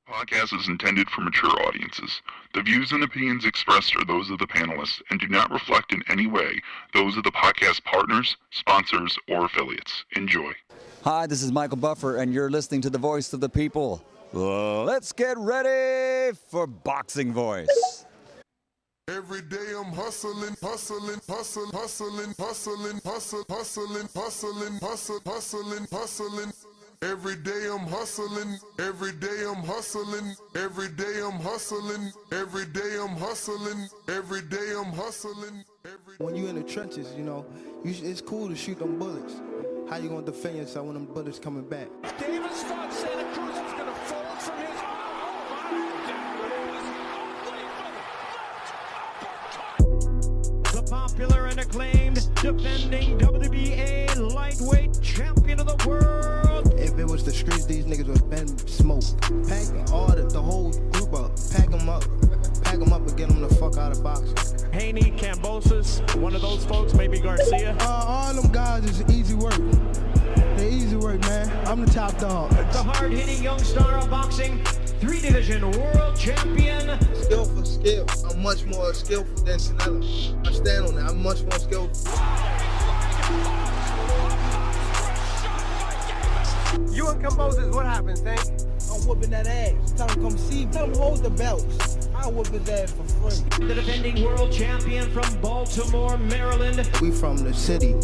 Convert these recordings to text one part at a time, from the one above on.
Podcast is intended for mature audiences. The views and opinions expressed are those of the panelists and do not reflect in any way those of the podcast partners, sponsors, or affiliates. Enjoy. Hi, this is Michael Buffer, and you're listening to the Voice of the People. Let's get ready for Boxing Voice. Every day I'm hustling, hustling, hustling, hustling, hustling, hustling, hustling, hustling, hustling, hustling, hustling. Every day I'm hustling, every day I'm hustling, every day I'm hustling, every day I'm hustling, every day I'm hustling. When you in the trenches, it's cool to shoot them bullets. How you gonna defend yourself when them bullets coming back? Davis thought Santa Cruz was gonna fold from his. The popular and acclaimed defending WBA lightweight champion of the world. If it was the streets, these niggas would have been smoked. Pack the whole group up. Pack them up and get them the fuck out of boxing. Haney, Cambosis, one of those folks, maybe Garcia. All them guys is easy work. They easy work, man. I'm the top dog. The hard-hitting young star of boxing, 3-division world champion. Skill for skill. I'm much more skillful than Canelo. I stand on that. I'm much more skillful. You and Cambosis, what happens, Tank? I'm whooping that ass. Tell him come see me. Tell him hold the belts. I'll whoop his ass for free. The defending world champion from Baltimore, Maryland. We from the city.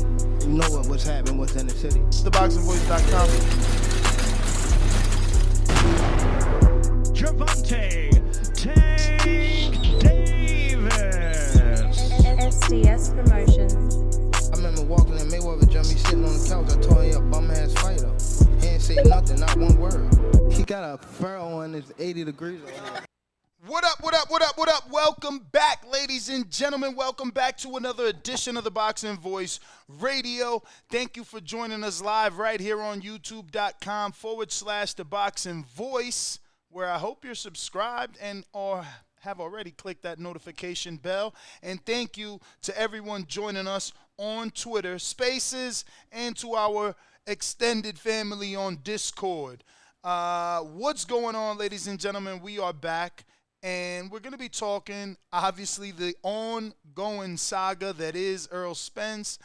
You know what's happening, what's in the city. TheBoxingVoice.com. Gervonta Tank Davis. SDS Promotions. I remember walking in Mayweather gym, he sitting on the couch. I told him he a bum ass fighter. He ain't say nothing, not one word. He got a furrow on his 80 degrees on him. What up, what up, what up, what up? Welcome back, ladies and gentlemen. Welcome back to another edition of the Boxing Voice Radio. Thank you for joining us live right here on youtube.com/The Boxing Voice, where I hope you're subscribed and or have already clicked that notification bell. And thank you to everyone joining us on Twitter Spaces and to our extended family on Discord. What's going on, ladies and gentlemen? We are back. And we're going to be talking, obviously, the ongoing saga that is Errol Spence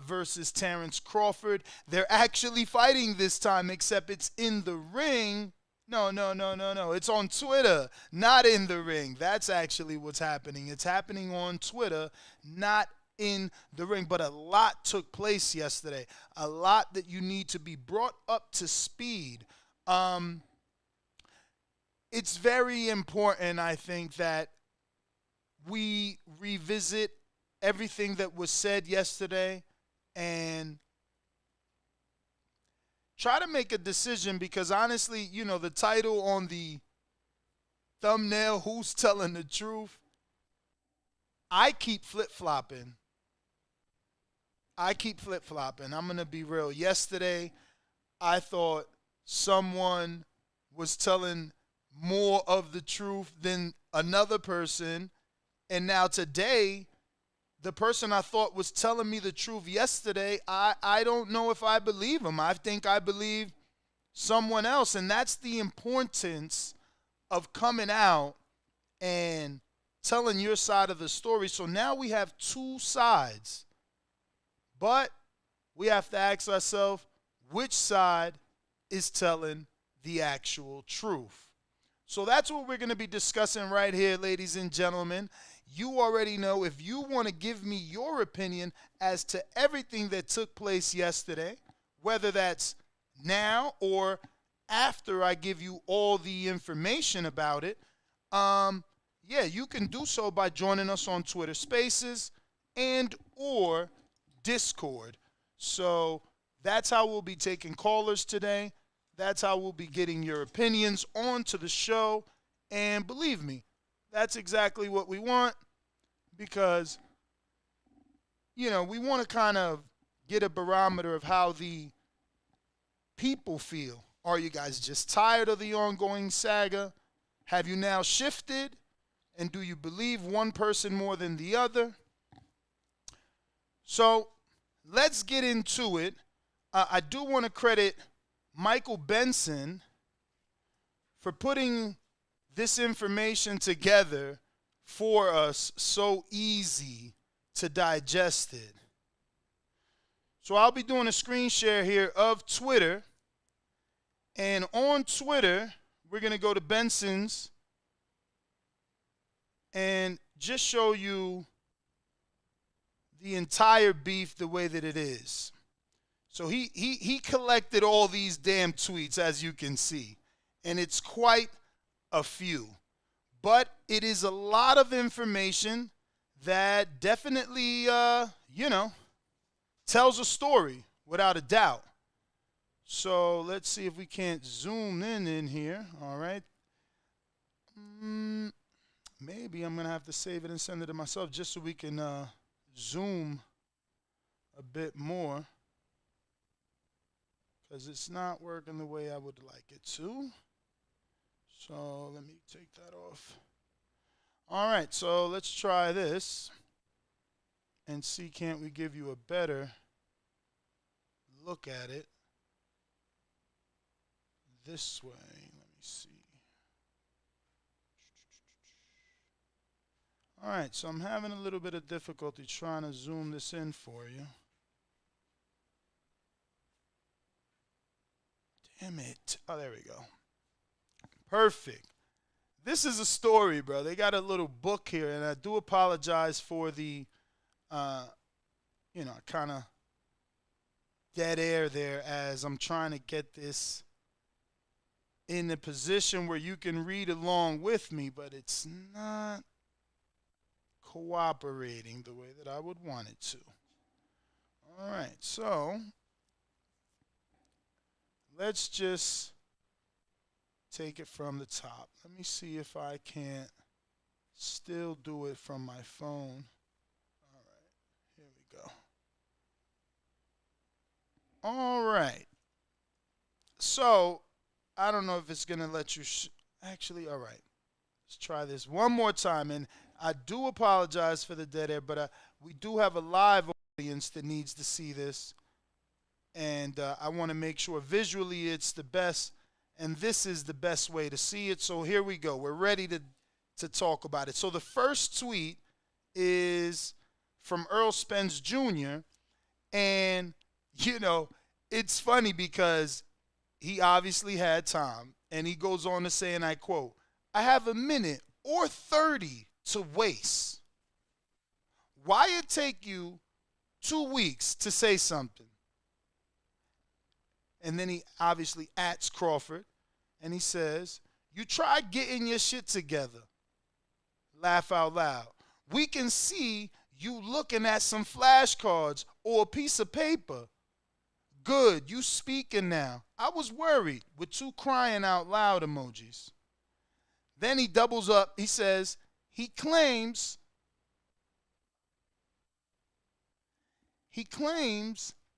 versus Terrence Crawford. They're actually fighting this time, except it's in the ring. No. It's on Twitter, not in the ring. That's actually what's happening. It's happening on Twitter, not in the ring. But a lot took place yesterday. A lot that you need to be brought up to speed. It's very important, I think, that we revisit everything that was said yesterday and try to make a decision because, honestly, the title on the thumbnail, Who's Telling the Truth? I keep flip-flopping. I'm going to be real. Yesterday, I thought someone was telling more of the truth than another person, and now today the person I thought was telling me the truth yesterday, I don't know if I believe him. I think I believe someone else, and that's the importance of coming out and telling your side of the story. So now we have two sides, but we have to ask ourselves, which side is telling the actual truth? So that's what we're going to be discussing right here, ladies and gentlemen. You already know, if you want to give me your opinion as to everything that took place yesterday, whether that's now or after I give you all the information about it, you can do so by joining us on Twitter Spaces and or Discord. So that's how we'll be taking callers today. That's how we'll be getting your opinions onto the show. And believe me, that's exactly what we want because, we want to kind of get a barometer of how the people feel. Are you guys just tired of the ongoing saga? Have you now shifted? And do you believe one person more than the other? So let's get into it. I do want to credit Michael Benson for putting this information together for us so easy to digest it. So I'll be doing a screen share here of Twitter. And on Twitter, we're going to go to Benson's and just show you the entire beef the way that it is. So he collected all these damn tweets, as you can see. And it's quite a few. But it is a lot of information that definitely, tells a story without a doubt. So let's see if we can't zoom in here. All right. Maybe I'm going to have to save it and send it to myself just so we can zoom a bit more, because it's not working the way I would like it to. So let me take that off. All right, so let's try this and see, can't we give you a better look at it this way? Let me see. All right, so I'm having a little bit of difficulty trying to zoom this in for you. Damn it. Oh, there we go. Perfect. This is a story, bro. They got a little book here, and I do apologize for the, kind of dead air there as I'm trying to get this in a position where you can read along with me, but it's not cooperating the way that I would want it to. All right, so let's just take it from the top. Let me see if I can't still do it from my phone. All right, here we go. All right. So I don't know if it's going to let you actually, all right. Let's try this one more time. And I do apologize for the dead air, but we do have a live audience that needs to see this. And I want to make sure visually it's the best. And this is the best way to see it. So here we go. We're ready to talk about it. So the first tweet is from Errol Spence Jr. And, it's funny because he obviously had time. And he goes on to say, and I quote, "I have a minute or 30 to waste. Why it take you 2 weeks to say something?" And then he obviously ats Crawford, and he says, "You try getting your shit together." Laugh out loud. "We can see you looking at some flashcards or a piece of paper. Good, you speaking now. I was worried," with 2 crying out loud emojis. Then he doubles up. He says, he claims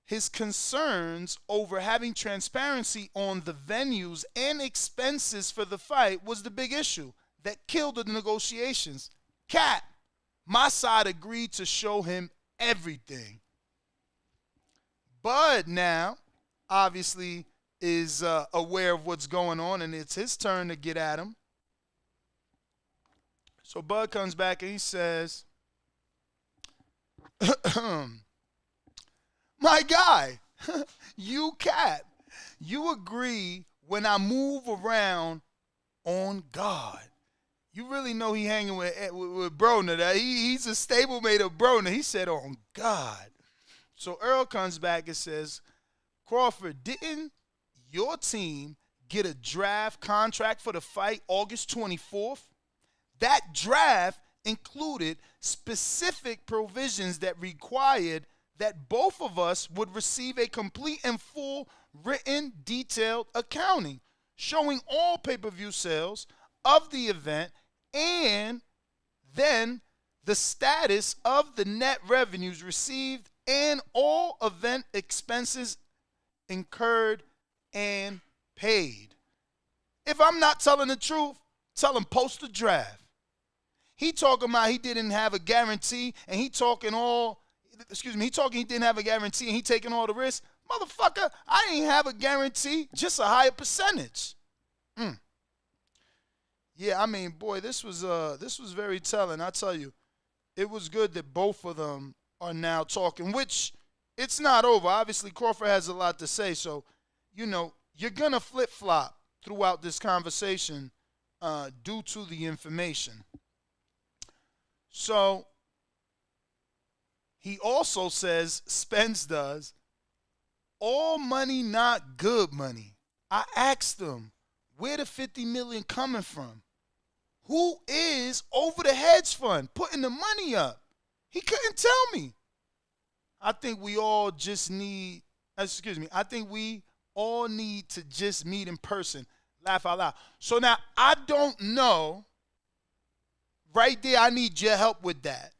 his concerns over having transparency on the venues and expenses for the fight was the big issue that killed the negotiations. Cat, my side agreed to show him everything. Bud now obviously is aware of what's going on, and it's his turn to get at him. So Bud comes back and he says, "My guy, you Cat, you agree when I move around on God." You really know he hanging with Broner. He's a stablemate of Broner. He said, "On God." So Earl comes back and says, "Crawford, didn't your team get a draft contract for the fight August 24th? That draft included specific provisions that required that both of us would receive a complete and full written detailed accounting showing all pay-per-view sales of the event and then the status of the net revenues received and all event expenses incurred and paid. If I'm not telling the truth, tell him post the draft." He talking about he didn't have a guarantee and he talking he didn't have a guarantee and he taking all the risks. Motherfucker, I ain't have a guarantee, just a higher percentage. Yeah, I mean, boy, this was very telling. I tell you, it was good that both of them are now talking, which it's not over. Obviously, Crawford has a lot to say, so you're gonna flip flop throughout this conversation due to the information. So he also says, Spence does, all money not good money. I asked him, where the $50 million coming from? Who is over the hedge fund putting the money up? He couldn't tell me. I think we all need to just meet in person. Laugh out loud. So now I don't know. Right there, I need your help with that.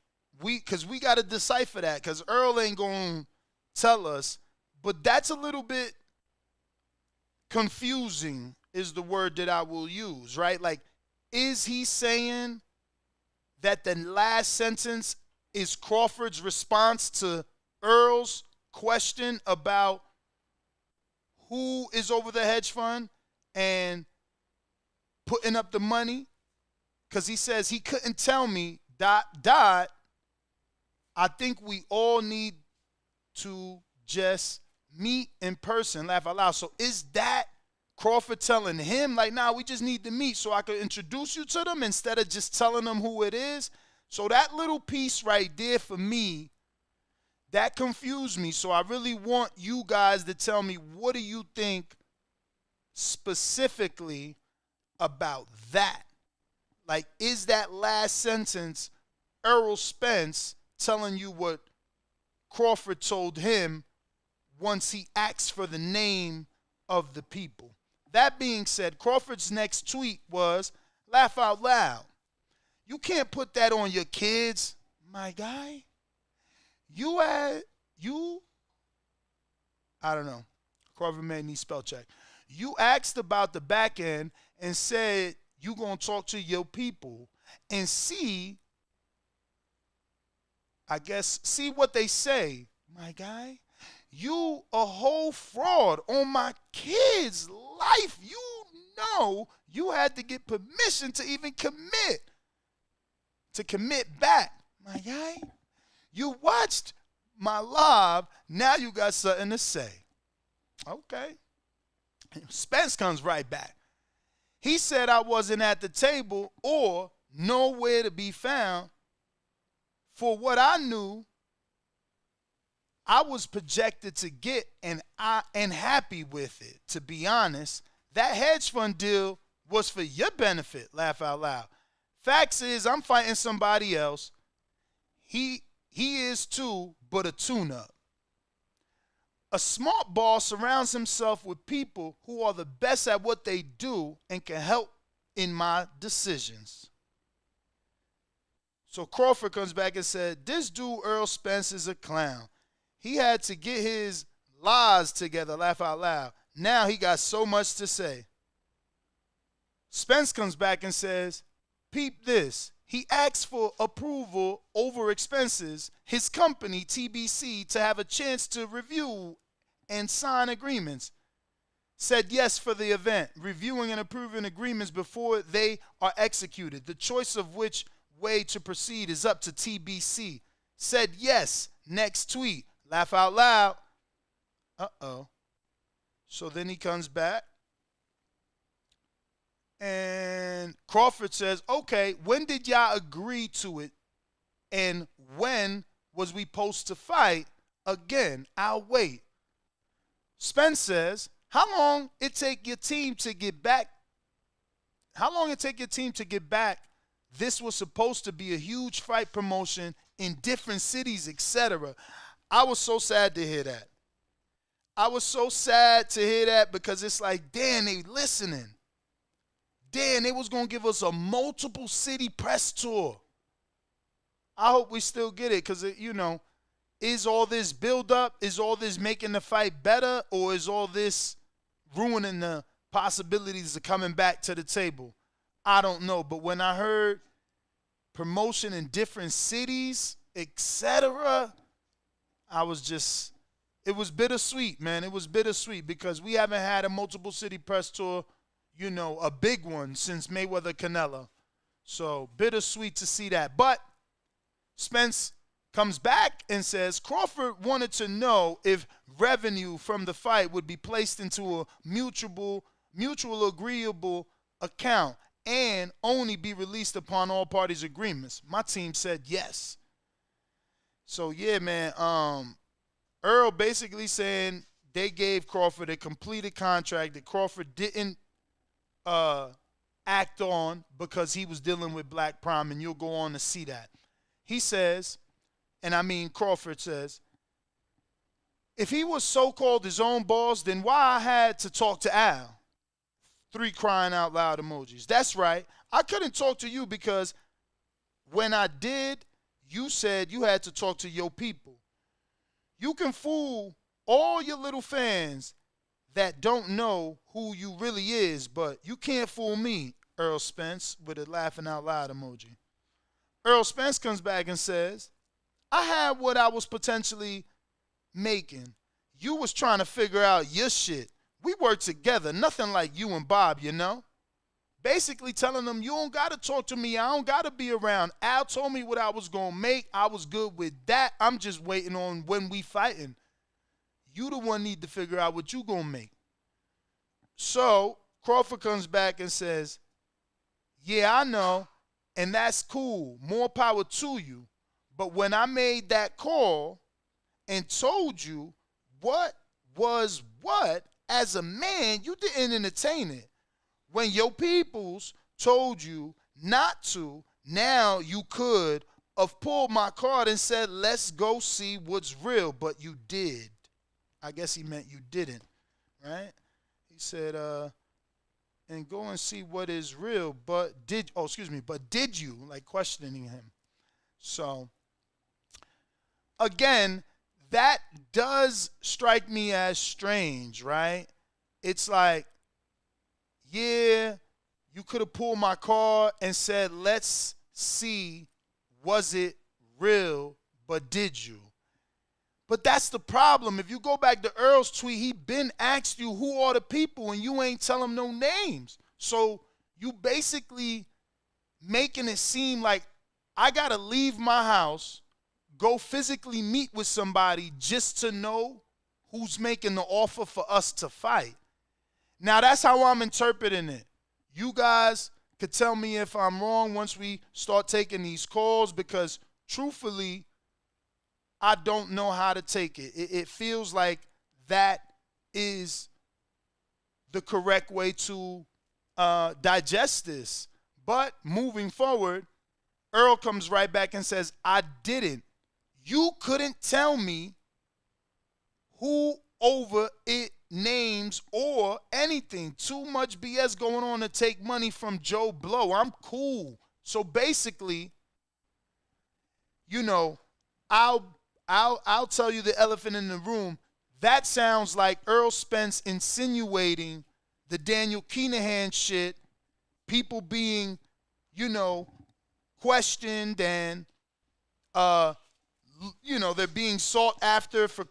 Because we got to decipher that, because Earl ain't going to tell us. But that's a little bit confusing is the word that I will use, right? Like, is he saying that the last sentence is Crawford's response to Earl's question about who is over the hedge fund and putting up the money? Because he says he couldn't tell me, ... I think we all need to just meet in person, laugh out loud. So is that Crawford telling him, like, nah, we just need to meet so I could introduce you to them instead of just telling them who it is? So that little piece right there for me, that confused me. So I really want you guys to tell me, what do you think specifically about that? Like, is that last sentence Errol Spence telling you what Crawford told him once he asked for the name of the people? That being said, Crawford's next tweet was, laugh out loud. You can't put that on your kids, my guy. I don't know. Crawford may need spell check. You asked about the back end and said you going to talk to your people and see what they say, my guy. You a whole fraud on my kid's life. You had to get permission to even commit back, my guy. You watched my live, now you got something to say. Okay. Spence comes right back. He said I wasn't at the table or nowhere to be found. For what I knew, I was projected to get and happy with it, to be honest. That hedge fund deal was for your benefit, laugh out loud. Facts is I'm fighting somebody else. He is too, but a tune-up. A smart boss surrounds himself with people who are the best at what they do and can help in my decisions. So Crawford comes back and said, this dude Errol Spence is a clown. He had to get his lies together, laugh out loud. Now he got so much to say. Spence comes back and says, peep this. He asked for approval over expenses, his company, TBC, to have a chance to review and sign agreements. Said yes for the event, reviewing and approving agreements before they are executed. The choice of which way to proceed is up to TBC. Said yes. Next tweet. Laugh out loud. Uh-oh. So then he comes back. And Crawford says, okay, when did y'all agree to it? And when was we supposed to fight? Again, I'll wait. Spence says, how long it take your team to get back? How long it take your team to get back? This was supposed to be a huge fight promotion in different cities, etc. I was so sad to hear that. I was so sad to hear that because it's like, damn, they listening. Damn, they was going to give us a multiple city press tour. I hope we still get it because, is all this build up? Is all this making the fight better? Or is all this ruining the possibilities of coming back to the table? I don't know. But when I heard promotion in different cities, etc., it was bittersweet, man. It was bittersweet because we haven't had a multiple city press tour, a big one since Mayweather Canelo. So bittersweet to see that. But Spence comes back and says Crawford wanted to know if revenue from the fight would be placed into a mutual agreeable account and only be released upon all parties' agreements. My team said yes. So yeah, man, Earl basically saying they gave Crawford a completed contract that Crawford didn't act on because he was dealing with Black Prime, and you'll go on to see that. He says, Crawford says, if he was so-called his own boss, then why I had to talk to Al? 3 crying out loud emojis. That's right. I couldn't talk to you because when I did, you said you had to talk to your people. You can fool all your little fans that don't know who you really is, but you can't fool me, Errol Spence, with a laughing out loud emoji. Errol Spence comes back and says, I had what I was potentially making. You was trying to figure out your shit. We worked together, nothing like you and Bob, Basically telling them, you don't got to talk to me. I don't got to be around. Al told me what I was going to make. I was good with that. I'm just waiting on when we fighting. You the one need to figure out what you going to make. So Crawford comes back and says, yeah, I know, and that's cool. More power to you. But when I made that call and told you what was what, as a man, you didn't entertain it. When your peoples told you not to, now you could have pulled my card and said, let's go see what's real, but you did. I guess he meant you didn't, right? He said, and go and see what is real, but did you, like questioning him. So, again, that does strike me as strange, right? It's like, yeah, you could have pulled my card and said, let's see, was it real, but did you? But that's the problem. If you go back to Earl's tweet, he been asked you who are the people, and you ain't tell him no names. So you basically making it seem like I got to leave my house, go physically meet with somebody just to know who's making the offer for us to fight. Now, that's how I'm interpreting it. You guys could tell me if I'm wrong once we start taking these calls, because truthfully, I don't know how to take it. It feels like that is the correct way to digest this. But moving forward, Earl comes right back and says, I didn't. You couldn't tell me who over it names or anything. Too much BS going on to take money from Joe Blow. I'm cool. So basically, I'll tell you the elephant in the room. That sounds like Errol Spence insinuating the Daniel Kinahan shit, people being, questioned and, they're being sought after for,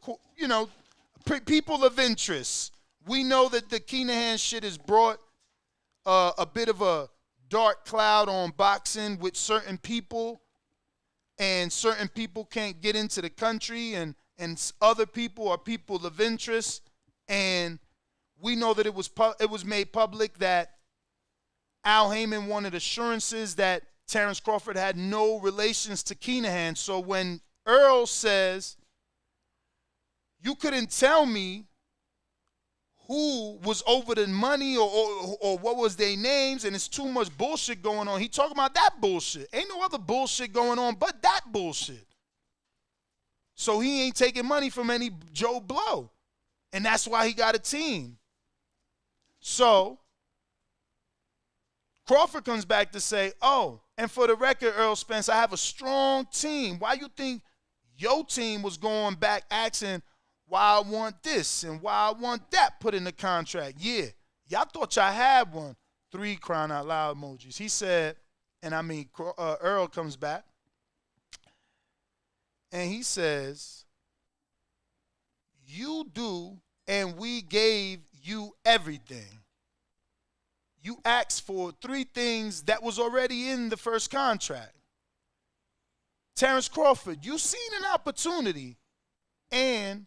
people of interest. We know that the Kinahan shit has brought a bit of a dark cloud on boxing with certain people, and certain people can't get into the country, and other people are people of interest. And we know that it was made public that Al Haymon wanted assurances that Terrence Crawford had no relations to Kinahan. So when Earl says, you couldn't tell me who was over the money or what was their names, and it's too much bullshit going on. He talking about that bullshit. Ain't no other bullshit going on but that bullshit. So he ain't taking money from any Joe Blow. And that's why he got a team. So Crawford comes back to say, oh, and for the record, Errol Spence, I have a strong team. Why you think your team was going back asking why I want this and why I want that put in the contract? Yeah, y'all thought y'all had one. 3 crying out loud emojis. He said, Earl comes back, and he says, you do, and we gave you everything. you asked for 3 things that was already in the first contract. Terrence Crawford, you seen an opportunity, and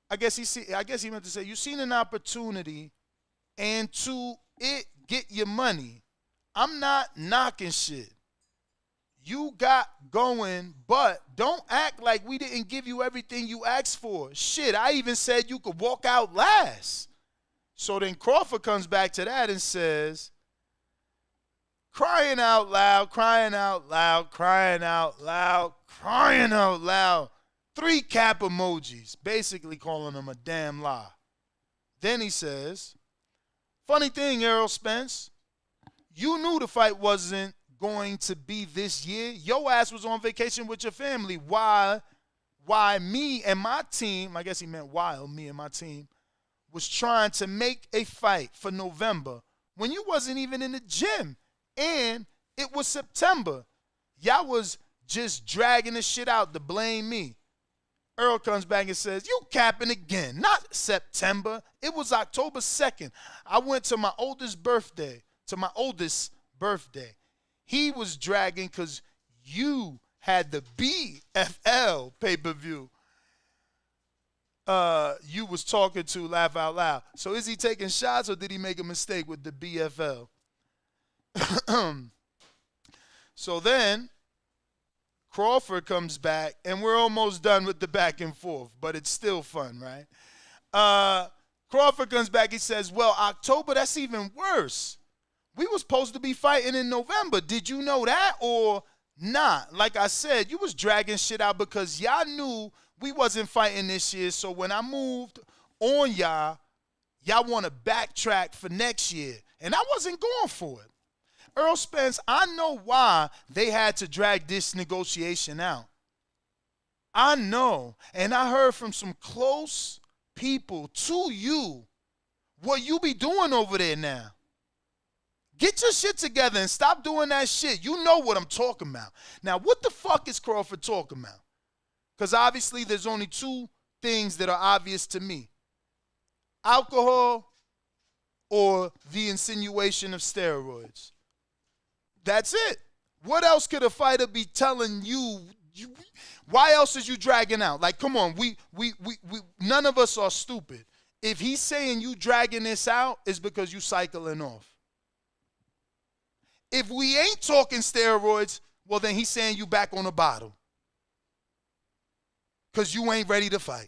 I guess he meant to say you seen an opportunity, and to it get your money. I'm not knocking shit. You got going, but don't act like we didn't give you everything you asked for. Shit, I even said you could walk out last. So then Crawford comes back to that and says, crying out loud, crying out loud, crying out loud, crying out loud. 3 cap emojis, basically calling him a damn lie. Then he says, funny thing, Errol Spence, you knew the fight wasn't going to be this year. Your ass was on vacation with your family. Why me and my team, I guess he meant while me and my team, was trying to make a fight for November when you wasn't even in the gym. And it was September. Y'all was just dragging the shit out to blame me. Earl comes back and says, you capping again. Not September. It was October 2nd. I went to my oldest birthday. He was dragging because you had the BFL pay-per-view. You was talking to Laugh Out Loud. So is he taking shots or did he make a mistake with the BFL? So then Crawford comes back, and we're almost done with the back and forth, but it's still fun, right? Crawford comes back. He says, well, October, that's even worse. We were supposed to be fighting in November. Did you know that or not? Like I said, you was dragging shit out because y'all knew we wasn't fighting this year. So when I moved on y'all want to backtrack for next year. And I wasn't going for it. Errol Spence, I know why they had to drag this negotiation out. I know. And I heard from some close people to you what you be doing over there now. Get your shit together and stop doing that shit. You know what I'm talking about. Now, what the fuck is Crawford talking about? Because obviously there's only 2 things that are obvious to me. Alcohol or the insinuation of steroids. That's it. What else could a fighter be telling you? Why else is you dragging out? Like, come on, we none of us are stupid. If he's saying you dragging this out, it's because you cycling off. If we ain't talking steroids, well, then he's saying you back on the bottle. Because you ain't ready to fight.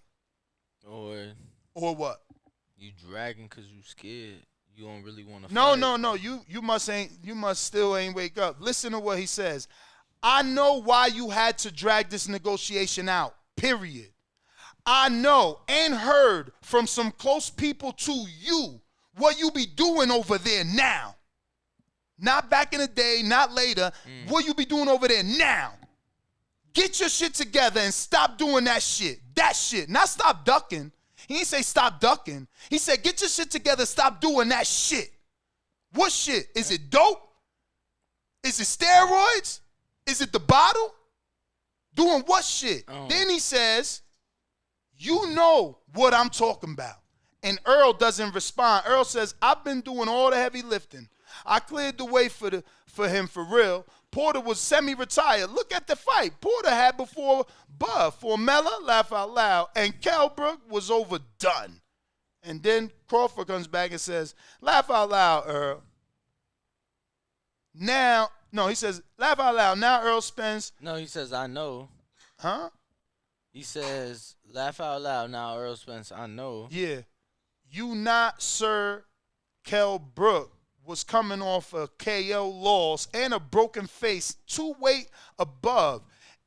Or what? You dragging because you scared. You don't really want to No, fight. you must still ain't wake up. Listen to what he says. I know why you had to drag this negotiation out, period. I know and heard from some close people to you what you be doing over there now. Not back in the day, not later. What you be doing over there now. Get your shit together and stop doing that shit. That shit. Not stop ducking. He didn't say stop ducking. He said get your shit together, stop doing that shit. What shit? Is it dope? Is it steroids? Is it the bottle? Doing what shit? Then he says, you know what I'm talking about. And Earl doesn't respond. Earl says, I've been doing all the heavy lifting. I cleared the way for him for real. Porter was semi-retired. Look at the fight Porter had before Formella, Laugh Out Loud, and Kelbrook was overdone. And then Crawford comes back and says, Laugh Out Loud, Earl. Now, no, he says, Laugh Out Loud. Now Errol Spence. No, he says, I know. Huh? He says, Laugh Out Loud. Now Errol Spence, I know. Yeah. You not Sir Kelbrook was coming off a KO loss and a broken face, 2 weight above.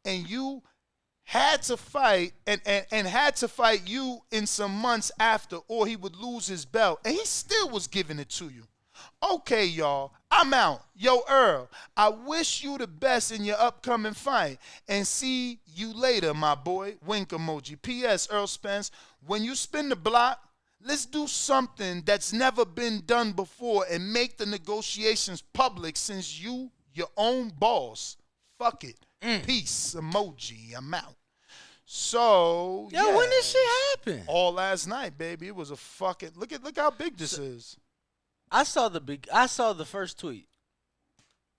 And you had to fight and had to fight you in some months after or he would lose his belt. And he still was giving it to you. Okay, y'all, I'm out. Yo, Earl, I wish you the best in your upcoming fight. And see you later, my boy. Wink emoji. P.S. Errol Spence, when you spin the block, let's do something that's never been done before and make the negotiations public since you your own boss. Fuck it. Peace emoji. I'm out. So, Yo, when this shit happen? All last night, baby. It was a fucking look how big this is. I saw the first tweet.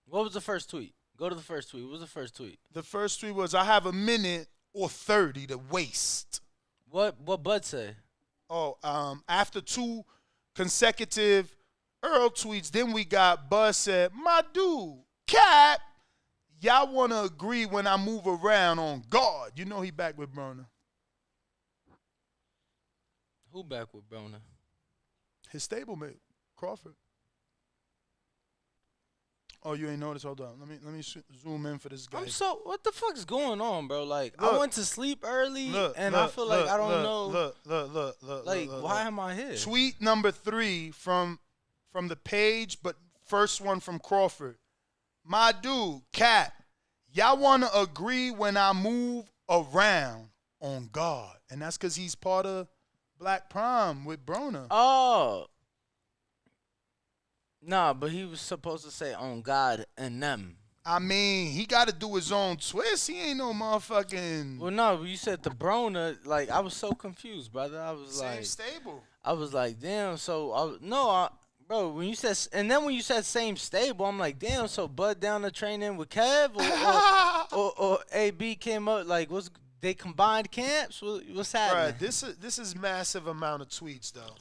What was the first tweet? Go to the first tweet. What was the first tweet? The first tweet was, I have a minute or 30 to waste. What Bud say? Oh, after 2 consecutive Earl tweets, then we got Buzz said, my dude, Cap, y'all want to agree when I move around on guard. You know he back with Broner. Who back with Broner? His stablemate, Crawford. Oh, you ain't noticed? Hold on. Let me zoom in for this guy. What the fuck's going on, bro? Like, Look, I went to sleep early, I feel like I don't know. Look. Like, why am I here? Tweet number 3 from the page, but first one from Crawford. My dude, Cat, y'all want to agree when I move around on God. And that's because he's part of Black Prime with Broner. Oh. Nah, but he was supposed to say on God and them. I mean, he got to do his own twist. He ain't no motherfucking. Well, no, you said the Broner. Like, I was so confused, brother. I was same stable. I was like, damn. So, bro, when you said, and then when you said same stable, I'm like, damn. So Bud down to training with Kev, or AB came up. Like, they combined camps? What's happening? Right, this is massive amount of tweets though.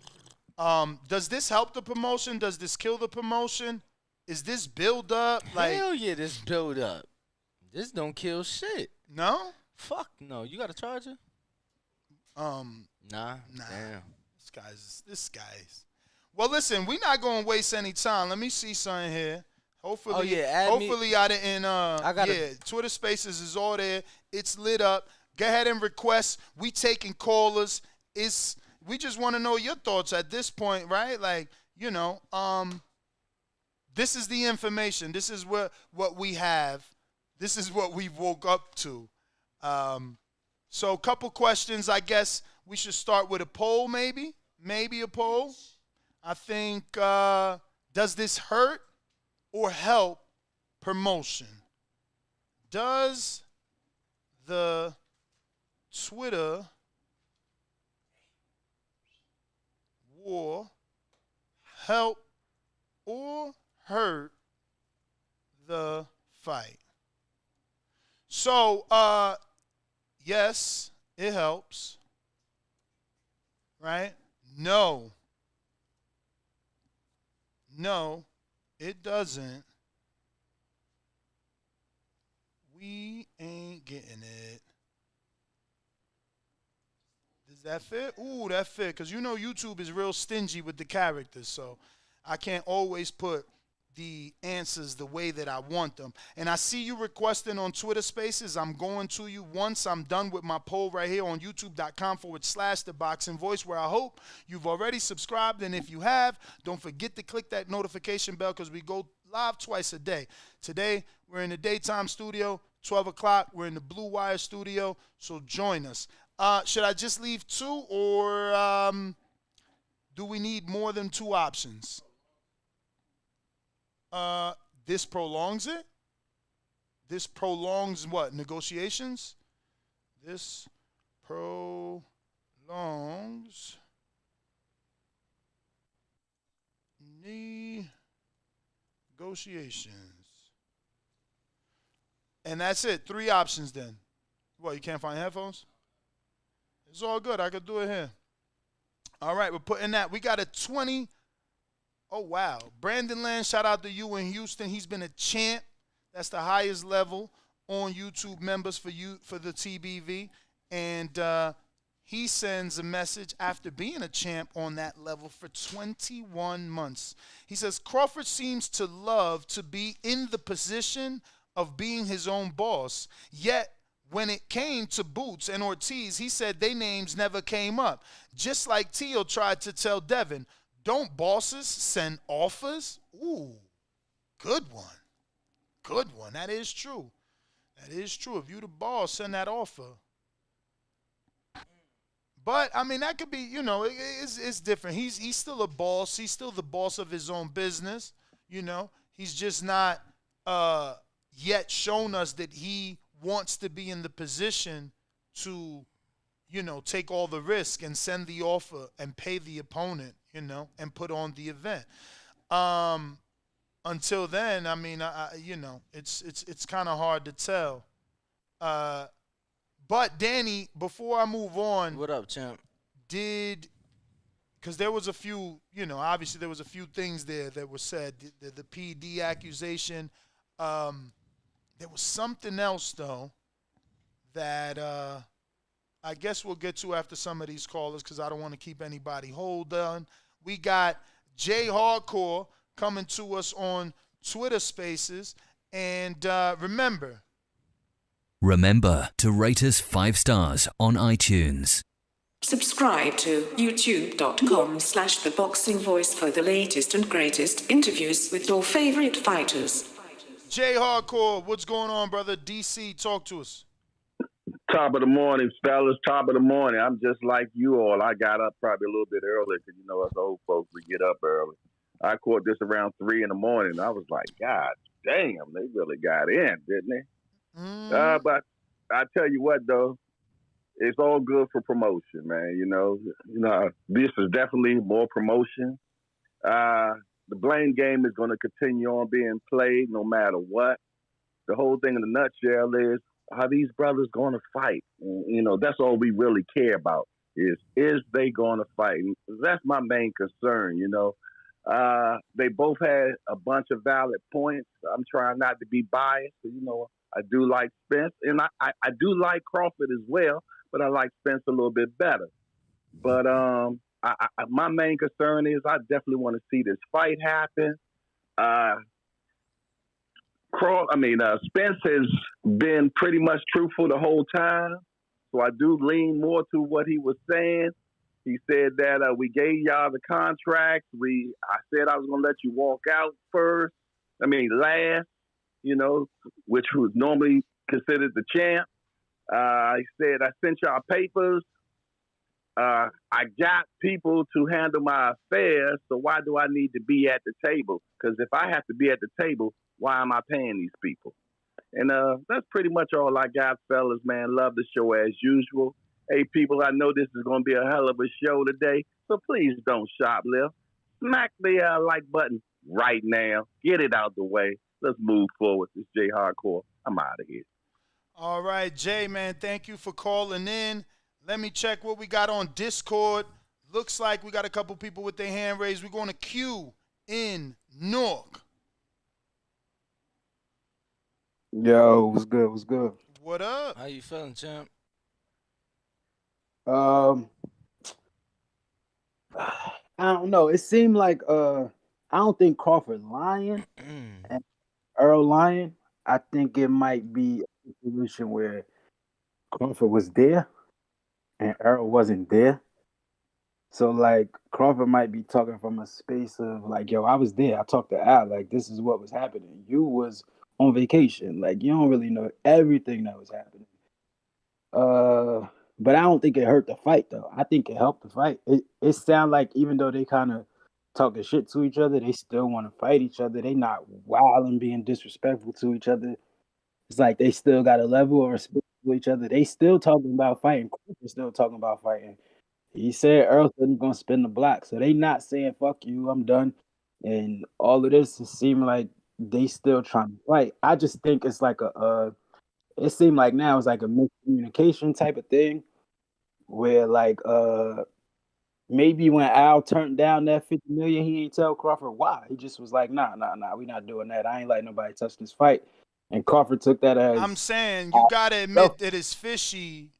Does this help the promotion? Does this kill the promotion? Is this build up? Like, hell yeah, this build up. This don't kill shit. No? Fuck no. You got a charger? Nah. Damn. This guy's. Well, listen, we not gonna waste any time. Let me see something here. Hopefully, I didn't. Twitter Spaces is all there. It's lit up. Go ahead and request. We taking callers. We just want to know your thoughts at this point, right? Like, this is the information. This is what we have. This is what we woke up to. So a couple questions. I guess we should start with a poll, maybe. Maybe a poll. I think, does this hurt or help promotion? Does the Twitter war help or hurt the fight? So, yes, it helps, right? No, it doesn't. We ain't getting it. Does that fit? Ooh, that fit. Because YouTube is real stingy with the characters. So I can't always put the answers the way that I want them. And I see you requesting on Twitter Spaces. I'm going to you once I'm done with my poll right here on youtube.com/The Boxing Voice, where I hope you've already subscribed. And if you have, don't forget to click that notification bell because we go live twice a day. Today, we're in the daytime studio. 12 o'clock, we're in the Blue Wire studio. So join us. Should I just leave 2 or do we need more than 2 options? This prolongs it? This prolongs what? Negotiations? This prolongs negotiations. And that's it. 3 options then. What, you can't find headphones? It's all good. I could do it here. All right, we're putting that. We got a 20. Oh, wow. Brandon Land, shout out to you in Houston. He's been a champ. That's the highest level on YouTube members for the TBV. And he sends a message after being a champ on that level for 21 months. He says, Crawford seems to love to be in the position of being his own boss, yet when it came to Boots and Ortiz, he said their names never came up. Just like Teo tried to tell Devin, don't bosses send offers? Ooh, good one. Good one. That is true. That is true. If you the boss, send that offer. But, I mean, that could be, it's different. He's still a boss. He's still the boss of his own business. He's just not yet shown us that he wants to be in the position to, take all the risk and send the offer and pay the opponent, and put on the event. Until then, I mean, it's kind of hard to tell. But Danny, before I move on, What up, champ? Because there was a few, obviously there was a few things there that were said. The PD accusation. There was something else though that I guess we'll get to after some of these callers because I don't want to keep anybody hold on. We got Jay Hardcore coming to us on Twitter Spaces, and remember to rate us 5 stars on iTunes. Subscribe to youtube.com/theboxingvoice for the latest and greatest interviews with your favorite fighters. Jay Hardcore, what's going on, brother? DC, talk to us. Top of the morning, fellas. Top of the morning. I'm just like you all. I got up probably a little bit early because, us old folks, we get up early. I caught this around 3 in the morning. I was like, God damn, they really got in, didn't they? But I tell you what, though, it's all good for promotion, man. This is definitely more promotion. The blame game is going to continue on being played no matter what. The whole thing in a nutshell is, are these brothers going to fight? That's all we really care about is they going to fight? And that's my main concern, They both had a bunch of valid points. I'm trying not to be biased. I do like Spence, and I do like Crawford as well, but I like Spence a little bit better. But my main concern is I definitely want to see this fight happen. Spence has been pretty much truthful the whole time, so I do lean more to what he was saying. He said that we gave y'all the contracts. I said I was going to let you walk out last, which was normally considered the champ. He said, I sent y'all papers. I got people to handle my affairs, so why do I need to be at the table? Because if I have to be at the table, why am I paying these people? And that's pretty much all I got, fellas, man. Love the show as usual. Hey, people, I know this is going to be a hell of a show today, so please don't shoplift. Smack the like button right now. Get it out the way. Let's move forward. This is Jay Hardcore. I'm out of here. All right, Jay, man, thank you for calling in. Let me check what we got on Discord. Looks like we got a couple people with their hand raised. We're going to Q in Newark. Yo, what's good? What's good? What up? How you feeling, champ? I don't know. It seemed like I don't think Crawford lying and Errol lying. I think it might be a solution where Crawford was there and Errol wasn't there. So like Crawford might be talking from a space of like, yo, I was there. I talked to Al. Like, this is what was happening. You was on vacation. Like, you don't really know everything that was happening. But I don't think it hurt the fight, though. I think it helped the fight. It sounds like even though they kind of talking shit to each other, they still want to fight each other. They not wild and being disrespectful to each other. It's like they still got a level of respect for each other. They still talking about fighting. They're still talking about fighting. He said Earl said he's going to spin the block. So they not saying, fuck you, I'm done. And all of this, it seemed like they still trying to fight. I just think it's like it seemed like now it's like a miscommunication type of thing where like maybe when Al turned down that $50 million, he ain't tell Crawford why. He just was like, nah, we not doing that. I ain't letting nobody touch this fight. And Crawford took that as... I'm saying you got to admit that it's fishy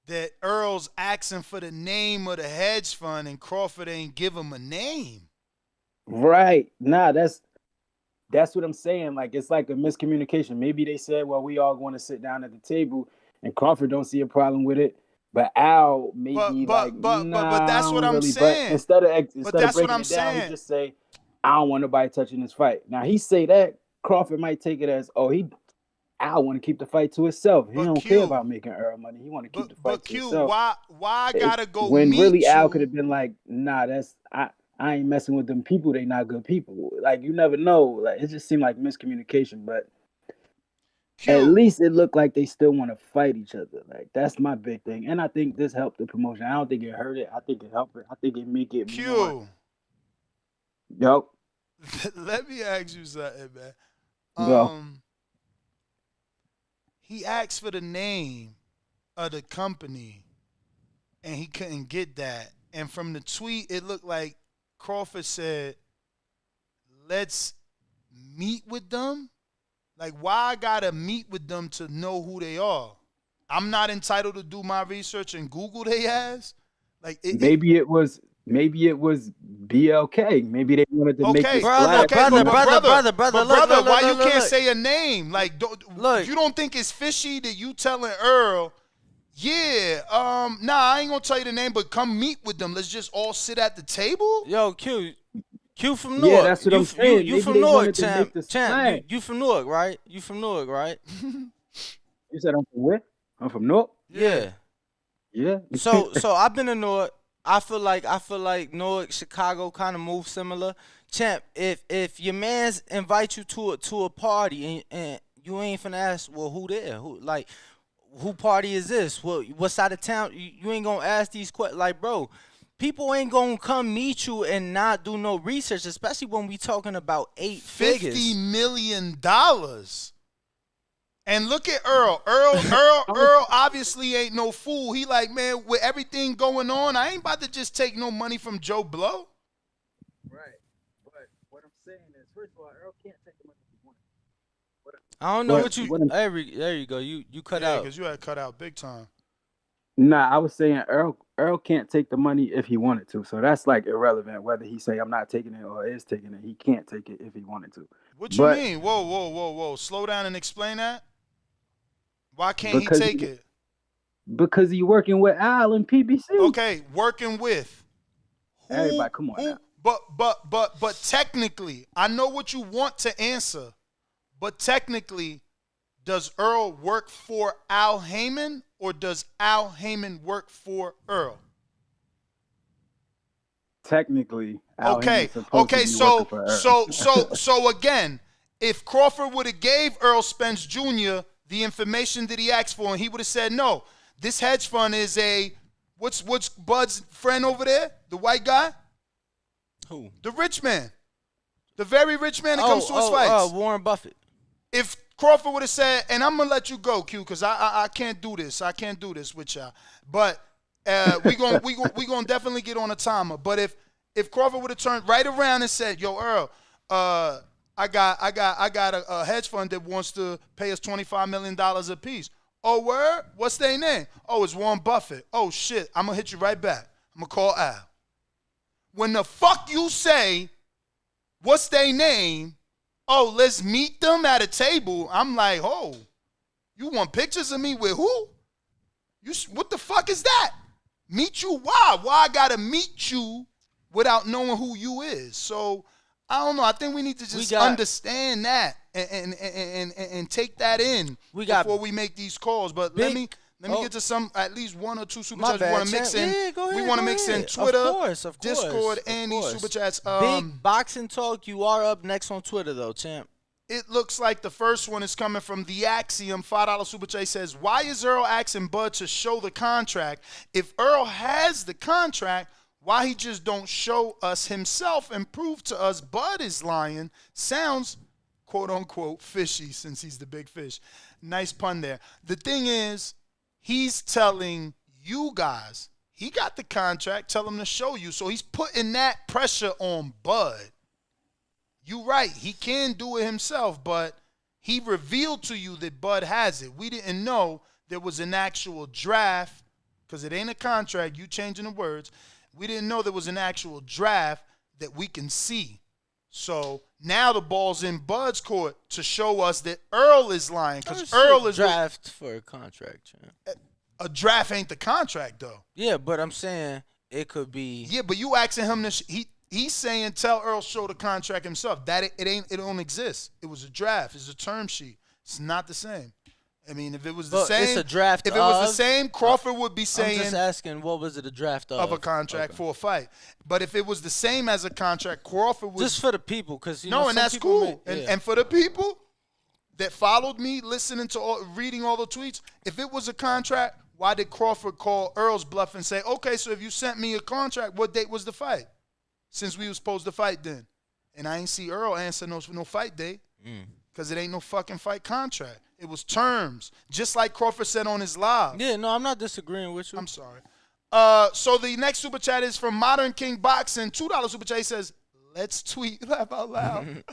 that Earl's asking for the name of the hedge fund and Crawford ain't give him a name. Right. Nah, that's what I'm saying. Like, it's like a miscommunication. Maybe they said, well, we all going to sit down at the table, and Crawford don't see a problem with it. But Al maybe but that's what I'm saying. But instead of that's breaking what I'm it down, saying. he just say, I don't want nobody touching this fight. Now he say that Crawford might take it as, Al want to keep the fight to himself. He don't care about making Earl money. He want to keep the fight to himself. Why I gotta go when meet really you? Al could have been like, nah, I ain't messing with them people. They not good people. Like, you never know. Like, it just seemed like miscommunication, but at least it looked like they still want to fight each other. Like, that's my big thing. And I think this helped the promotion. I don't think it hurt it. I think it helped it. I think it make it more. Q. Yup. let me ask you something, man. Go. He asked for the name of the company, and he couldn't get that. And from the tweet, it looked like Crawford said, "Let's meet with them." Like, why I gotta meet with them to know who they are? I'm not entitled to do my research and Google they ass. Like, Maybe it was BLK. Maybe they wanted to make this brother, why you can't look. say a name? Like, you don't think it's fishy that you telling Earl, yeah, I ain't gonna tell you the name, but come meet with them. Let's just all sit at the table. Yo, Q from Newark. Yeah, that's what I'm saying. You from Newark, champ. You from Newark, right? You from Newark, right? You said I'm from where? I'm from Newark. Yeah. Yeah. So I've been to Newark. I feel like Newark, Chicago kind of move similar. Champ, if your man's invite you to a party and you ain't finna ask, well, who there? Who party is this? What side of town? You ain't gonna ask these questions. Like, bro, people ain't gonna come meet you and not do no research, especially when we talking about $8 million. And look at Earl. Earl obviously ain't no fool. He like, man, with everything going on, I ain't about to just take no money from Joe Blow. Right. But what I'm saying is, first of all, Earl can't take the money if he wants. I don't know what you. There you go. You cut out. Because you had cut out big time. Nah, I was saying Earl can't take the money if he wanted to. So that's like irrelevant whether he say I'm not taking it or is taking it. He can't take it if he wanted to. What you mean? Whoa. Slow down and explain that. Why can't he take it? Because he working with Al and PBC. Okay, working with. Everybody, come on now. But technically, I know what you want to answer, but technically, does Earl work for Al Haymon or does Al Haymon work for Earl? Technically, Al Haymon is supposed to be working for Earl. So again, if Crawford would have gave Errol Spence Jr. the information that he asked for, and he would have said, no, this hedge fund is what's Bud's friend over there, the white guy? Who? The rich man. The very rich man that comes to his fights. Warren Buffett. If Crawford would have said, and I'm going to let you go, Q, because I can't do this. I can't do this with y'all. But we gonna definitely get on a timer. But if Crawford would have turned right around and said, yo, Earl, I got a hedge fund that wants to pay us $25 million a piece. Oh, word? What's their name? Oh, it's Warren Buffett. Oh, shit. I'm going to hit you right back. I'm going to call Al. When the fuck you say, what's their name? Oh, let's meet them at a table. I'm like, oh, you want pictures of me with who? What the fuck is that? Meet you? Why? Why I got to meet you without knowing who you is? So, I don't know. I think we need to just understand that and take that in before we make these calls. But let me get to at least one or two super chats we want to mix in. Yeah, go ahead, we want to mix in Twitter, of course, Discord, and these super chats. Big boxing talk. You are up next on Twitter though, champ. It looks like the first one is coming from The Axiom. $5 super chat says, why is Earl asking Bud to show the contract? If Earl has the contract, why he just don't show us himself and prove to us Bud is lying? Sounds, quote unquote, fishy since he's the big fish. Nice pun there. The thing is, he's telling you guys, he got the contract, tell him to show you. So he's putting that pressure on Bud. You right, he can do it himself, but he revealed to you that Bud has it. We didn't know there was an actual draft, because it ain't a contract, you changing the words. We didn't know there was an actual draft that we can see. So now the ball's in Bud's court to show us that Earl is lying. Because Earl is draft for a contract. A draft ain't the contract though. Yeah, but I'm saying it could be. Yeah, but you asking him to he's saying tell Earl show the contract himself. That it don't exist. It was a draft. It's a term sheet. It's not the same. I mean, if it was the same, it's a draft. If it was the same, Crawford would be saying. I'm just asking, what was it a draft of? Of a contract for a fight. But if it was the same as a contract, Crawford would. Just for the people, because and that's cool. And for the people that followed me, listening to reading all the tweets, if it was a contract, why did Crawford call Earl's bluff and say, okay, so if you sent me a contract, what date was the fight? Since we were supposed to fight then. And I ain't see Earl answer no fight date because it ain't no fucking fight contract. It was terms, just like Crawford said on his live. Yeah, no, I'm not disagreeing with you. I'm sorry. So the next super chat is from Modern King Boxing. $2 super chat. He says, let's tweet. Laugh out loud.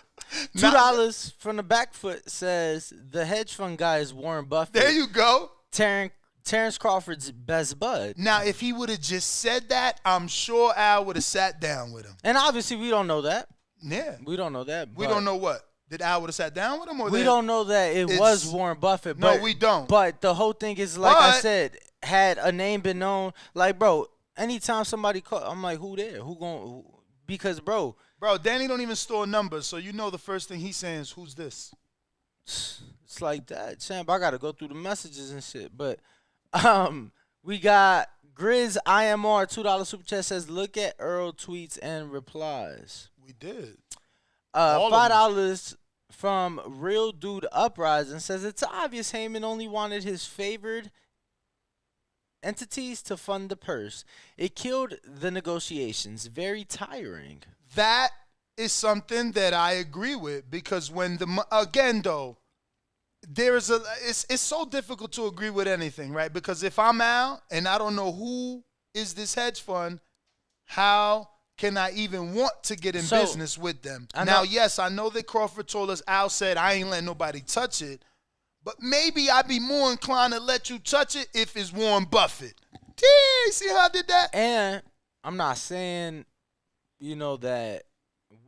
$2 from the back foot says, the hedge fund guy is Warren Buffett. There you go. Terrence Crawford's best bud. Now, if he would have just said that, I'm sure Al would have sat down with him. And obviously, we don't know that. Yeah. We don't know that. We don't know what? Did Al would have sat down with him? Or we don't know that it was Warren Buffett. No, we don't. But the whole thing is, like I said, had a name been known, like, bro, anytime somebody call, I'm like, who there? Because, bro. Bro, Danny don't even store numbers, so you know the first thing he's saying is, who's this? It's like that. Champ, I got to go through the messages and shit. But we got Grizz IMR, $2 super chat says, look at Earl tweets and replies. We did. $5 from Real Dude Uprising says, it's obvious Haymon only wanted his favored entities to fund the purse. It killed the negotiations. Very tiring. That is something that I agree with, because when again though, it's so difficult to agree with anything, right? Because if I'm Al and I don't know who is this hedge fund, how can I even want to get in business with them? Now, yes, I know that Crawford told us, Al said, I ain't letting nobody touch it, but maybe I'd be more inclined to let you touch it if it's Warren Buffett. See how I did that? And I'm not saying, that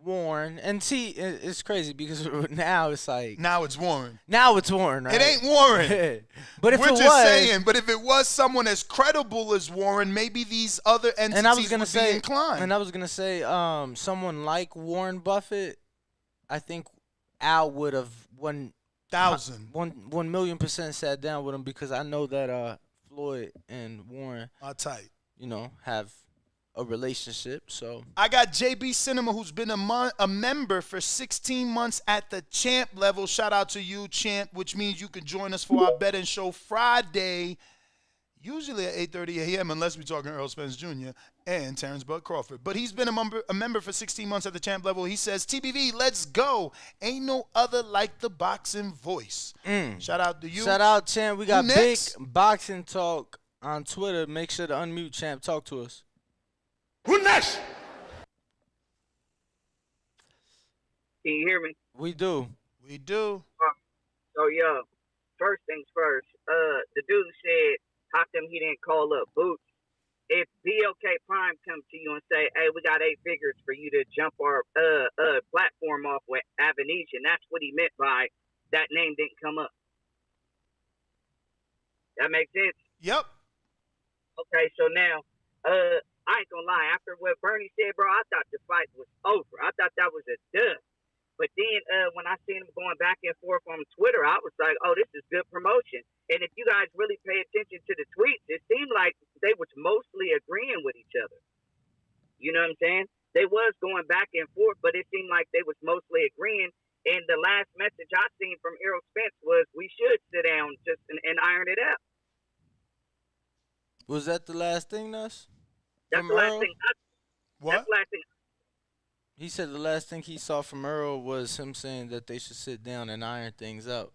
Warren, and see, it's crazy because now it's like. Now it's Warren. Right? It ain't Warren. But if We're it just was, saying, but if it was someone as credible as Warren, maybe these other entities would be inclined. And I was going to say, someone like Warren Buffett, I think Al would have 1,000,000% sat down with him, because I know that Floyd and Warren are tight. Have a relationship. So I got JB Cinema, who's been a member for 16 months at the champ level. Shout out to you, champ, which means you can join us for our betting show Friday, usually at 8:30 a.m. unless we're talking Errol Spence Jr. and Terrence Bud Crawford. But he's been a member for 16 months at the champ level. He says, TBV, let's go. Ain't no other like the boxing voice. Shout out to you. Shout out, champ. We got big boxing talk on Twitter. Make sure to unmute, champ. Talk to us. Who next? Can you hear me? We do. We do. So, first things first. The dude said, how come he didn't call up Boots? If BOK Prime comes to you and say, hey, we got 8 figures for you to jump our platform off with Avenesian, that's what he meant by that name didn't come up. That makes sense? Yep. Okay, so now, I ain't gonna lie. After what Bernie said, bro, I thought the fight was over. I thought that was a dub. But then when I seen him going back and forth on Twitter, I was like, oh, this is good promotion. And if you guys really pay attention to the tweets, it seemed like they was mostly agreeing with each other. You know what I'm saying? They was going back and forth, but it seemed like they was mostly agreeing. And the last message I seen from Errol Spence was, we should sit down just and iron it out. Was that the last thing, Nuss? That's the last thing. What? That's the last thing. He said the last thing he saw from Earl was him saying that they should sit down and iron things out.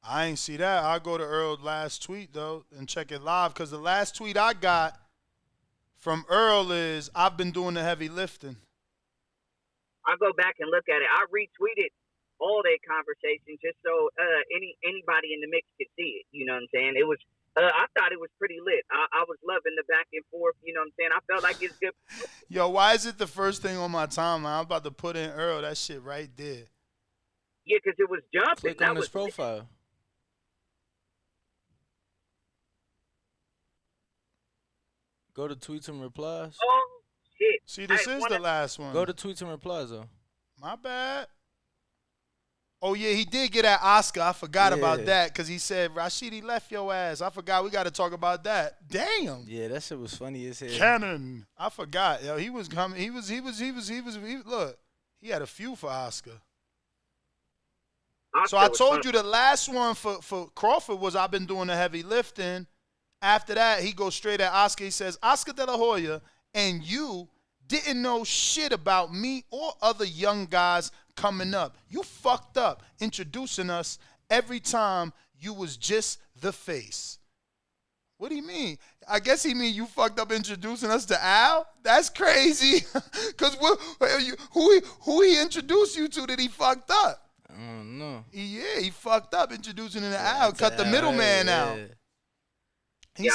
I ain't see that. I'll go to Earl's last tweet, though, and check it live, because the last tweet I got from Earl is, I've been doing the heavy lifting. I'll go back and look at it. I retweeted all their conversations just so anybody in the mix could see it. You know what I'm saying? It was. I thought it was pretty lit. I was loving the back and forth. You know what I'm saying? I felt like it's good. Yo, why is it the first thing on my timeline? I'm about to put in Earl. That shit right there. Yeah, because it was jumping. Click on his profile. Go to tweets and replies. Oh, shit. See, this is the last one. Go to tweets and replies, though. My bad. Oh, yeah, he did get at Oscar. I forgot about that, because he said, Rashidi left your ass. I forgot. We got to talk about that. Damn. Yeah, that shit was funny as hell. Cannon. I forgot. Yo, he was coming. He was, look, he had a few for Oscar. So I told you the last one for Crawford was, I've been doing the heavy lifting. After that, he goes straight at Oscar. He says, Oscar De La Hoya and you didn't know shit about me or other young guys coming up. You fucked up introducing us every time you was just the face. What do you mean? I guess he mean you fucked up introducing us to Al? That's crazy. Because who he introduced you to that he fucked up? I don't know. Yeah, he fucked up introducing him to Al. Cut the middleman out. He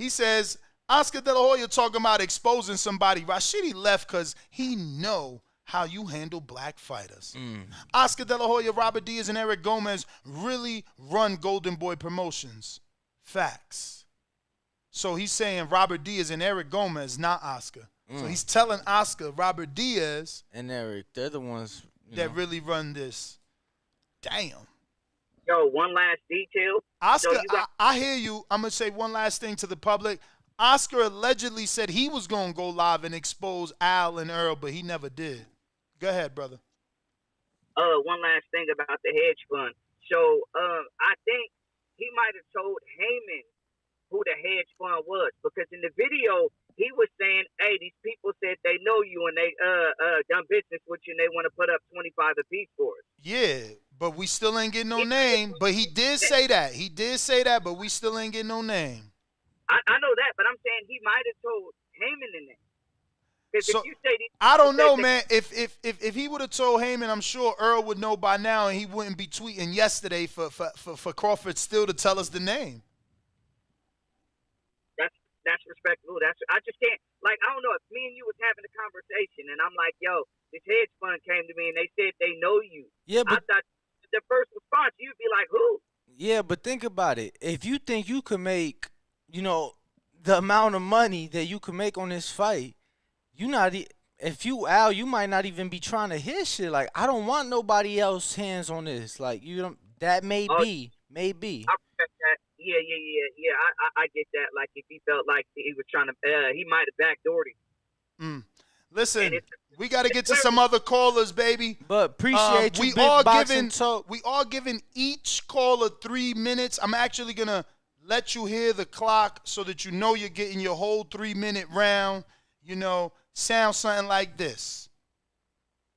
says, Oscar De La Hoya talking about exposing somebody. Rashidi left because he know how you handle black fighters. Oscar De La Hoya, Robert Diaz, and Eric Gomez really run Golden Boy Promotions. Facts. So he's saying Robert Diaz and Eric Gomez, not Oscar. So he's telling Oscar, Robert Diaz, and Eric, they're the ones that really run this. Damn. Yo, one last detail. Oscar, I hear you. I'm going to say one last thing to the public. Oscar allegedly said he was going to go live and expose Al and Earl, but he never did. Go ahead, brother. One last thing about the hedge fund. So, I think he might have told Haymon who the hedge fund was, because in the video he was saying, "Hey, these people said they know you and they done business with you and they want to put up 25 apiece for us." Yeah, but we still ain't getting no name. But he did say that. He did say that, but we still ain't getting no name. I know that, but I'm saying he might have told Haymon in that. Because So, if you say I don't know, man. If he would have told Haymon, I'm sure Earl would know by now, and he wouldn't be tweeting yesterday for Crawford still to tell us the name. That's respectable. I just can't, like, I don't know, if me and you was having a conversation and I'm like, yo, this hedge fund came to me and they said they know you. Yeah, but I thought the first response you'd be like, who? Yeah, but think about it. If you think you could make, the amount of money that you could make on this fight, if you Al, you might not even be trying to hit shit. Like, I don't want nobody else hands on this. Like, that may be. I respect that. Yeah. I get that. Like, if he felt like he was trying to, he might have backdoored him. Listen, we got to get to some other callers, baby. But appreciate you, we all giving each caller 3 minutes. I'm actually gonna let you hear the clock so that you know you're getting your whole 3-minute round. Sound something like this.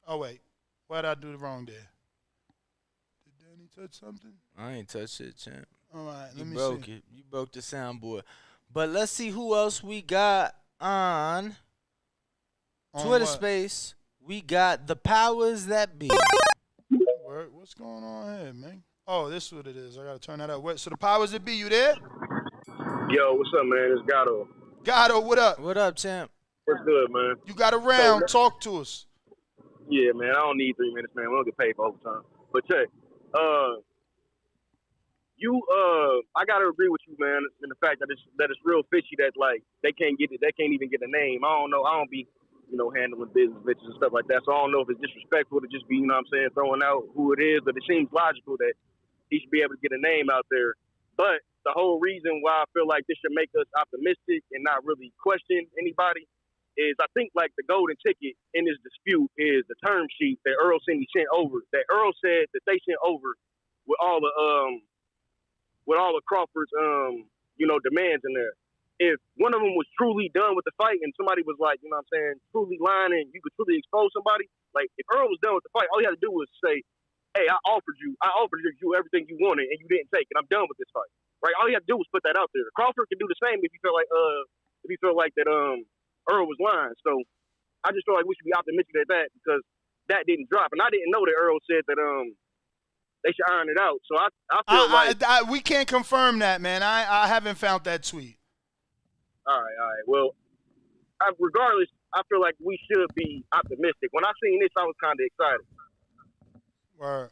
Oh wait, what did I do wrong there? Did Danny touch something? I ain't touched it, champ. All right, let me see. You broke the soundboard. But let's see who else we got on Twitter what? Space. We got the powers that be. What's going on here, man? Oh, this is what it is. I gotta turn that up. So the powers that be, you there? Yo, what's up, man? It's Gatto. Gatto, what up? What up, champ? What's good, man? You got a round. Talk to us. Yeah, man. I don't need 3 minutes, man. We don't get paid for overtime. But check. I gotta agree with you, man, in the fact that it's real fishy that like they can't even get a name. I don't know. I don't be, handling business bitches and stuff like that. So I don't know if it's disrespectful to just be, throwing out who it is, but it seems logical that he should be able to get a name out there. But the whole reason why I feel like this should make us optimistic and not really question anybody is I think like the golden ticket in this dispute is the term sheet that Errol sent over. That Errol said that they sent over with all the Crawford's demands in there. If one of them was truly done with the fight and somebody was like, truly lying and you could truly expose somebody, like if Errol was done with the fight, all he had to do was say, "Hey, I offered you everything you wanted and you didn't take it. I'm done with this fight." Right? All he had to do was put that out there. Crawford could do the same if he felt like that Earl was lying. So I just feel like we should be optimistic at that because that didn't drop. And I didn't know that Earl said that they should iron it out. So I feel like we can't confirm that, man. I haven't found that tweet. All right. Well, regardless, I feel like we should be optimistic. When I seen this, I was kind of excited. Word.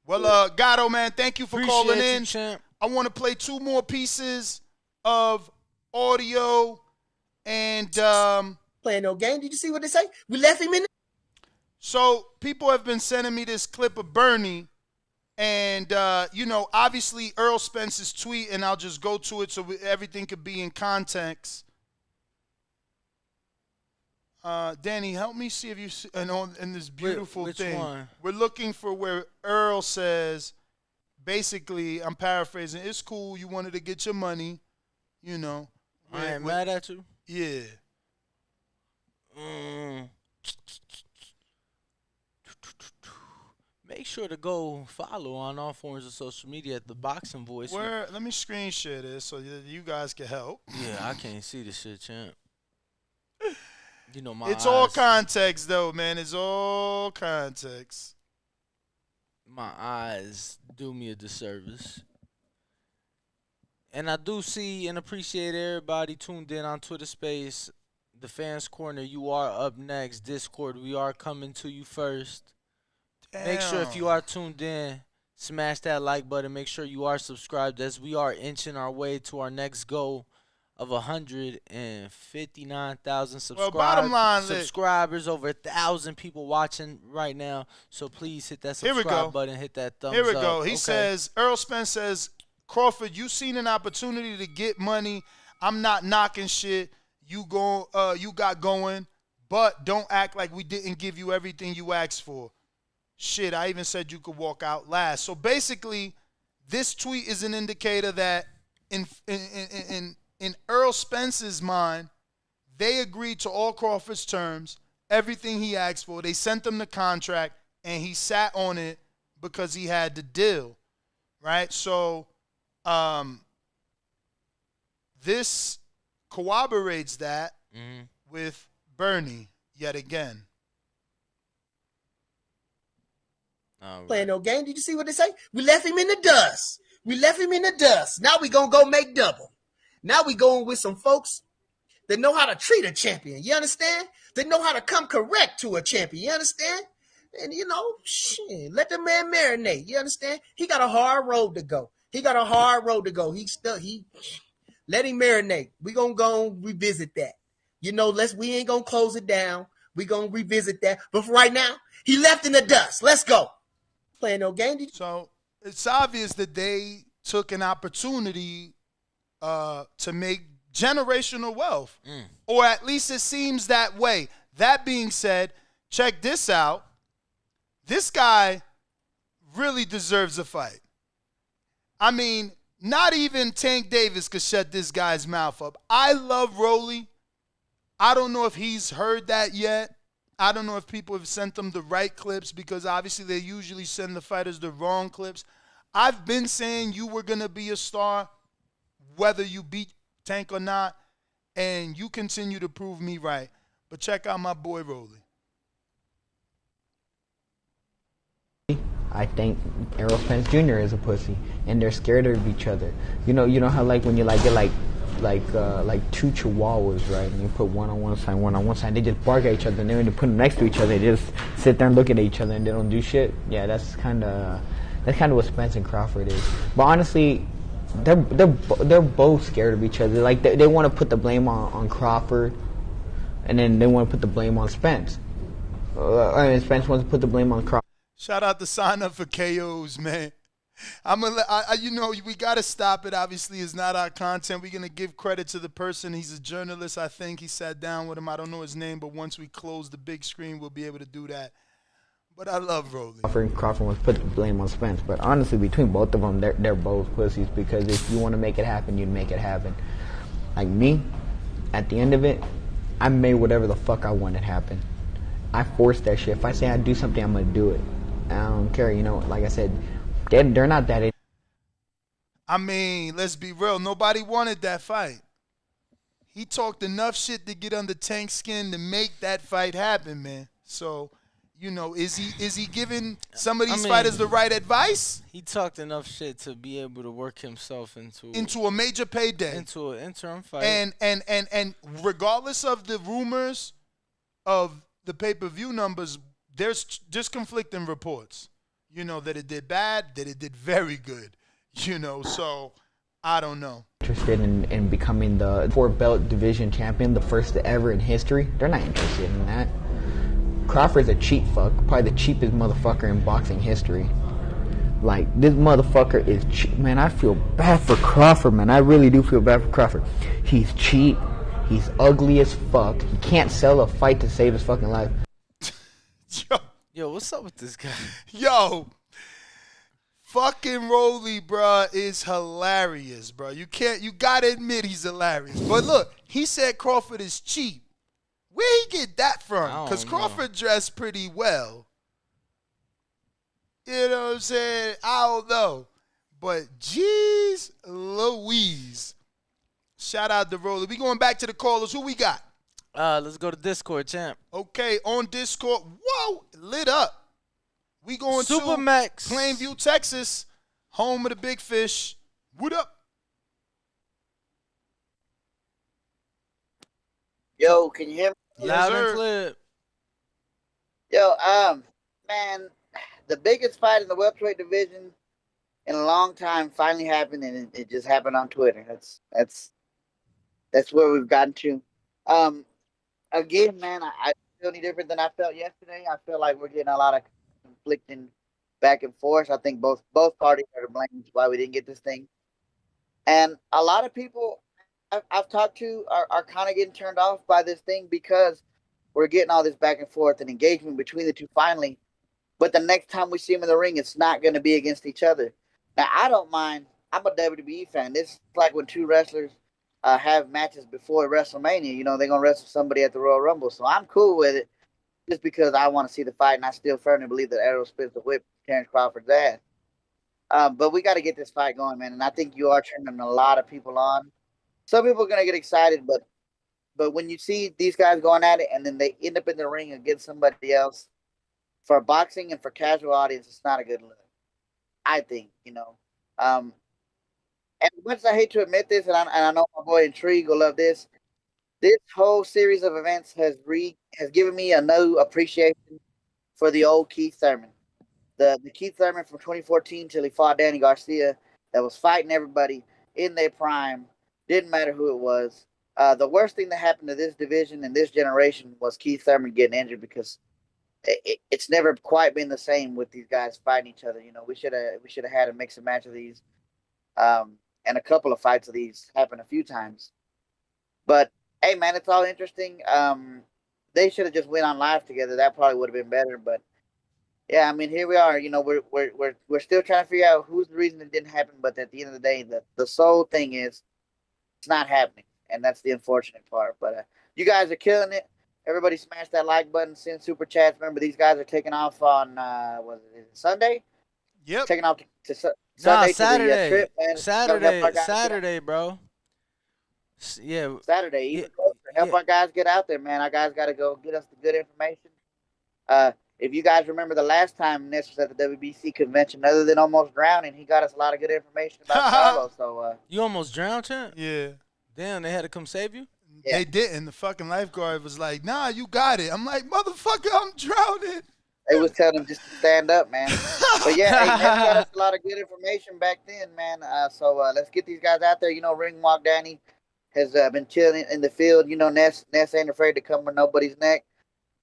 Well, Gatto, man, thank you for calling in. Champ. I want to play 2 more pieces of audio and playing no game. Did you see what they say? We left him in. So people have been sending me this clip of Bernie. And, obviously Errol Spence's tweet, and I'll just go to it so everything could be in context. Danny, help me see if you see in this beautiful which thing. One? We're looking for where Earl says, basically, I'm paraphrasing, it's cool, you wanted to get your money, I ain't mad at you. Yeah. Make sure to go follow on all forms of social media at the Boxing Voice. Let me screen share this so you guys can help. Yeah, I can't see the shit, champ. You know my It's eyes. all context, though, man. It's all context. My eyes do me a disservice. And I do see and appreciate everybody tuned in on Twitter Space. The Fans Corner, you are up next. Discord, we are coming to you first. Make sure if you are tuned in, smash that like button. Make sure you are subscribed as we are inching our way to our next goal of 159,000 Well, bottom line, subscribers, over 1,000 people watching right now. So please hit that subscribe button, hit that thumbs up. Here we go. He says, Errol Spence says, Crawford, you seen an opportunity to get money. I'm not knocking shit. You got going, but don't act like we didn't give you everything you asked for. Shit, I even said you could walk out last. So basically, this tweet is an indicator that in Errol Spence's mind, they agreed to all Crawford's terms, everything he asked for. They sent him the contract, and he sat on it because he had the deal, right? So this corroborates that with Bernie yet again. Playing no game. Did you see what they say? We left him in the dust. Now we gonna go make double. Now we going with some folks that know how to treat a champion. You understand? They know how to come correct to a champion. You understand? And shit, let the man marinate. You understand? He got a hard road to go. He let him marinate. We gonna go revisit that. We ain't gonna close it down. We gonna revisit that. But for right now, he left in the dust. Let's go. Playing no game. So it's obvious that they took an opportunity to make generational wealth, or at least it seems that way. That being said, check this out. This guy really deserves a fight. I mean, not even Tank Davis could shut this guy's mouth up. I love Rolly. I don't know if he's heard that yet. I don't know if people have sent them the right clips, because obviously they usually send the fighters the wrong clips. I've been saying you were going to be a star, whether you beat Tank or not, and you continue to prove me right. But check out my boy Rolly. I think Errol Spence Jr. is a pussy, and they're scared of each other. You know how when you get two chihuahuas, right? And you put one on one side, they just bark at each other, and then when you put them next to each other, they just sit there and look at each other, and they don't do shit. Yeah, that's kind of what Spence and Crawford is. But honestly, they're both scared of each other. Like they want to put the blame on Crawford, and then they want to put the blame on Spence. And Spence wants to put the blame on Crawford. Shout out to sign up for KOs, man. We got to stop it. Obviously, it's not our content. We're going to give credit to the person. He's a journalist, I think. He sat down with him. I don't know his name, but once we close the big screen, we'll be able to do that. But I love Rolly. Crawford wants to put the blame on Spence. But honestly, between both of them, they're both pussies, because if you want to make it happen, you'd make it happen. Like me, at the end of it, I made whatever the fuck I wanted happen. I forced that shit. If I say I'd do something, I'm going to do it. I don't care, like I said, they're not that. I mean, let's be real. Nobody wanted that fight. He talked enough shit to get under Tank's skin to make that fight happen, man. So, is he giving some of these fighters the right advice? He talked enough shit to be able to work himself into a major payday, into an interim fight. And regardless of the rumors of the pay-per-view numbers, there's just conflicting reports. That it did bad, that it did very good. So I don't know. Interested in becoming the 4-belt division champion, the first ever in history. They're not interested in that. Crawford's a cheap fuck, probably the cheapest motherfucker in boxing history. Like, this motherfucker is cheap. Man, I feel bad for Crawford, man. I really do feel bad for Crawford. He's cheap. He's ugly as fuck. He can't sell a fight to save his fucking life. Yo, what's up with this guy? Yo, fucking Rolly, bruh, is hilarious, bro. You gotta admit he's hilarious. But look, he said Crawford is cheap. Where he get that I from? don't Because know. Crawford dressed pretty well. You know what I'm saying? I don't know. But jeez Louise. Shout out to Roller. We going back to the callers. Who we got? Let's go to Discord, champ. Okay, on Discord. Whoa, lit up. We going Supermax. to Plainview, Texas, home of the Big Fish. What up? Yo, can you hear me? Loud and clear. Yo, man, the biggest fight in the welterweight division in a long time finally happened, and it just happened on Twitter. That's where we've gotten to. Again, man, I feel any different than I felt yesterday. I feel like we're getting a lot of conflicting back and forth. I think both parties are to blame why we didn't get this thing. And a lot of people I've talked to are kind of getting turned off by this thing because we're getting all this back and forth and engagement between the two finally. But the next time we see them in the ring, it's not going to be against each other. Now, I don't mind. I'm a WWE fan. This is like when two wrestlers have matches before WrestleMania. You know, they're going to wrestle somebody at the Royal Rumble. So I'm cool with it just because I want to see the fight, and I still firmly believe that Errol Spence will whip Terrence Crawford's ass. But we got to get this fight going, man, and I think you are turning a lot of people on. Some people are going to get excited, but when you see these guys going at it and then they end up in the ring against somebody else, for boxing and for casual audience, it's not a good look. I think, you know. And as much as I hate to admit this, and I know my boy Intrigue will love this, this whole series of events has given me a new appreciation for the old Keith Thurman. The Keith Thurman from 2014 till he fought Danny Garcia that was fighting everybody in their prime. Didn't matter who it was. The worst thing that happened to this division and this generation was Keith Thurman getting injured because it's never quite been the same with these guys fighting each other. You know, we should have had a mix and match of these, and a couple of fights of these happened a few times. But hey, man, it's all interesting. They should have just went on live together. That probably would have been better. But yeah, I mean, here we are. You know, we're still trying to figure out who's the reason it didn't happen. But at the end of the day, the sole thing is it's not happening, and that's the unfortunate part. But you guys are killing it. Everybody smash that like button, send super chats. Remember, these guys are taking off on, was it Sunday? Yep. Taking off to Saturday. Sunday to the trip, man. Saturday, bro. Yeah. Saturday. Even help our guys get out there, man. Our guys got to go get us the good information. If you guys remember the last time Ness was at the WBC convention, other than almost drowning, he got us a lot of good information about Carlos. So, you almost drowned, champ? Yeah. Damn, they had to come save you? Yeah. They didn't. The fucking lifeguard was like, nah, you got it. I'm like, motherfucker, I'm drowning. They was telling him just to stand up, man. But yeah, hey, Ness got us a lot of good information back then, man. So let's get these guys out there. You know, Ring Walk Danny has been chilling in the field. You know, Ness ain't afraid to come with nobody's neck.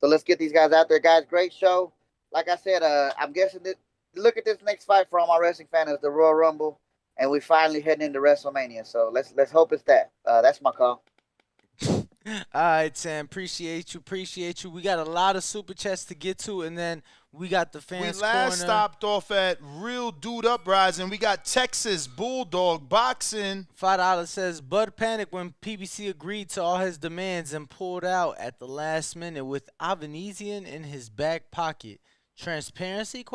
So let's get these guys out there, guys. Great show. Like I said, I'm guessing that look at this next fight for all my wrestling fans is the Royal Rumble, and we finally heading into WrestleMania. So let's hope it's that. That's my call. All right, Sam. Appreciate you. We got a lot of super chats to get to, and then we got the fans We last corner. stopped off at Real Dude Uprising. We got Texas Bulldog Boxing. $5 says Bud panicked when PBC agreed to all his demands and pulled out at the last minute with Avanesian in his back pocket. Transparency? ?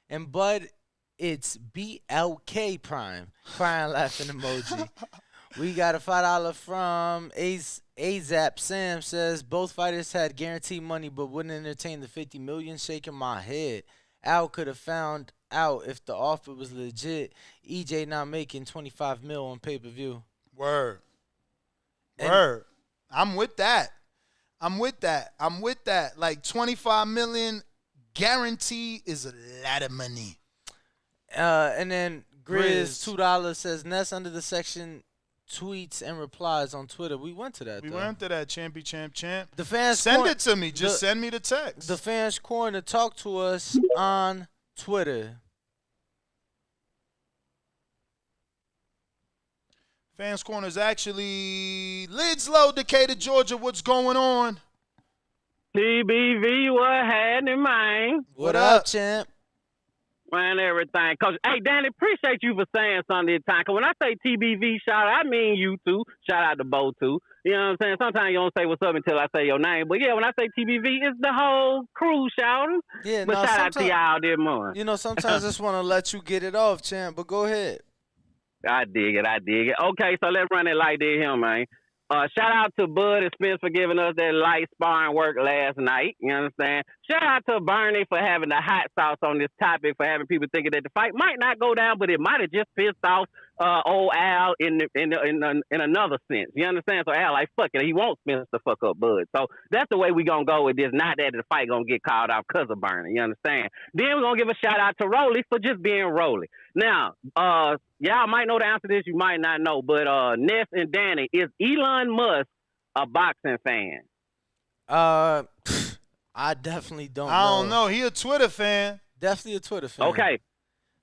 And Bud, it's BLK Prime. Crying laughing emoji. We got a $5 from AZAP. Sam says both fighters had guaranteed money but wouldn't entertain the $50 million. Shaking my head. Al could have found out if the offer was legit. EJ not making $25 million on pay-per-view. Word. I'm with that. Like $25 million guarantee is a lot of money. And then Grizz $2 says Ness under the section tweets and replies on Twitter. We went to that. We went to that, champ. The fans send it to me. Just send me the text. The fans corner talk to us on Twitter. Fans corner is actually lids low, Decatur, Georgia. What's going on? TBV, what happening, man? What up, champ? and everything. Cause hey, Danny, appreciate you for saying something this time. Cause when I say TBV shout out, I mean you too. Shout out to Bo too. You know what I'm saying? Sometimes you don't say what's up until I say your name. But yeah, when I say TBV, it's the whole crew shouting. Yeah, but no, shout out to y'all this morning. You know, sometimes I just want to let you get it off, champ. But go ahead. I dig it. Okay, so let's run it like this here, man. Shout out to Bud and Spence for giving us that light sparring work last night. You understand? Shout out to Bernie for having the hot sauce on this topic, for having people thinking that the fight might not go down, but it might have just pissed off old Al in another sense. You understand? So Al like, fuck it, he won't Spence to fuck up Bud. So that's the way we gonna go with this. Not that the fight gonna get called off because of Bernie. You understand? Then we're gonna give a shout out to Rolly for just being Rolly. Now, y'all might know the answer to this, you might not know, but Ness and Danny, is Elon Musk a boxing fan? I definitely don't know. I don't know. He a Twitter fan. Definitely a Twitter fan. Okay.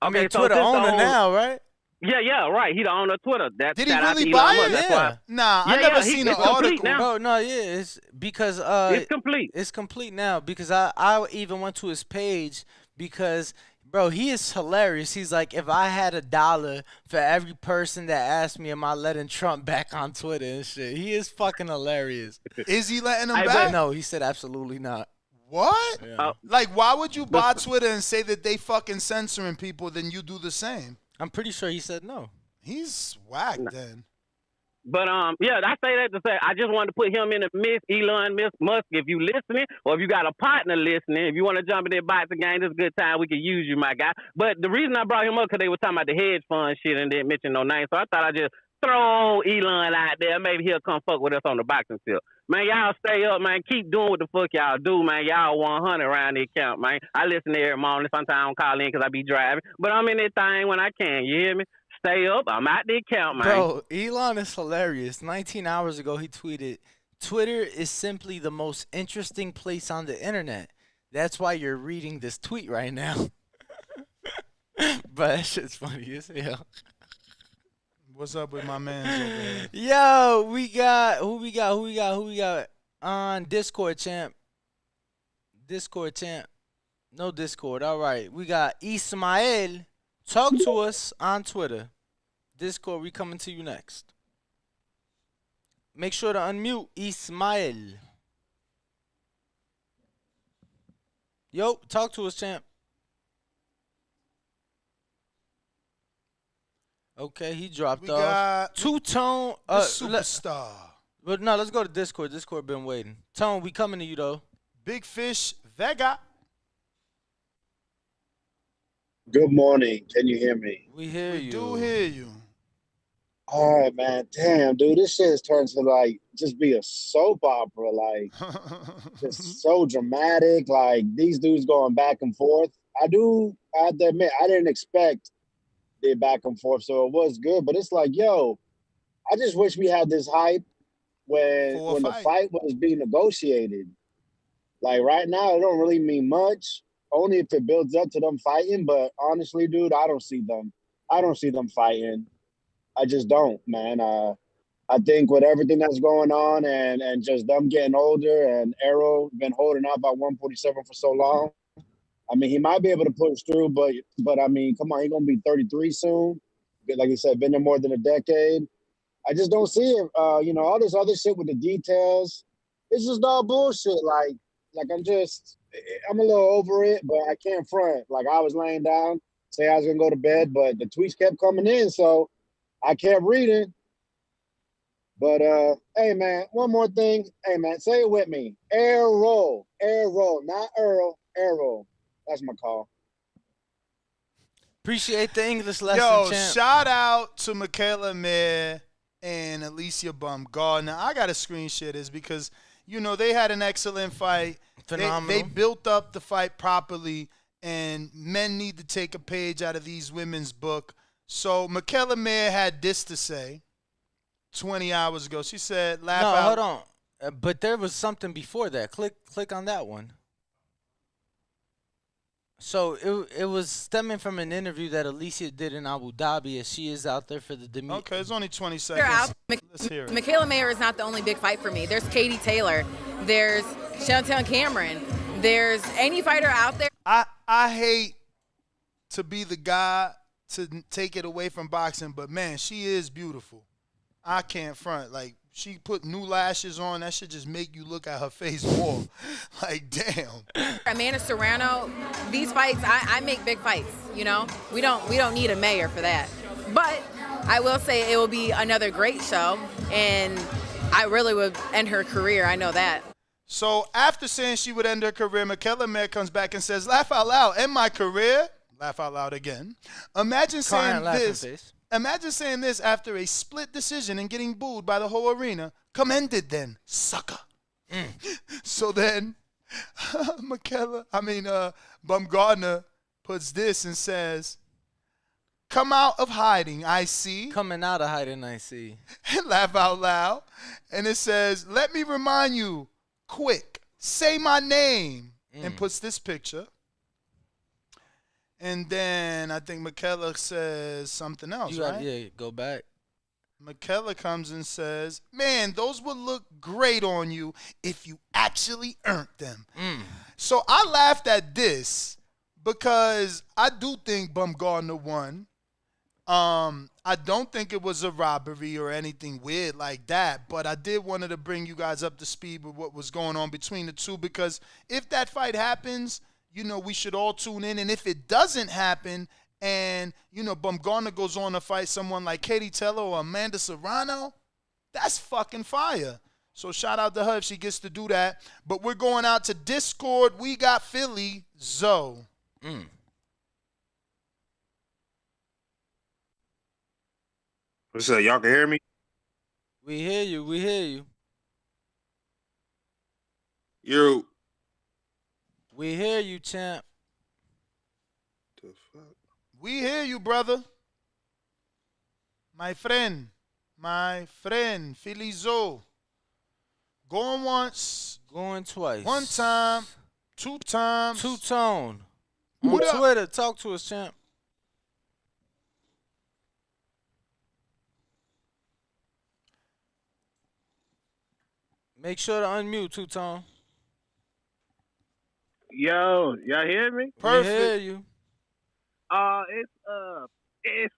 I mean, so Twitter owner now, right? Yeah, right. He the owner of Twitter. Did he really buy it? Yeah. Nah, I never seen an article. Bro, no, yeah, it's because it's complete. It's complete now because I even went to his page because, bro, he is hilarious. He's like, if I had $1 for every person that asked me, am I letting Trump back on Twitter and shit? He is fucking hilarious. Is he letting him back? No, he said absolutely not. What? Yeah. Like, why would you buy Twitter and say that they fucking censoring people, then you do the same? I'm pretty sure he said no. He's whack then. But yeah, I say that to say I just wanted to put him in the mix. Elon Musk, if you listening, or if you got a partner listening, if you want to jump in that boxing game, this is a good time. We can use you, my guy. But the reason I brought him up because they were talking about the hedge fund shit and didn't mention no name, so I thought I'd just throw Elon out there. Maybe he'll come fuck with us on the boxing field. Man, y'all stay up, man. Keep doing what the fuck y'all do, man. Y'all 100 around the account, man. I listen to every morning. Sometimes I don't call in because I be driving. But I'm in that thing when I can. You hear me? Stay up. I'm out the account, man. Bro, Elon is hilarious. 19 hours ago, he tweeted, Twitter is simply the most interesting place on the internet. That's why you're reading this tweet right now. But that shit's funny as hell. What's up with my man's over here? Yo, who we got on Discord, champ? No Discord. All right. We got Ismael. Talk to us on Twitter. Discord, we coming to you next. Make sure to unmute Ismael. Yo, talk to us, champ. Okay, he dropped off. Got Two-Tone. the superstar. But no, let's go to Discord. Discord been waiting. Tone, we coming to you, though. Big Fish Vega. Good morning. Can you hear me? We hear you. We do hear you. All right, man. Damn, dude, this shit has turned to like just be a soap opera, like just so dramatic. Like these dudes going back and forth. I have to admit, I didn't expect the back and forth, so it was good. But it's like, yo, I just wish we had this hype when the fight was being negotiated. Like right now, it don't really mean much. Only if it builds up to them fighting. But honestly, dude, I don't see them fighting. I just don't, man. I think with everything that's going on and just them getting older and Errol been holding out by 147 for so long. I mean, he might be able to push through, but I mean, come on, he's gonna be 33 soon. Like you said, been there more than a decade. I just don't see it. All this other shit with the details, it's just all bullshit. Like I'm a little over it, but I can't front. Like I was laying down, say I was gonna go to bed, but the tweets kept coming in, so I kept reading. But hey man, one more thing. Hey man, say it with me. Errol, not Earl, Errol. That's my call. Appreciate the English lesson, Yo, champ. shout out to Michaela Mayer and Alicia Baumgardner. Now, I got to screen share this because, they had an excellent fight. Phenomenal. They built up the fight properly, and men need to take a page out of these women's book. So Michaela Mayer had this to say 20 hours ago. She said, laugh out. Hold on. But there was something before that. Click on that one. So it was stemming from an interview that Alicia did in Abu Dhabi as she is out there for the Okay, it's only 20 seconds. Let's hear it. Michaela Mayer is not the only big fight for me. There's Katie Taylor. There's Chantel Cameron. There's any fighter out there. I hate to be the guy to take it away from boxing, but man, she is beautiful. I can't front. Like, she put new lashes on. That should just make you look at her face more. Like, damn. Amanda Serrano, these fights, I make big fights, you know? We don't need a mayor for that. But I will say it will be another great show, and I really would end her career. I know that. So after saying she would end her career, Michaela Mayer comes back and says, laugh out loud, end my career. Laugh out loud again. Imagine saying this. Imagine saying this after a split decision and getting booed by the whole arena. Come end it then, sucker. So then, Bumgardner puts this and says, come out of hiding, I see. Coming out of hiding, I see. And laugh out loud. And it says, let me remind you, quick, say my name. And puts this picture. And then I think Michaela says something else, right? Yeah, go back. Michaela comes and says, man, those would look great on you if you actually earned them. So I laughed at this because I do think Bumgardner won. I don't think it was a robbery or anything weird like that, but I did wanted to bring you guys up to speed with what was going on between the two, because if that fight happens, you know, we should all tune in. And if it doesn't happen and, you know, Bumgardner goes on to fight someone like Katie Taylor or Amanda Serrano, that's fucking fire. So shout out to her if she gets to do that. But we're going out to Discord. We got Philly, Zoe. What's up? Y'all can hear me? We hear you. We hear you. We hear you, champ. The fuck? We hear you, brother. My friend, Philly Zoe. Going once. Going twice. One time. Two times. Two-tone. On What up? Twitter, talk to us, champ. Make sure to unmute, Two-tone. Yo, y'all hear me? Perfect. We hear you. It's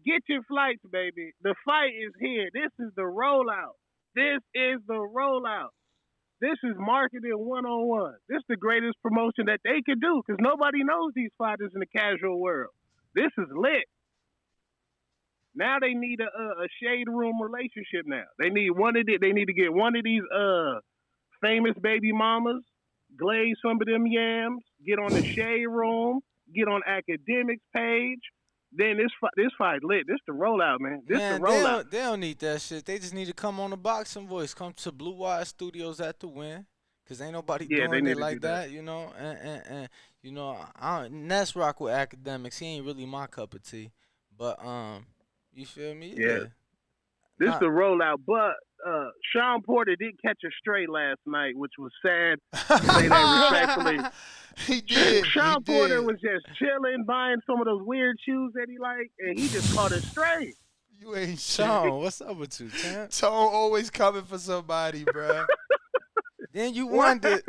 get your flights, baby. The fight is here. This is the rollout. This is marketing 101. This is the greatest promotion that they could do, because nobody knows these fighters in the casual world. This is lit. Now they need a shade room relationship. Now they need They need to get one of these famous baby mamas, glaze some of them yams, get on the shade room, get on academics page. Then this fight lit. This the rollout, man. This the rollout. They don't need that shit. They just need to come on the Boxing Voice. Come to Blue Wire Studios at the Win, because ain't nobody doing it like that, you know. And you know, Ness rock with academics. He ain't really my cup of tea, but you feel me? Yeah. This the rollout, but Sean Porter did catch a stray last night, which was sad. To say that respectfully. He did. Sean Porter was just chilling, buying some of those weird shoes that he liked, and he just caught a stray. You ain't Sean, what's up with you, champ? Tone always coming for somebody, bro. Then you wonder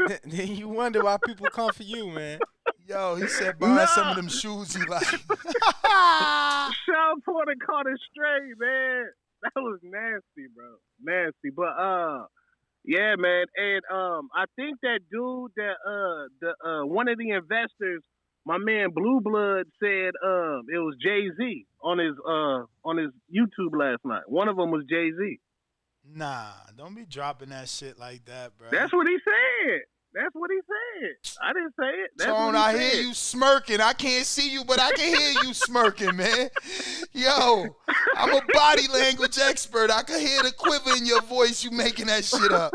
why people come for you, man. Yo, he said buy some of them shoes he like. Sean Porter caught a stray, man. That was nasty, bro. Nasty. But yeah, man. And I think that dude that one of the investors, my man Blue Blood, said it was Jay-Z on his YouTube last night. One of them was Jay-Z. Nah, don't be dropping that shit like that, bro. That's what he said. That's what he said. I didn't say it. That's Tone, I hear you smirking. I can't see you, but I can hear you smirking, man. Yo, I'm a body language expert. I can hear the quiver in your voice. You making that shit up.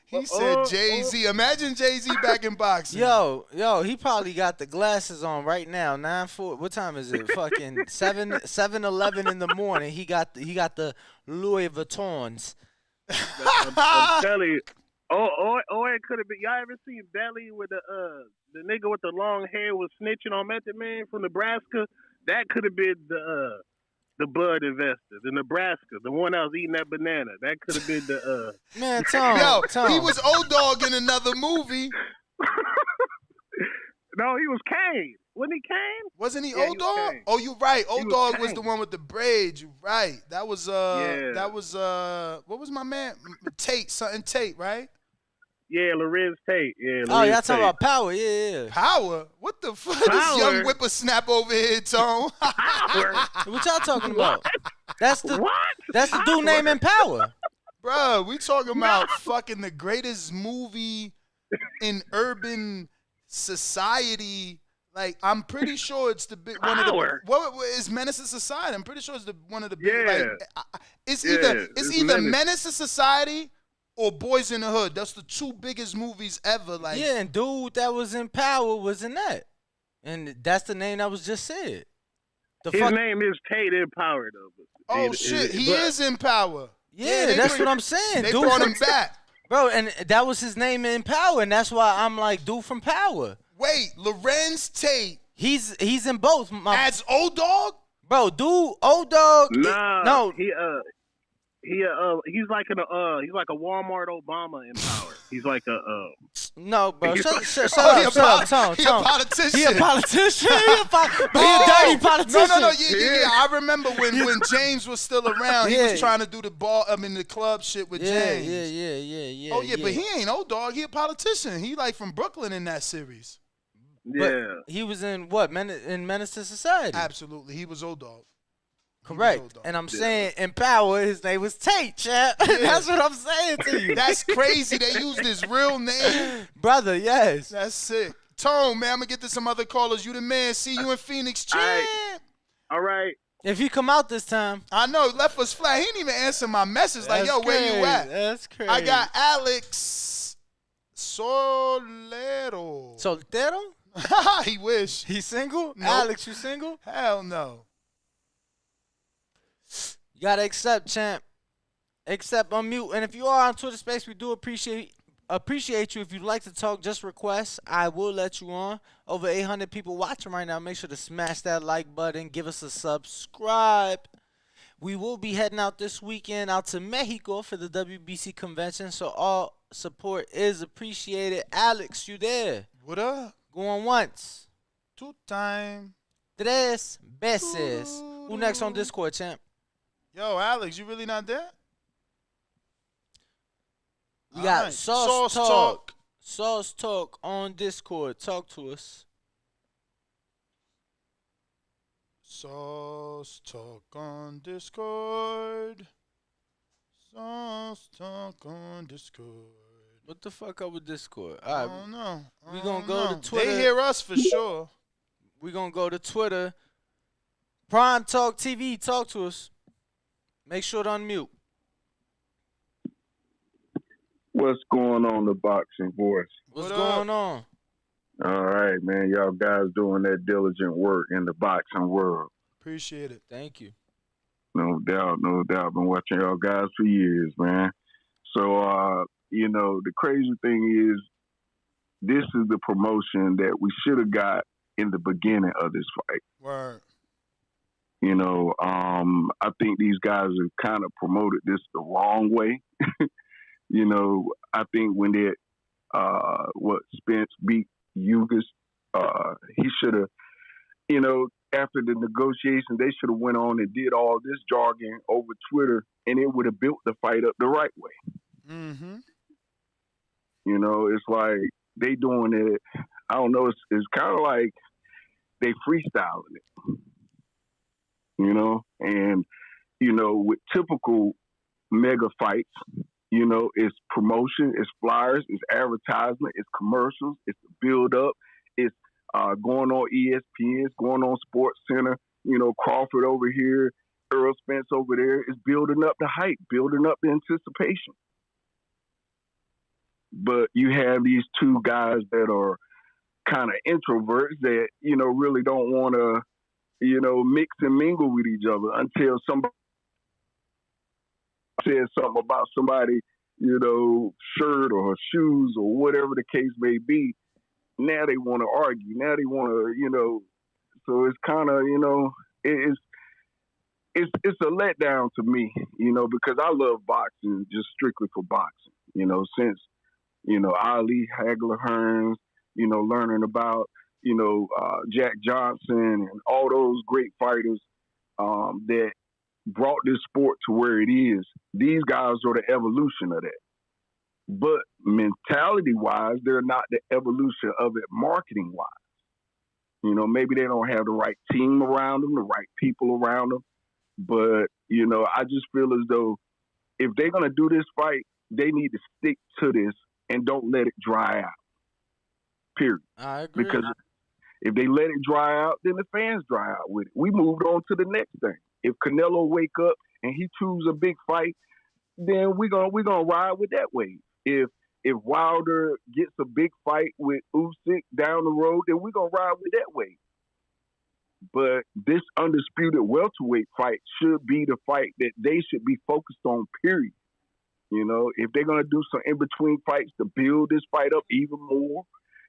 He said Jay-Z. Imagine Jay-Z back in boxing. Yo, he probably got the glasses on right now. 9:40. What time is it? Fucking 7:11 in the morning. He got the Louis Vuittons. I'm telling you. Or it could have been. Y'all ever seen Belly with the nigga with the long hair was snitching on Method Man from Nebraska? That could have been the Bud investor, the Nebraska, the one that was eating that banana. That could have been the man. Tom, he was O-Dog in another movie. No, he was Kane. Wasn't he Kane? Wasn't he Yeah, Old he was Dog? Kane. Oh, you right. He Old was Dog was Kane. the one with the braids. You right. That was Yeah. what was my man? Tate, something Tate, right? Yeah, Lorenz Tate. Yeah, Oh, Lorenz y'all talking Tate. about Power? Yeah. Power? What the fuck? This young whippersnapper over here, Tone. Power. What y'all talking about? That's the What? That's the dude name in Power. Bro, we talking about fucking the greatest movie in urban society. Like, I'm pretty sure it's the big one of the. What is Menace to Society? I'm pretty sure it's one of the big. Yeah. Like, it's Yeah, it's it's either Menace. Menace to Society or Boys in the Hood. That's the two biggest movies ever. Like, Yeah, and dude that was in Power was in that, and that's the name that was just said. His name is Tate in Power, though. Oh shit, he is in Power. Yeah, they that's bring- what I'm saying. They Dude brought from- him back. Bro, and that was his name in Power, and that's why I'm like, dude from Power. Wait, Lorenz Tate. He's in both. As Old Dog? Bro, dude, Old Dog. Nah, no. He's like a Walmart Obama in Power. He's like a No, bro. Shut Oh, up, Tone. he a politician. He a politician. But he a dirty politician. No. Yeah. I remember when James was still around. He was trying to do the club shit with James. Yeah. Oh, yeah, but he ain't Old Dog. He a politician. He like from Brooklyn in that series. But he was in what? In Menace to Society. Absolutely. He was Old Dog. Correct. And I'm saying in Power, his name was Tate, champ. That's what I'm saying to you. That's crazy. They used his real name. Brother, yes. That's sick. Tone, man, I'm going to get to some other callers. You the man. See you in Phoenix, champ. All right. If you come out this time. I know. Left us flat. He didn't even answer my message. Like, yo, where you at? That's crazy. I got Alex Solero. Soltero? He wish. He single? Nope. Alex, you single? Hell no. You gotta accept, champ. Accept, unmute. And if you are on Twitter Space, we do appreciate you. If you'd like to talk, just request. I will let you on. Over 800 people watching right now. Make sure to smash that like button. Give us a subscribe. We will be heading out this weekend out to Mexico for the WBC convention. So all support is appreciated. Alex, you there? What up? Going once. Two time. Tres veces. Who next on Discord, champ? Yo, Alex, you really not there? We got right. Sauce Talk. Sauce Talk on Discord. Talk to us. Sauce Talk on Discord. Sauce Talk on Discord. What the fuck up with Discord? I All right, don't know. we gonna go to Twitter. They hear us for sure. We gonna go to Twitter. Prime Talk TV. Talk to us. Make sure to unmute. What's going on, the boxing voice? What's going on? All right, man. Y'all guys doing that diligent work in the boxing world. Appreciate it. Thank you. No doubt. Been watching y'all guys for years, man. So, the crazy thing is, this is the promotion that we should have got in the beginning of this fight. Word. I think these guys have kind of promoted this the wrong way. I think when Spence beat Ugas, he should have, after the negotiation, they should have went on and did all this jargon over Twitter, and it would have built the fight up the right way. Mm-hmm. It's like they doing it. I don't know. It's kind of like they freestyling it. With typical mega fights, it's promotion, it's flyers, it's advertisement, it's commercials, it's the build up, it's going on ESPN, it's going on Sports Center, Crawford over here, Errol Spence over there. It's building up the hype, building up the anticipation. But you have these two guys that are kind of introverts that, really don't want to, mix and mingle with each other until somebody says something about somebody, shirt or shoes or whatever the case may be. Now they want to argue. Now they want to, so it's kind of, it's a letdown to me, because I love boxing just strictly for boxing, since, Ali, Hagler, Hearns, learning about, Jack Johnson and all those great fighters that brought this sport to where it is. These guys are the evolution of that. But mentality-wise, they're not the evolution of it marketing-wise. Maybe they don't have the right team around them, the right people around them. But, I just feel as though if they're going to do this fight, they need to stick to this and don't let it dry out. Period. I agree. Because if they let it dry out, then the fans dry out with it. We moved on to the next thing. If Canelo wake up and he chooses a big fight, then we're gonna ride with that wave. If Wilder gets a big fight with Usyk down the road, then we're gonna ride with that wave. But this undisputed welterweight fight should be the fight that they should be focused on, period. If they're going to do some in-between fights to build this fight up even more,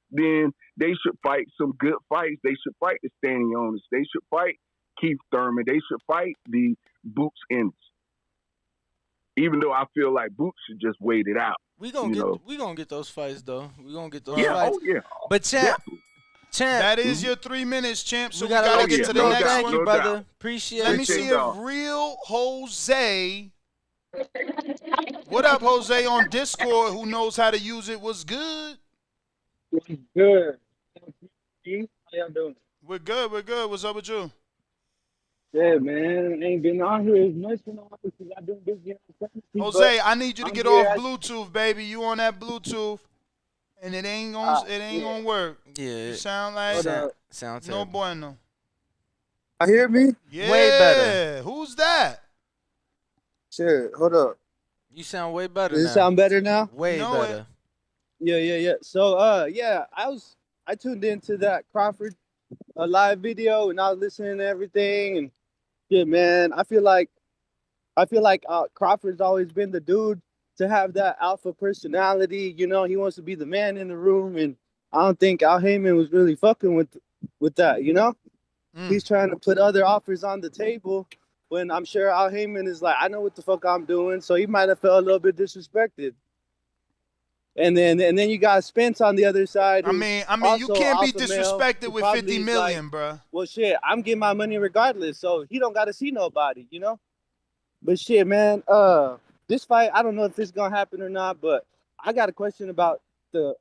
then they should fight some good fights. They should fight the Standing Owners. They should fight Keith Thurman. They should fight the Boots Ennis. Even though I feel like Boots should just wait it out. We gonna get those fights though. We gonna get those Yeah, fights. oh yeah. But champ, That is your 3 minutes, champ. So we gotta gotta let get you to go. the next Thank one. you, brother. Appreciate it. Let me see if real Jose. What up, Jose on Discord? Who knows how to use it? Was good. Good. How y'all doing? We're good. We're good. What's up with you? Yeah, man. Ain't been on here as much because I've been busy on fantasy. Jose, I need you to I'm get here. off Bluetooth, baby. You on that Bluetooth, and it ain't gonna work. Yeah. You sound like sounds no terrible. bueno. I hear me? Yeah. Way better. Who's that? Shit, hold up. You sound way better Does now. it sound better now? Way better. Yeah. So, I tuned into that Crawford live video and I was listening to everything and shit, man. I feel like Crawford's always been the dude to have that alpha personality. He wants to be the man in the room, and I don't think Al Haymon was really fucking with that. He's trying to put other offers on the table when I'm sure Al Haymon is like, I know what the fuck I'm doing, so he might have felt a little bit disrespected. And then you got Spence on the other side. I mean, you can't be disrespected with 50 million, like, bruh. Well, shit, I'm getting my money regardless, so he don't got to see nobody, But shit, man, this fight, I don't know if this is gonna happen or not, but I got a question about the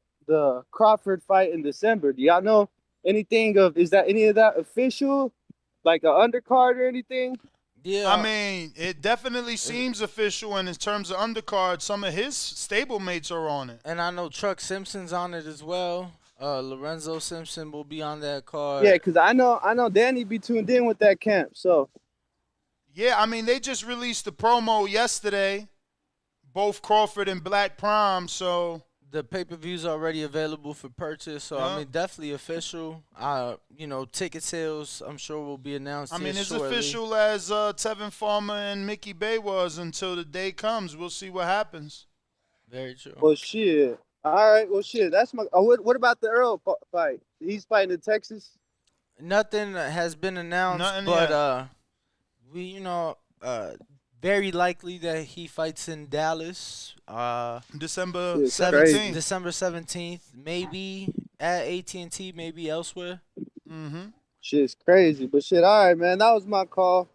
Crawford fight in December. Do y'all know anything is any of that official, like an undercard or anything? Yeah. I mean, it definitely seems official, and in terms of undercard, some of his stablemates are on it. And I know Truck Simpson's on it as well. Lorenzo Simpson will be on that card. Yeah, because I know Danny be tuned in with that camp, so. Yeah, I mean, they just released the promo yesterday, both Crawford and Black Prime, so. The pay-per-view's already available for purchase, so I mean, definitely official. Ticket sales, I'm sure will be announced. I mean, it's shortly. official as Tevin Farmer and Mickey Bay was until the day comes. We'll see what happens. Very true. Well, shit. All right. Well, shit. That's my. What about the Errol fight? He's fighting in Texas. Nothing has been announced, very likely that he fights in Dallas. December 17th. December 17th, maybe at AT&T, maybe elsewhere. Mm-hmm. Shit's crazy, but shit. All right, man. That was my call.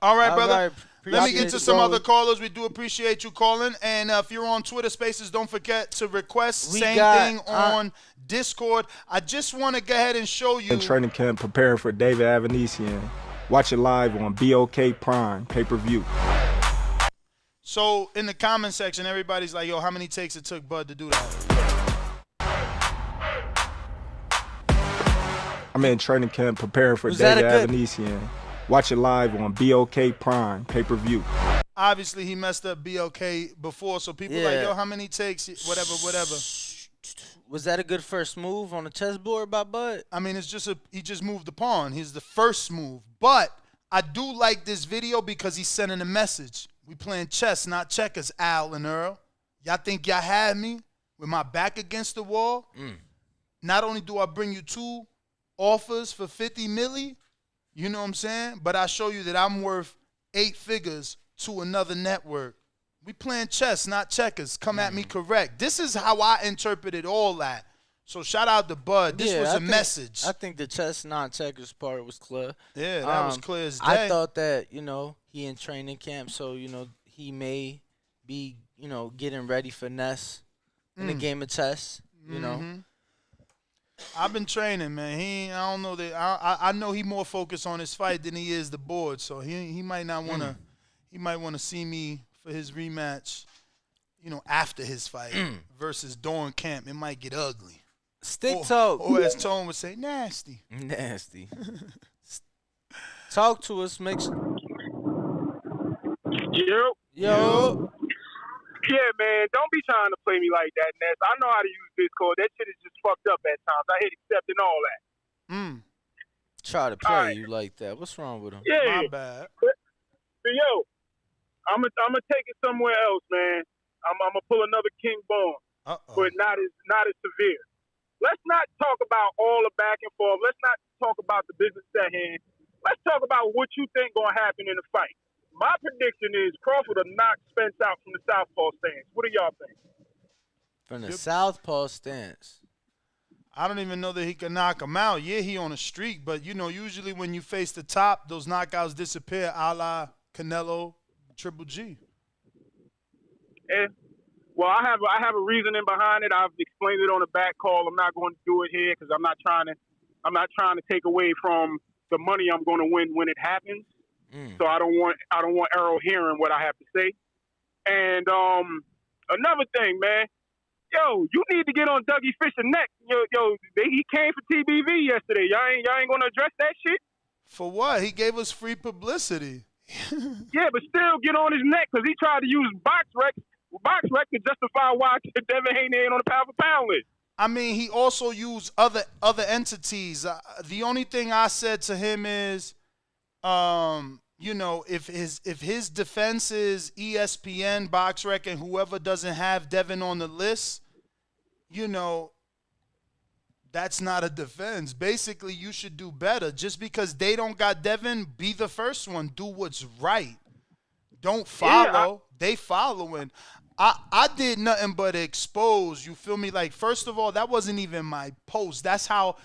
All right, brother. Right. Let me get to some other callers. We do appreciate you calling. And if you're on Twitter Spaces, don't forget to request. Same thing on Discord. I just want to go ahead and show you. In training camp, preparing for David Avanesian. Watch it live on BOK Prime pay-per-view. So in the comment section, everybody's like, yo, how many takes it took Bud to do that? I'm in training camp preparing for David Avanesian. Watch it live on BOK Prime pay-per-view. Obviously, he messed up BOK before, so people like, yo, how many takes? Whatever. Was that a good first move on the chessboard by Bud? I mean, it's just he just moved the pawn. He's the first move. But I do like this video because he's sending a message. We playing chess, not checkers, Al and Earl. Y'all think y'all had me with my back against the wall? Not only do I bring you 2 offers for 50 milli, you know what I'm saying? But I show you that I'm worth 8 figures to another network. We playing chess, not checkers. Come at me correct. This is how I interpreted all that. So shout out to Bud. This was I a think- message. I think the chess non-checkers part was clear. Yeah, that was clear as day. I thought that, he in training camp, so, he may be, getting ready for Ness in the game of chess, Mhm. I've been training, man. I don't know that. I know he more focused on his fight than he is the board. So he might not want to. He might want to see me for his rematch. After his fight versus during camp, it might get ugly. Stick talk. Or as Tone would say, nasty. Nasty. Talk to us, make Yo. Yeah, man, don't be trying to play me like that, Ness. I know how to use Discord. That shit is just fucked up at times. I hate accepting all that. Try to play you like that. What's wrong with him? Yeah. My bad. So, yo, I'm gonna take it somewhere else, man. I'm gonna pull another King Bone, but not as severe. Let's not talk about all the back and forth. Let's not talk about the business at hand. Let's talk about what you think gonna happen in the fight. My prediction is Crawford will knock Spence out from the southpaw stance. What do y'all think? From the southpaw stance. I don't even know that he can knock him out. Yeah, he on a streak, but usually when you face the top, those knockouts disappear, a la Canelo, Triple G. Well, I have a reasoning behind it. I've explained it on the back call. I'm not going to do it here because I'm not trying to take away from the money I'm going to win when it happens. So I don't want Errol hearing what I have to say. And another thing, man, yo, you need to get on Dougie Fisher neck. He came for TBV yesterday. Y'all ain't going to address that shit. For what? He gave us free publicity. Yeah, but still get on his neck because he tried to use BoxRec to justify why Devin Haney ain't on the pound for pound list. I mean, he also used other entities. The only thing I said to him is, if his defense is ESPN, BoxRec, and whoever doesn't have Devin on the list, that's not a defense. Basically, you should do better. Just because they don't got Devin, be the first one. Do what's right. Don't follow. They following. I did nothing but expose. You feel me? Like, first of all, that wasn't even my post. That's how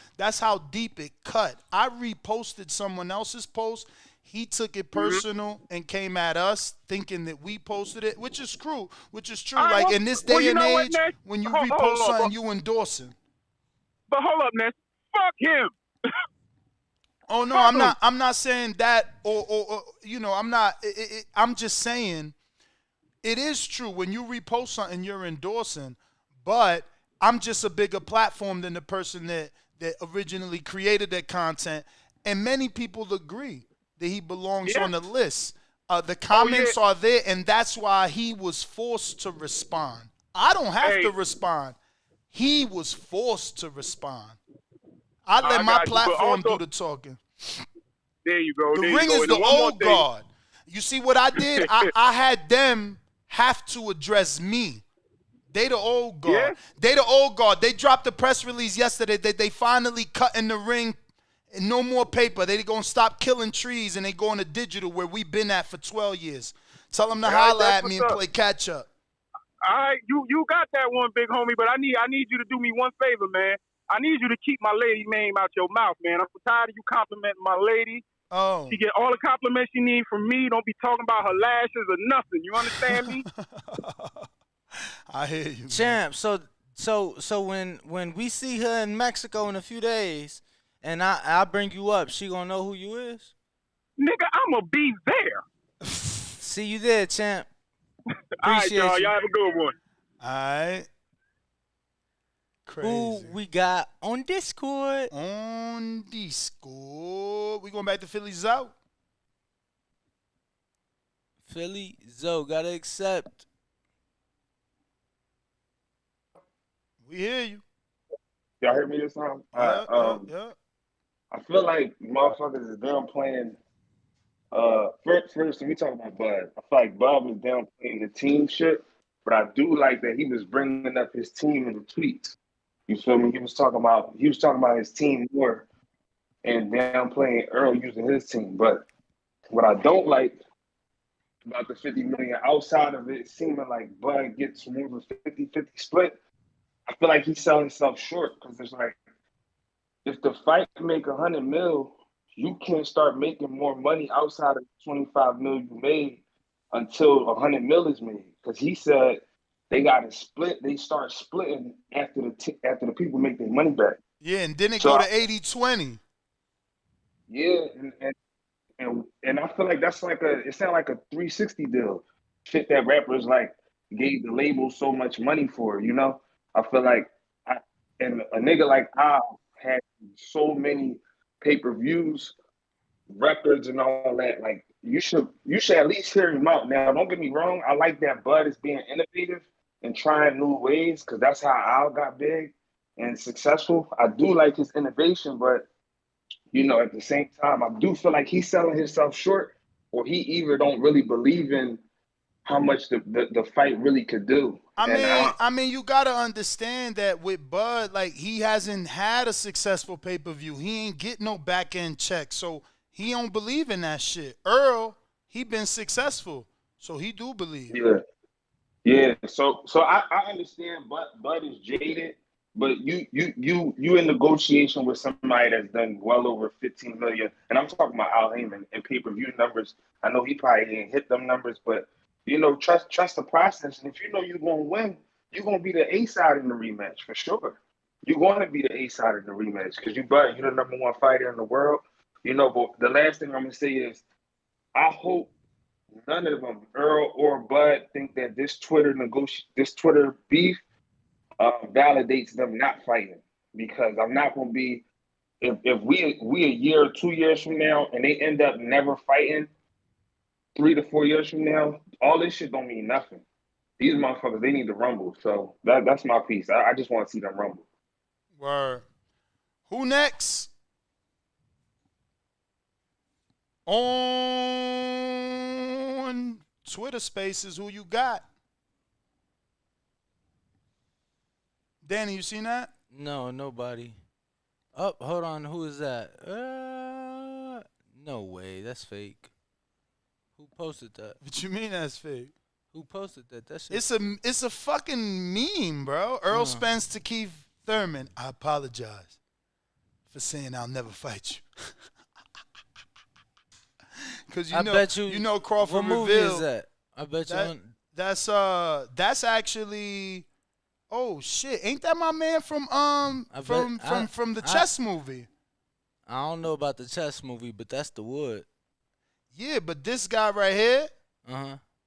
deep it cut. I reposted someone else's post. He took it personal and came at us thinking that we posted it, which is true. Like, in this day and age, when you repost something, you endorsing. But hold up, Ness. Fuck him. Oh no, I'm not saying that, or I'm not. I'm just saying it is true when you repost something, you're endorsing. But I'm just a bigger platform than the person that originally created that content, and many people agree that he belongs on the list. The comments are there, and that's why he was forced to respond. I don't have to respond. He was forced to respond. I let my platform do the talking. There you go. The ring is the old guard. You see what I did? I had them have to address me. They the old guard. Yeah. They the old guard. They dropped a press release yesterday that they finally cut in the ring. And no more paper. They going to stop killing trees and they going to digital where we been at for 12 years. Tell them to holler at me and play catch up. All right, you got that one, big homie, but I need you to do me one favor, man. I need you to keep my lady name out your mouth, man. I'm tired of you complimenting my lady. Oh. She get all the compliments she need from me. Don't be talking about her lashes or nothing. You understand me? I hear you, Champ. So when we see her in Mexico in a few days, and I bring you up, she gonna know who you is? Nigga, I'm gonna be there. See you there, champ. All right, y'all. Y'all have a good one. All right. Crazy. Who we got on Discord? On Discord. We going back to Philly Zoe? Philly Zoe, gotta accept. We hear you. Y'all hear me this time? Yeah. I feel like motherfuckers is downplaying. First, we talking about Bud. I feel like Bud was downplaying the team shit, but I do like that he was bringing up his team in the tweets. You feel me? He was talking about his team more and downplaying Earl using his team. But what I don't like about the $50 million, outside of it seeming like Bud gets more of a 50-50 split, I feel like he's selling himself short because it's like if the fight make 100 mil, you can't start making more money outside of 25 mil you made until 100 mil is made. Because he said they got to split. They start splitting after the people make their money back. Yeah, and then it So go to 80-20. Yeah, and I feel like that's like it sounds like a 360 deal. Shit that rappers like gave the label so much money for, you know? I feel like and a nigga like Al had so many pay-per-views, records and all that. Like you should at least hear him out. Now, don't get me wrong, I like that Bud is being innovative and trying new ways because that's how Al got big and successful. I do like his innovation, but you know, at the same time, I do feel like he's selling himself short, or he either don't really believe in how much the fight really could do. I mean, you gotta understand that with Bud, like he hasn't had a successful pay-per-view. He ain't get no back end check, so he don't believe in that shit. Earl, he been successful, so he do believe. Yeah. So I understand, Bud is jaded. But you in negotiation with somebody that's done well over 15 million, and I'm talking about Al Haymon and pay-per-view numbers. I know he probably didn't hit them numbers, but you know, trust the process. And if you know you're gonna win, you're gonna be the A side in the rematch for sure. You're gonna be the A side in the rematch because you're the number one fighter in the world. You know, but the last thing I'm gonna say is, I hope none of them, Earl or Bud, think that this Twitter beef validates them not fighting, because I'm not going to be if we a year or 2 years from now and they end up never fighting 3 to 4 years from now, all this shit don't mean nothing. These motherfuckers, they need to rumble. So that's my piece. I just want to see them rumble. Word. Who next? On Twitter Spaces, who you got? Danny, you seen that? No, nobody. Oh, hold on. Who is that? No way. That's fake. Who posted that? What you mean that's fake? Who posted that? That shit. It's a fucking meme, bro. Errol Spence to Keith Thurman. I apologize for saying I'll never fight you. Because you know Crawford what movie revealed. Is that? I bet you. That's actually. Oh shit! Ain't that my man from the chess movie? I don't know about the chess movie, but that's the wood. Yeah, but this guy right here.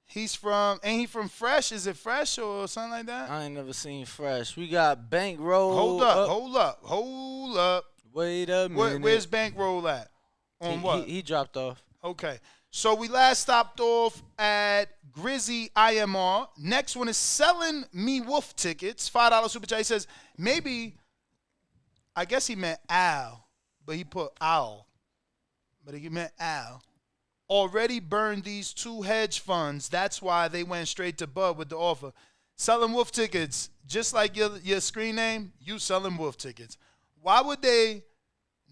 He's ain't he from Fresh? Is it Fresh or something like that? I ain't never seen Fresh. We got Bankroll. Hold up. Wait a minute. Where's Bankroll at? On what? He dropped off. Okay. So we last stopped off at Grizzy IMR. Next one is Selling Me Wolf Tickets. $5 super chat. He says, maybe, I guess he meant Al, but he put Owl. But he meant Al. Already burned these 2 hedge funds. That's why they went straight to Bud with the offer. Selling Wolf Tickets, just like your screen name, you Selling Wolf Tickets. Why would they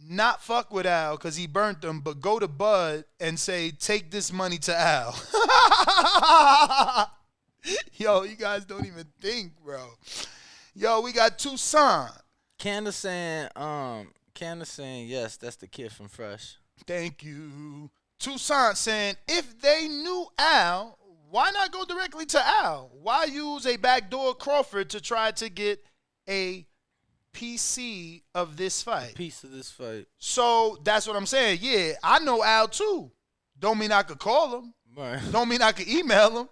not fuck with Al because he burnt them, but go to Bud and say, take this money to Al? Yo, you guys don't even think, bro. Yo, we got Tucson. Candace saying, yes, that's the kid from Fresh. Thank you. Tucson saying, if they knew Al, why not go directly to Al? Why use a backdoor Crawford to try to get a PC of this fight? Piece of this fight. So that's what I'm saying. Yeah, I know Al too. Don't mean I could call him. Right. Don't mean I could email him.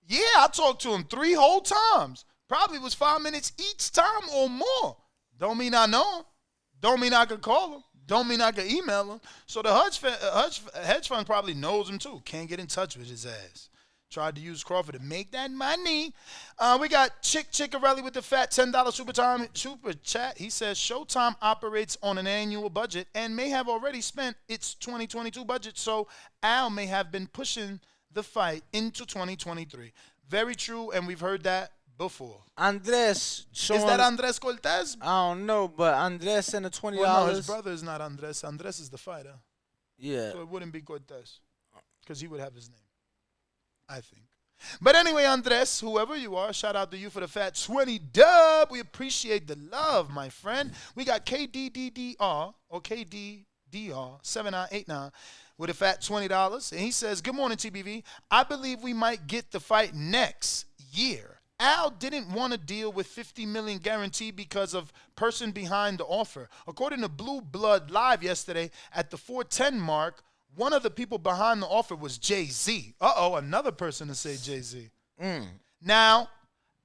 Yeah, I talked to him 3 whole times. Probably was 5 minutes each time or more. Don't mean I know him. Don't mean I could call him. Don't mean I could email him. So the hedge fund probably knows him too. Can't get in touch with his ass. Tried to use Crawford to make that money. We got Chickarelli with the fat $10 super chat. He says Showtime operates on an annual budget and may have already spent its 2022 budget, so Al may have been pushing the fight into 2023. Very true, and we've heard that before. Andres showing, is that Andres Cortez? I don't know, but Andres sent a $20. Well, no, his brother is not Andres. Andres is the fighter. Yeah. So it wouldn't be Cortez because he would have his name, I think. But anyway, Andres, whoever you are, shout out to you for the fat 20 dub. We appreciate the love, my friend. We got KDDDR or KDDR 7989 with a fat $20. And he says, good morning, TBV. I believe we might get the fight next year. Al didn't want to deal with $50 million guarantee because of person behind the offer. According to Blue Blood Live yesterday at the 410 mark, one of the people behind the offer was Jay-Z. Another person to say Jay-Z. Now,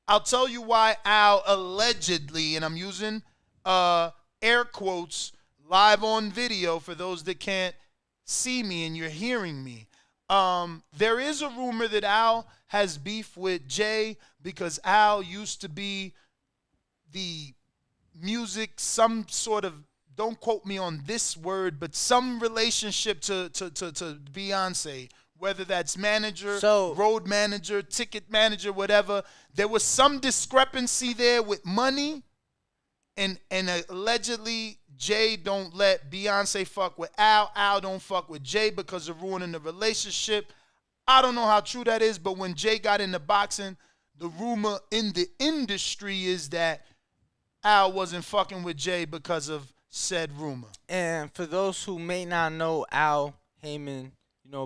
I'll tell you why Al allegedly, and I'm using air quotes live on video for those that can't see me and you're hearing me. There is a rumor that Al has beef with Jay because Al used to be the music, some sort of, don't quote me on this word, but some relationship to Beyonce, whether that's manager, road manager, ticket manager, whatever. There was some discrepancy there with money, and allegedly Jay don't let Beyonce fuck with Al. Al don't fuck with Jay because of ruining the relationship. I don't know how true that is, but when Jay got into boxing, the rumor in the industry is that Al wasn't fucking with Jay because of said rumor. And for those who may not know Al Haymon,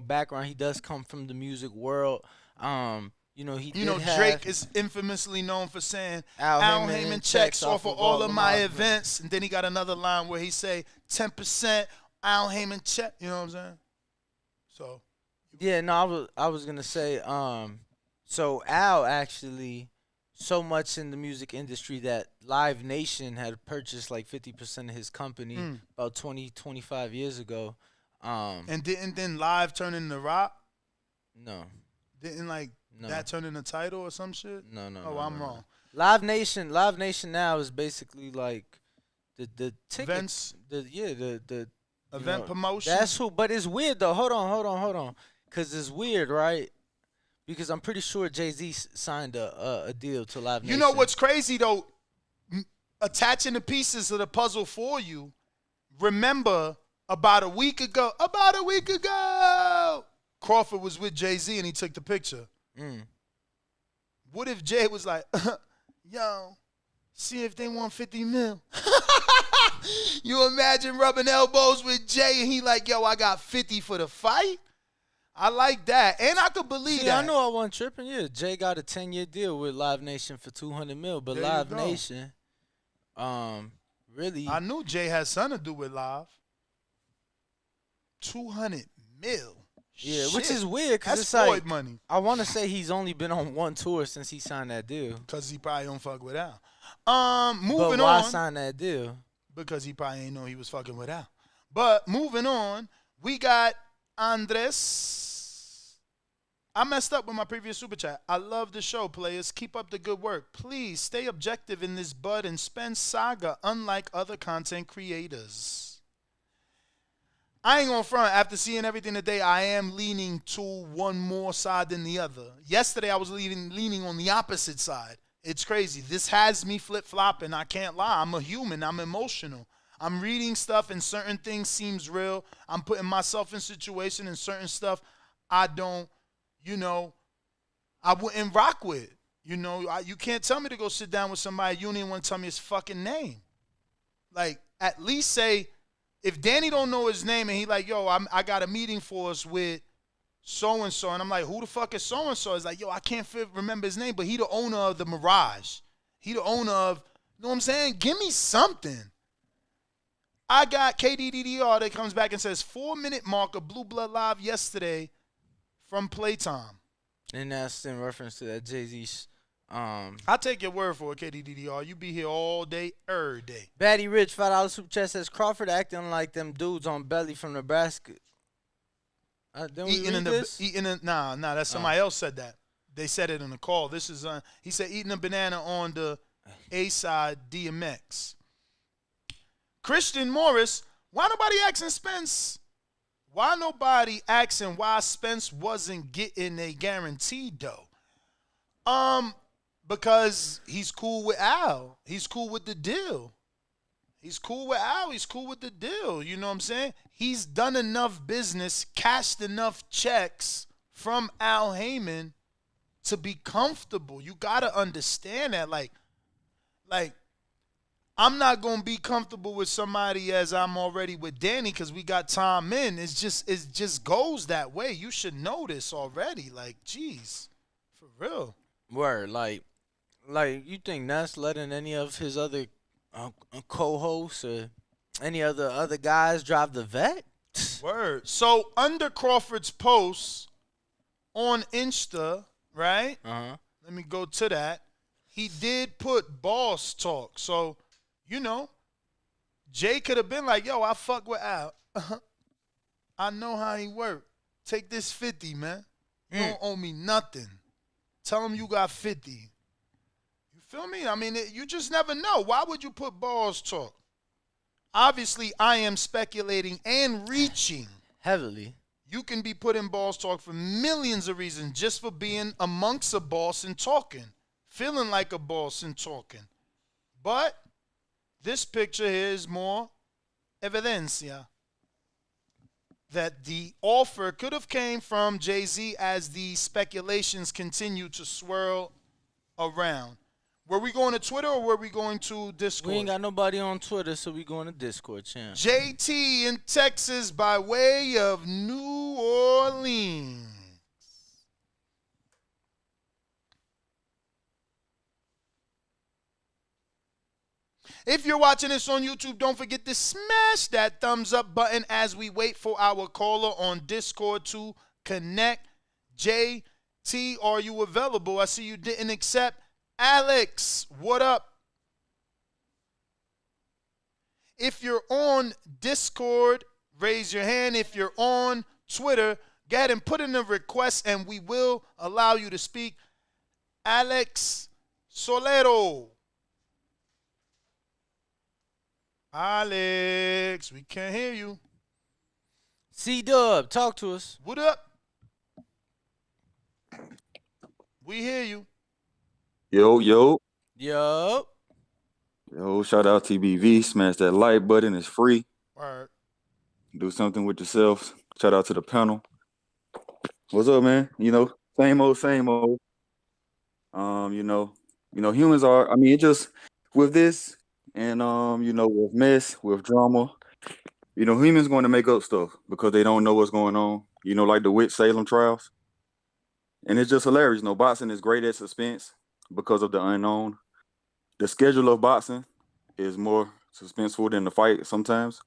background, he does come from the music world. Drake is infamously known for saying Al Haymon checks off of all of my events, and then he got another line where he say 10% Al Haymon check. You know what I'm saying? So. Yeah, no, I was gonna say, so Al actually, so much in the music industry that Live Nation had purchased like 50% of his company about 25 years ago. And didn't then Live turn into Rock? No. Didn't that turn into Title or some shit? No. Oh, I'm wrong. Live Nation now is basically like the ticket, events. The event promotion. That's who. But it's weird though. Hold on. Cause it's weird, right? Because I'm pretty sure Jay-Z signed a deal to Live Nation. You know what's crazy though? Attaching the pieces of the puzzle for you. Remember about a week ago, Crawford was with Jay-Z and he took the picture. What if Jay was like, yo, see if they want 50 mil. You imagine rubbing elbows with Jay and he like, yo, I got 50 for the fight? I like that. And I could believe that. I know I wasn't tripping. Yeah, Jay got a 10-year deal with Live Nation for 200 mil. But there Live Nation, really. I knew Jay had something to do with Live. 200 mil. Yeah, Shit. which is weird because it's Floyd like money. I want to say he's only been on one tour since he signed that deal. Because he probably don't fuck with Al. Moving but why on. sign that deal? Because he probably ain't know he was fucking with Al. But moving on, we got Andres. I messed up with my previous super chat. I love the show, players. Keep up the good work. Please stay objective in this Bud and Spence saga, unlike other content creators. I ain't gonna front. After seeing everything today, I am leaning to one more side than the other. Yesterday, I was leaning on the opposite side. It's crazy. This has me flip-flopping. I can't lie. I'm a human. I'm emotional. I'm reading stuff and certain things seems real. I'm putting myself in situation and certain stuff I don't, I wouldn't rock with. You can't tell me to go sit down with somebody. You don't even want to tell me his fucking name. Like, at least say, if Danny don't know his name and he like, yo, I got a meeting for us with so-and-so, and I'm like, who the fuck is so-and-so? It's like, yo, I can't remember his name, but he the owner of the Mirage. He the owner of, you know what I'm saying? Give me something. I got KDDDR that comes back and says, 4-minute mark of Blue Blood Live yesterday from Playtime. And that's in reference to that Jay-Z's. I'll take your word for it, KDDDR. You be here all day, every day. Batty Rich, $5 super chat says, Crawford acting like them dudes on Belly from Nebraska. Nah, that's somebody else said that. They said it in the call. This is he said eating a banana on the A side DMX. Christian Morris, why nobody asking Spence? Why nobody asking why Spence wasn't getting a guarantee though? Because he's cool with Al. He's cool with the deal. He's cool with Al. He's cool with the deal. You know what I'm saying? He's done enough business, cashed enough checks from Al Haymon to be comfortable. You gotta understand that. Like I'm not gonna be comfortable with somebody as I'm already with Danny because we got time in. It just goes that way. You should know this already. Like, geez, for real. Word, like you think Ness letting any of his other co-hosts or any other guys drive the vet? Word. So under Crawford's post on Insta, right? Let me go to that. He did put boss talk. So, Jay could have been like, yo, I fuck with Al. I know how he work. Take this 50, man. You don't owe me nothing. Tell him you got 50. You feel me? I mean, you just never know. Why would you put boss talk? Obviously, I am speculating and reaching. Heavily. You can be put in boss talk for millions of reasons just for being amongst a boss and talking. Feeling like a boss and talking. But this picture here is more evidencia that the offer could have came from Jay-Z as the speculations continue to swirl around. Were we going to Twitter or were we going to Discord? We ain't got nobody on Twitter, so we going to Discord, champ. JT in Texas by way of New Orleans. If you're watching this on YouTube, don't forget to smash that thumbs up button as we wait for our caller on Discord to connect. JT, are you available? I see you didn't accept. Alex, what up? If you're on Discord, raise your hand. If you're on Twitter, go ahead and put in a request and we will allow you to speak. Alex Solero. Alex, we can't hear you. C-Dub, talk to us. What up? We hear you. Yo. Yo, Shout out TBV. Smash that like button. It's free. Word. Do something with yourselves. Shout out to the panel. What's up, man? Same old. Humans are, it just, with this, and, with mess, with drama, humans going to make up stuff because they don't know what's going on. Like the Witch Salem trials. And it's just hilarious. Boxing is great at suspense because of the unknown. The schedule of boxing is more suspenseful than the fight sometimes.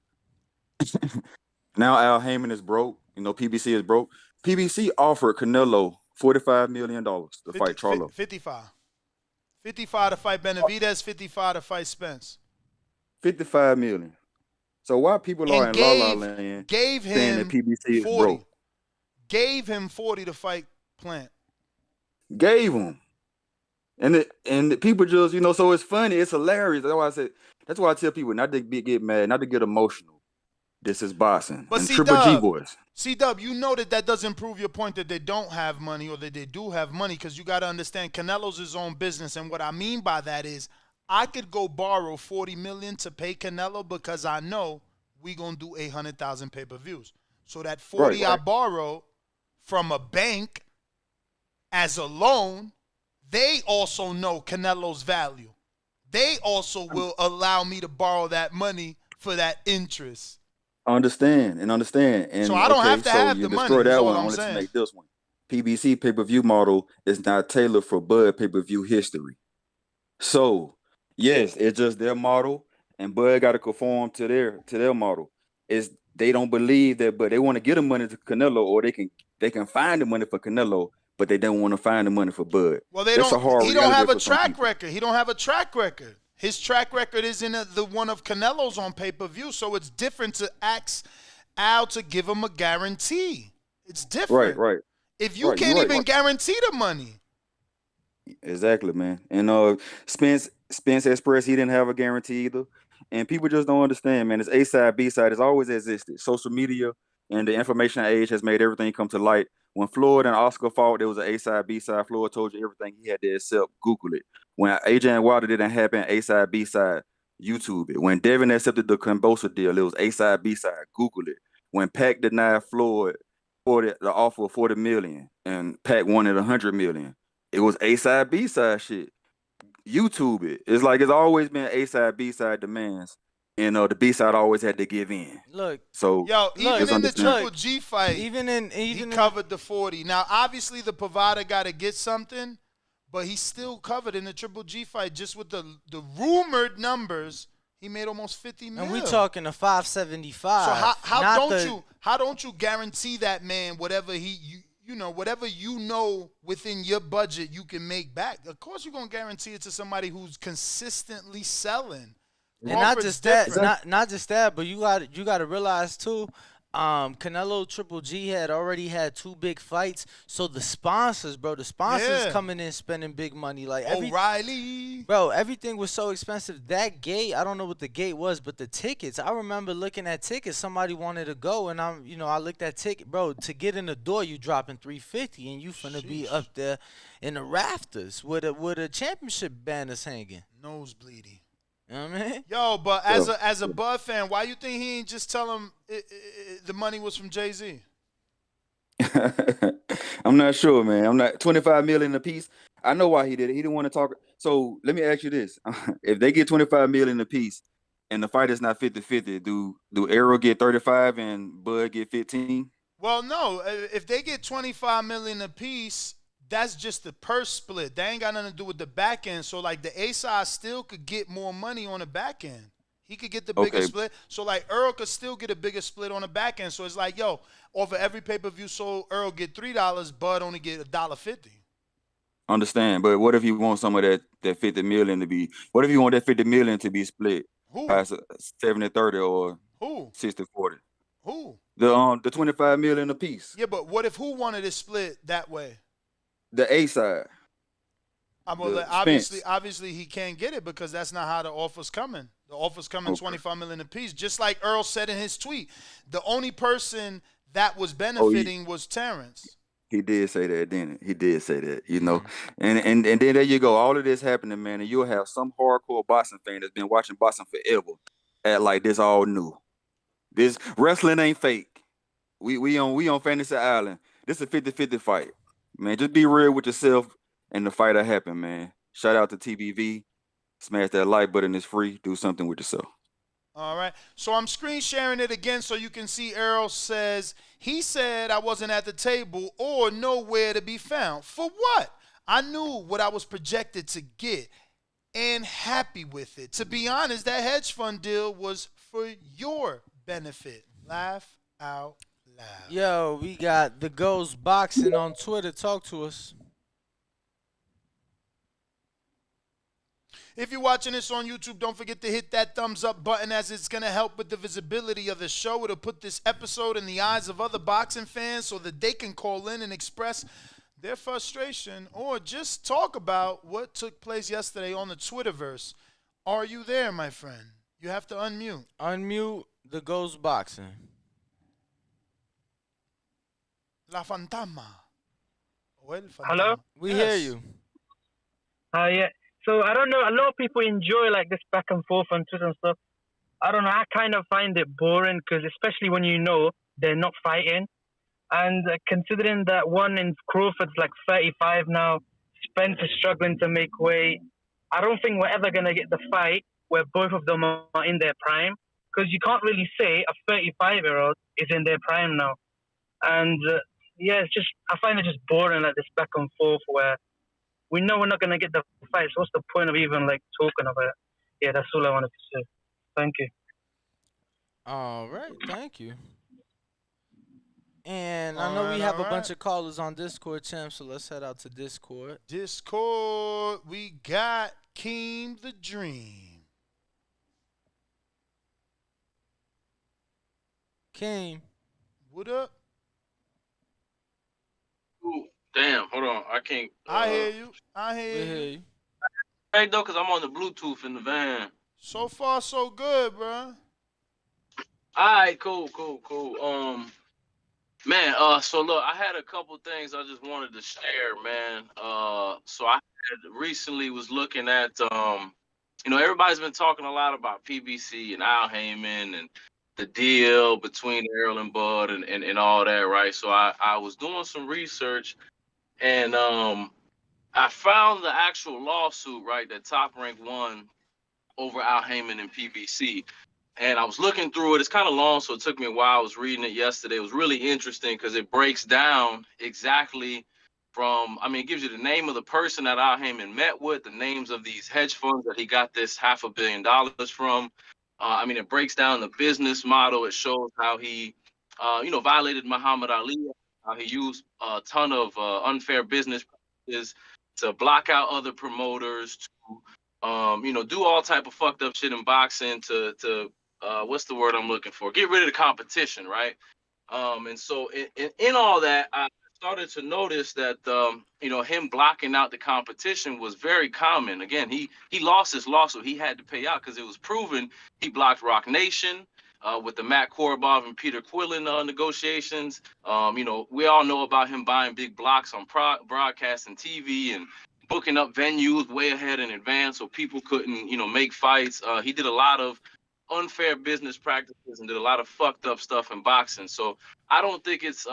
Now Al Haymon is broke. PBC is broke. PBC offered Canelo $45 million to fight Charlo. 55. 55 to fight Benavidez, 55 to fight Spence. $55 million. So why people are in La La Land saying that PBC is broke? Gave him 40 to fight Plant. Gave him. And the people just, so it's funny, it's hilarious. That's why I tell people not to get mad, not to get emotional. This is boxing. But and C-Dub, Triple G boys. C-Dub, that doesn't prove your point that they don't have money or that they do have money, because you got to understand Canelo's his own business. And what I mean by that is I could go borrow $40 million to pay Canelo because I know we going to do 800,000 pay-per-views. So that 40 I borrow from a bank as a loan, they also know Canelo's value. They also will allow me to borrow that money for that interest. Understand. And so I don't have to have the money. That all one. I'm I wanted saying. to make this one. PBC pay-per-view model is not tailored for Bud pay-per-view history. So, yes, it's just their model, and Bud got to conform to their model. They don't believe that, but they want to get the money to Canelo, or they can find the money for Canelo, but they don't want to find the money for Bud. Well, he don't have a track record. He don't have a track record. His track record isn't the one of Canelo's on pay-per-view, so it's different to ask Al to give him a guarantee. It's different. Right. If you can't even guarantee the money. Exactly, man. And Spence Express, he didn't have a guarantee either. And people just don't understand, man. It's A-side, B-side. It's always existed. Social media and the information age has made everything come to light. When Floyd and Oscar fought, there was an A-side, B-side. Floyd told you everything he had to accept. Google it. When AJ and Wilder didn't happen, A-side, B-side. YouTube it. When Devin accepted the Cambosa deal, it was A-side, B-side. Google it. When Pac denied Floyd the offer of $40 million and Pac wanted $100 million, it was A side, B side shit. YouTube it. It's like it's always been A side, B side demands, and the B side always had to give in. Look, so Yo, even just in the understand. Triple G fight, he covered the 40. Now, obviously, the provider got to get something, but he still covered in the Triple G fight just with the rumored numbers. He made almost 50 mil. And we talking a 575. So how don't you guarantee that man whatever whatever you know within your budget you can make back? Of course, you're gonna guarantee it to somebody who's consistently selling. And not just that, but you got to realize too, Canelo Triple G had already had 2 big fights, so the sponsors coming in spending big money like O'Reilly. Bro, everything was so expensive. That gate, I don't know what the gate was, but the tickets, I remember looking at tickets. Somebody wanted to go, and I looked at ticket, bro. To get in the door, you dropping $350, and you finna be up there in the rafters with a championship banners hanging. Nosebleedy. You know what I mean? Yo, but as a Bud fan, why you think he ain't just tell him the money was from Jay-Z? I'm not sure, man. I'm not 25 million a piece. I know why he did it. He didn't want to talk. So let me ask you this: if they get 25 million a piece, and the fight is not 50-50, do Errol get 35 and Bud get 15? Well, no. If they get 25 million a piece, that's just the purse split. That ain't got nothing to do with the back end. So, like, the A side still could get more money on the back end. He could get the bigger split. So, like, Earl could still get a bigger split on the back end. So, it's like, yo, off of every pay-per-view sold, Earl get $3, Bud only get $1.50. Understand. But what if you want some of that 50 million to be, what if you want that 50 million to be split? Who? 70-30 or Who? 60-40? Who? The 25 million a piece. Yeah, but what if who wanted it split that way? The A side. Obviously he can't get it because that's not how the offer's coming. The offer's coming 25 million a piece. Just like Earl said in his tweet, the only person that was benefiting was Terrence. He did say that, didn't he? He did say that, and then there you go. All of this happening, man, and you'll have some hardcore boxing fan that's been watching boxing forever at like this all new. This wrestling ain't fake. We on Fantasy Island. This is a 50-50 fight. Man, just be real with yourself and the fight that happened, man. Shout out to TBV. Smash that like button. It's free. Do something with yourself. All right. So I'm screen sharing it again so you can see Errol says, he said I wasn't at the table or nowhere to be found. For what? I knew what I was projected to get and happy with it. To be honest, that hedge fund deal was for your benefit. Laugh out loud. Yo, we got the Ghost Boxing on Twitter. Talk to us. If you're watching this on YouTube, don't forget to hit that thumbs up button as it's going to help with the visibility of the show. It'll put this episode in the eyes of other boxing fans so that they can call in and express their frustration or just talk about what took place yesterday on the Twitterverse. Are you there, my friend? You have to unmute. Unmute the Ghost Boxing. La Fantama. Hello? We hear you. Yeah. So I don't know. A lot of people enjoy like this back and forth on Twitter and stuff. I don't know. I kind of find it boring because especially when you know they're not fighting, and considering that one in Crawford's like 35 now, Spence is struggling to make weight. I don't think we're ever gonna get the fight where both of them are in their prime because you can't really say a 35-year-old is in their prime now. And it's just I find it just boring like this back and forth where. We know we're not going to get the fight, so what's the point of even, like, talking about it? Yeah, that's all I wanted to say. Thank you. All right, thank you. And I know we have a bunch of callers on Discord, champ, so let's head out to Discord. Discord, we got Keem the Dream. Keem. What up? Ooh. Damn, hold on. I can't. I hear you. I hear you. Hey, though, because I'm on the Bluetooth in the van. So far, so good, bro. All right, cool. Man, so look, I had a couple things I just wanted to share, man. So I recently was looking at, everybody's been talking a lot about PBC and Al Haymon and the deal between Errol and Bud and all that, right? So I was doing some research. And I found the actual lawsuit, right, that Top Rank won over Al Haymon and PBC. And I was looking through it. It's kind of long, so it took me a while. I was reading it yesterday. It was really interesting because it breaks down exactly from, I mean, it gives you the name of the person that Al Haymon met with, the names of these hedge funds that he got this $500 million from. I mean, it breaks down the business model. It shows how he, violated Muhammad Ali, how he used a ton of unfair business practices to block out other promoters, to do all type of fucked up shit in boxing to what's the word I'm looking for? Get rid of the competition, right? And so in all that, I started to notice that him blocking out the competition was very common. Again, he lost his lawsuit. He had to pay out because it was proven he blocked Rock Nation. With the Matt Korobov and Peter Quillen negotiations, we all know about him buying big blocks on broadcast and TV and booking up venues way ahead in advance so people couldn't, make fights. He did a lot of unfair business practices and did a lot of fucked up stuff in boxing. So I don't think it's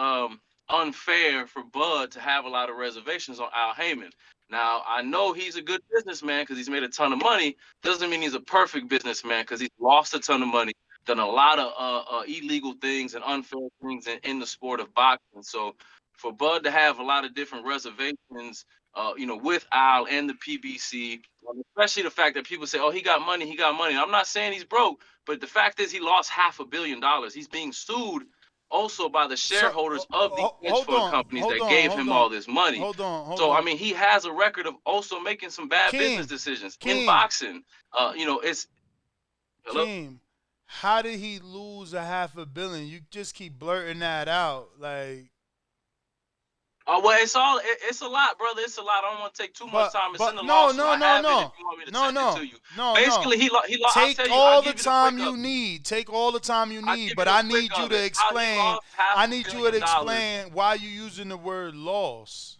unfair for Bud to have a lot of reservations on Al Haymon. Now, I know he's a good businessman because he's made a ton of money. Doesn't mean he's a perfect businessman because he's lost a ton of money, done a lot of illegal things and unfair things in the sport of boxing. So for Bud to have a lot of different reservations, with Al and the PBC, especially the fact that people say, oh, he got money. I'm not saying he's broke, but the fact is he lost $500 million. He's being sued also by the shareholders of the hedge fund companies that gave him all this money. Hold on. So, I mean, he has a record of also making some bad business decisions in boxing. It's... Hello? Keem, how did he lose $500 million? You just keep blurting that out. Like... well, it's a lot, brother. It's a lot. I don't want to take too much time. It's in the lawsuit. I have it if you want me to send it to you. Basically, he lost. Take all the time you need. Take all the time you need. But I need you to explain. I need you to explain why you using the word loss.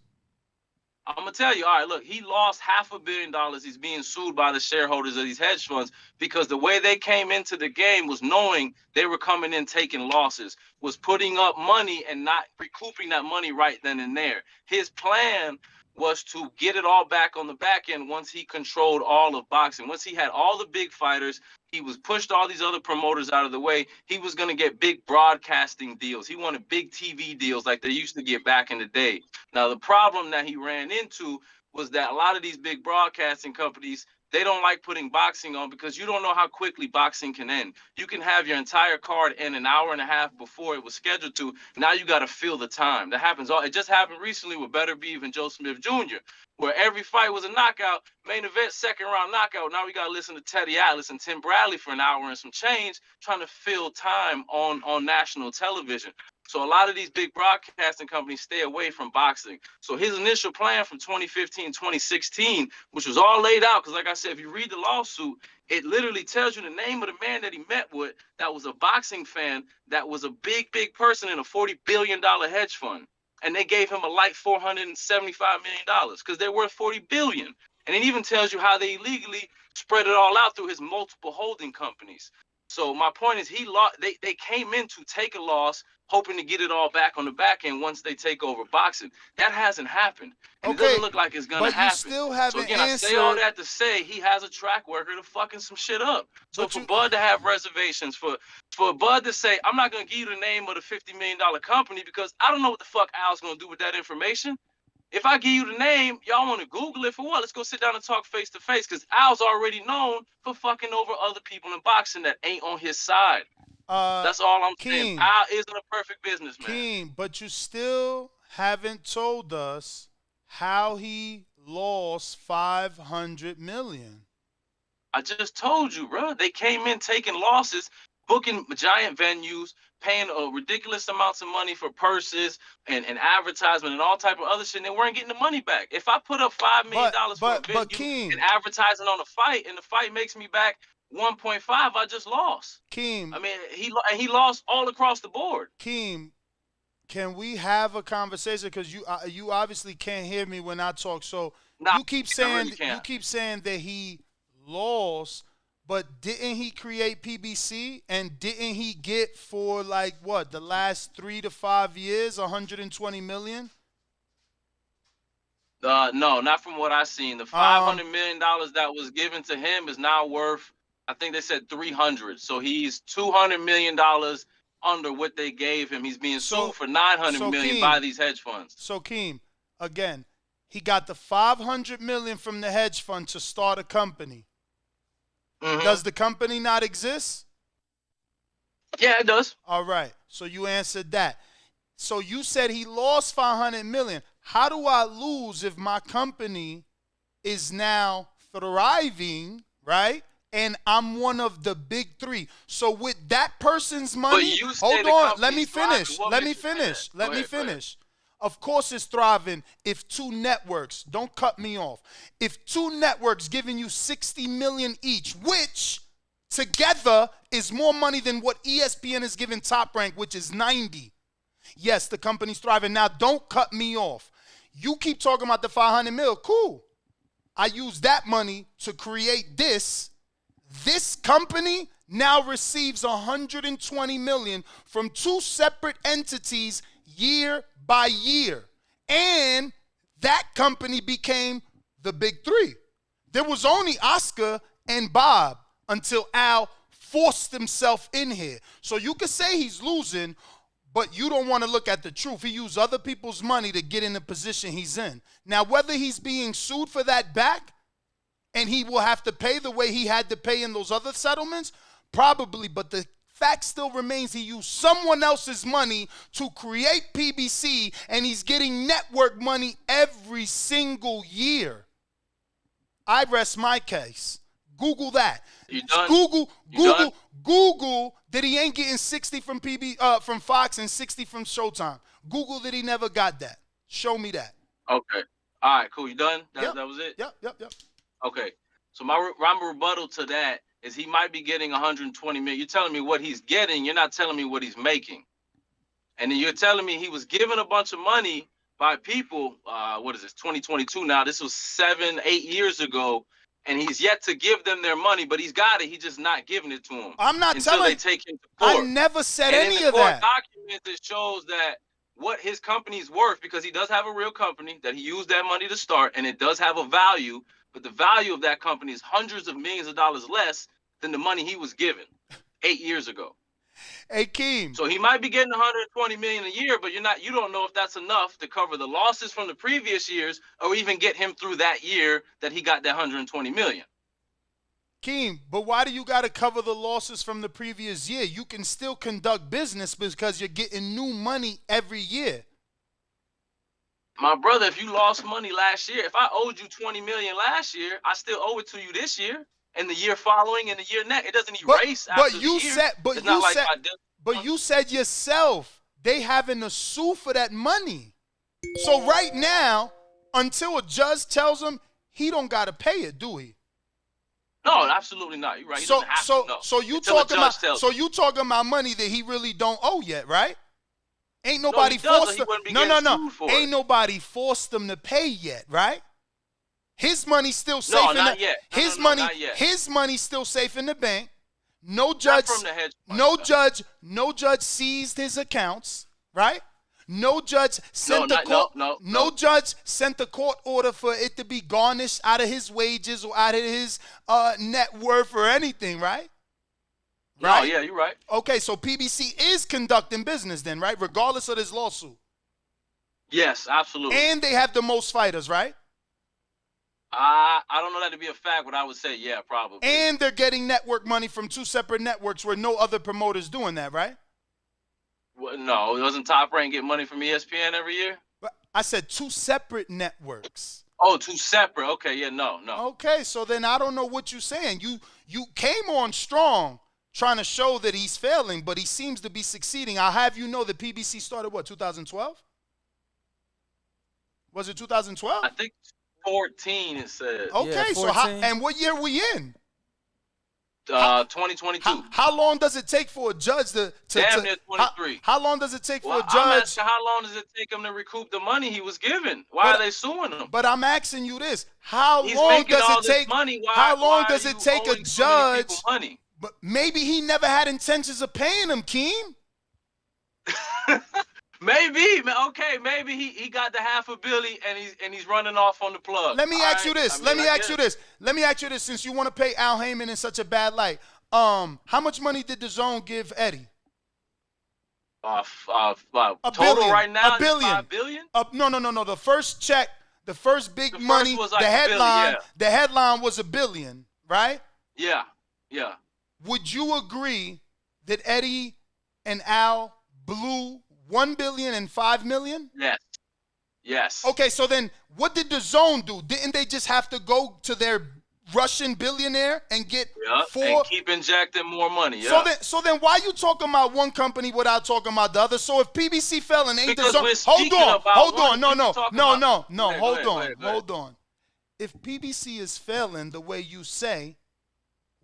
I'm gonna tell you. All right, look, he lost $500 million. He's being sued by the shareholders of these hedge funds because the way they came into the game was knowing they were coming in taking losses, was putting up money and not recouping that money right then and there. His plan was to get it all back on the back end once he controlled all of boxing. Once he had all the big fighters, he was pushed all these other promoters out of the way. He was going to get big broadcasting deals. He wanted big TV deals like they used to get back in the day. Now, the problem that he ran into was that a lot of these big broadcasting companies, they don't like putting boxing on because you don't know how quickly boxing can end. You can have your entire card end an hour and a half before it was scheduled to. Now you got to fill the time. That happens. It just happened recently with Better Beef and Joe Smith Jr., where every fight was a knockout, main event, second round knockout. Now we got to listen to Teddy Atlas and Tim Bradley for an hour and some change trying to fill time on national television. So a lot of these big broadcasting companies stay away from boxing. So his initial plan from 2015, 2016, which was all laid out, because like I said, if you read the lawsuit, it literally tells you the name of the man that he met with that was a boxing fan, that was a big person in a $40 billion hedge fund. And they gave him a light $475 million because they're worth $40 billion. And it even tells you how they illegally spread it all out through his multiple holding companies. So my point is they came in to take a loss, hoping to get it all back on the back end once they take over boxing. That hasn't happened. And it doesn't look like it's going to happen. But you still haven't answered. I say all that to say he has a track record of fucking some shit up. So for Bud to have reservations, for Bud to say, I'm not going to give you the name of the $50 million company because I don't know what the fuck Al's going to do with that information. If I give you the name, y'all want to Google it for what? Let's go sit down and talk face to face because Al's already known for fucking over other people in boxing that ain't on his side. That's all I'm saying. Al isn't a perfect businessman. Keem, but you still haven't told us how he lost $500 million. I just told you, bro. They came in taking losses, booking giant venues, paying ridiculous amounts of money for purses and advertisement and all type of other shit, and they weren't getting the money back. If I put up $5 million for a venue and advertising on a fight, and the fight makes me back 1.5, I just lost. Keem, I mean, he lost all across the board. Keem, can we have a conversation? Because you obviously can't hear me when I talk. So you keep saying that he lost. But didn't he create PBC, and didn't he get for like what, the last 3 to 5 years, $120 million? No, not from what I seen. The $500 million that was given to him is now worth, I think they said 300. So he's $200 million under what they gave him. He's being sued for $900 million by these hedge funds. So Keem, again, he got the $500 million from the hedge fund to start a company. Mm-hmm. Does the company not exist? Yeah, it does. All right. So you answered that. So you said he lost $500 million. How do I lose if my company is now thriving, right? And I'm one of the big three. So with that person's money, hold on, let me finish. Let me finish. Of course it's thriving if two networks, don't cut me off. If two networks giving you $60 million each, which together is more money than what ESPN is giving Top Rank, which is 90. Yes, the company's thriving. Now, don't cut me off. You keep talking about the $500 million. Cool. I use that money to create this. This company now receives $120 million from two separate entities year by year. And that company became the big three. There was only Oscar and Bob until Al forced himself in here. So you could say he's losing, but you don't want to look at the truth. He used other people's money to get in the position he's in. Now, whether he's being sued for that back and he will have to pay the way he had to pay in those other settlements, probably, but the fact still remains he used someone else's money to create PBC, and he's getting network money every single year. I rest my case. Google that. You done? Google that he ain't getting 60 from from Fox and 60 from Showtime. Google that he never got that. Show me that. Okay. All right, cool. You done? Yep. That was it? Yep. Okay. So my rebuttal to that is he might be getting 120 million. You're telling me what he's getting. You're not telling me what he's making. And then you're telling me he was given a bunch of money by people. What is this? 2022 now. This was 7-8 years ago. And he's yet to give them their money, but he's got it. He's just not giving it to them. I'm not until telling. They take him to court. I never said and any in the of court that. Documents, it shows that what his company's worth, because he does have a real company that he used that money to start, and it does have a value. But the value of that company is hundreds of millions of dollars less than the money he was given 8 years ago. Hey, Keem. So he might be getting 120 million a year, but you don't know if that's enough to cover the losses from the previous years, or even get him through that year that he got that 120 million. Keem, but why do you got to cover the losses from the previous year? You can still conduct business because you're getting new money every year. My brother, if you lost money last year, if I owed you 20 million last year, I still owe it to you this year and the year following and the year next. It doesn't erase after the year. But you said yourself they having a sue for that money. So right now, until a judge tells him, he don't got to pay it, do he? No, absolutely not. You're right. He doesn't have to, no. So you talking about money that he really don't owe yet, right? Ain't nobody forced him. No. Ain't nobody forced him to pay yet, right? His money's still safe. No, not yet. Not yet. His money's still safe in the bank. No judge. No judge seized his accounts, right? No judge sent judge sent the court order for it to be garnished out of his wages or out of his net worth or anything, right? Right? No, yeah, you're right. Okay, so PBC is conducting business then, right? Regardless of this lawsuit. Yes, absolutely. And they have the most fighters, right? I don't know that to be a fact, but I would say, yeah, probably. And they're getting network money from two separate networks where no other promoter's doing that, right? Well, no, doesn't Top Rank get money from ESPN every year? I said two separate networks. Oh, two separate. Okay, yeah, no. Okay, so then I don't know what you're saying. You came on strong trying to show that he's failing, but he seems to be succeeding. I'll have you know that PBC started, 2012? Was it 2012? I think 14 it said. Okay, yeah, so and what year we in? 2022. How long does it take for a judge to damn near 23? How long does it take for a judge? I'm asking how long does it take him to recoup the money he was given? Why are they suing him? But I'm asking you this: How long does it take? How long does it take a judge? But maybe he never had intentions of paying him, Keem. Maybe, okay, maybe he got the $500 million and he's running off on the plug. Let me ask you this. Let me ask you this. Since you want to pay Al Haymon in such a bad light, how much money did the Zone give Eddie? Total billion. right now, $1 billion. $5 billion? No. The first check, the first big money, was like the headline, $1 billion, the headline was $1 billion, right? Yeah. Would you agree that Eddie and Al blew $1 billion and $5 million? Yes. Okay, so then what did the Zone do? Didn't they just have to go to their Russian billionaire and get and keep injecting more money? Yeah. So then why you talking about one company without talking about the other? So if PBC fell and ain't because the Zone, hold on. If PBC is failing the way you say,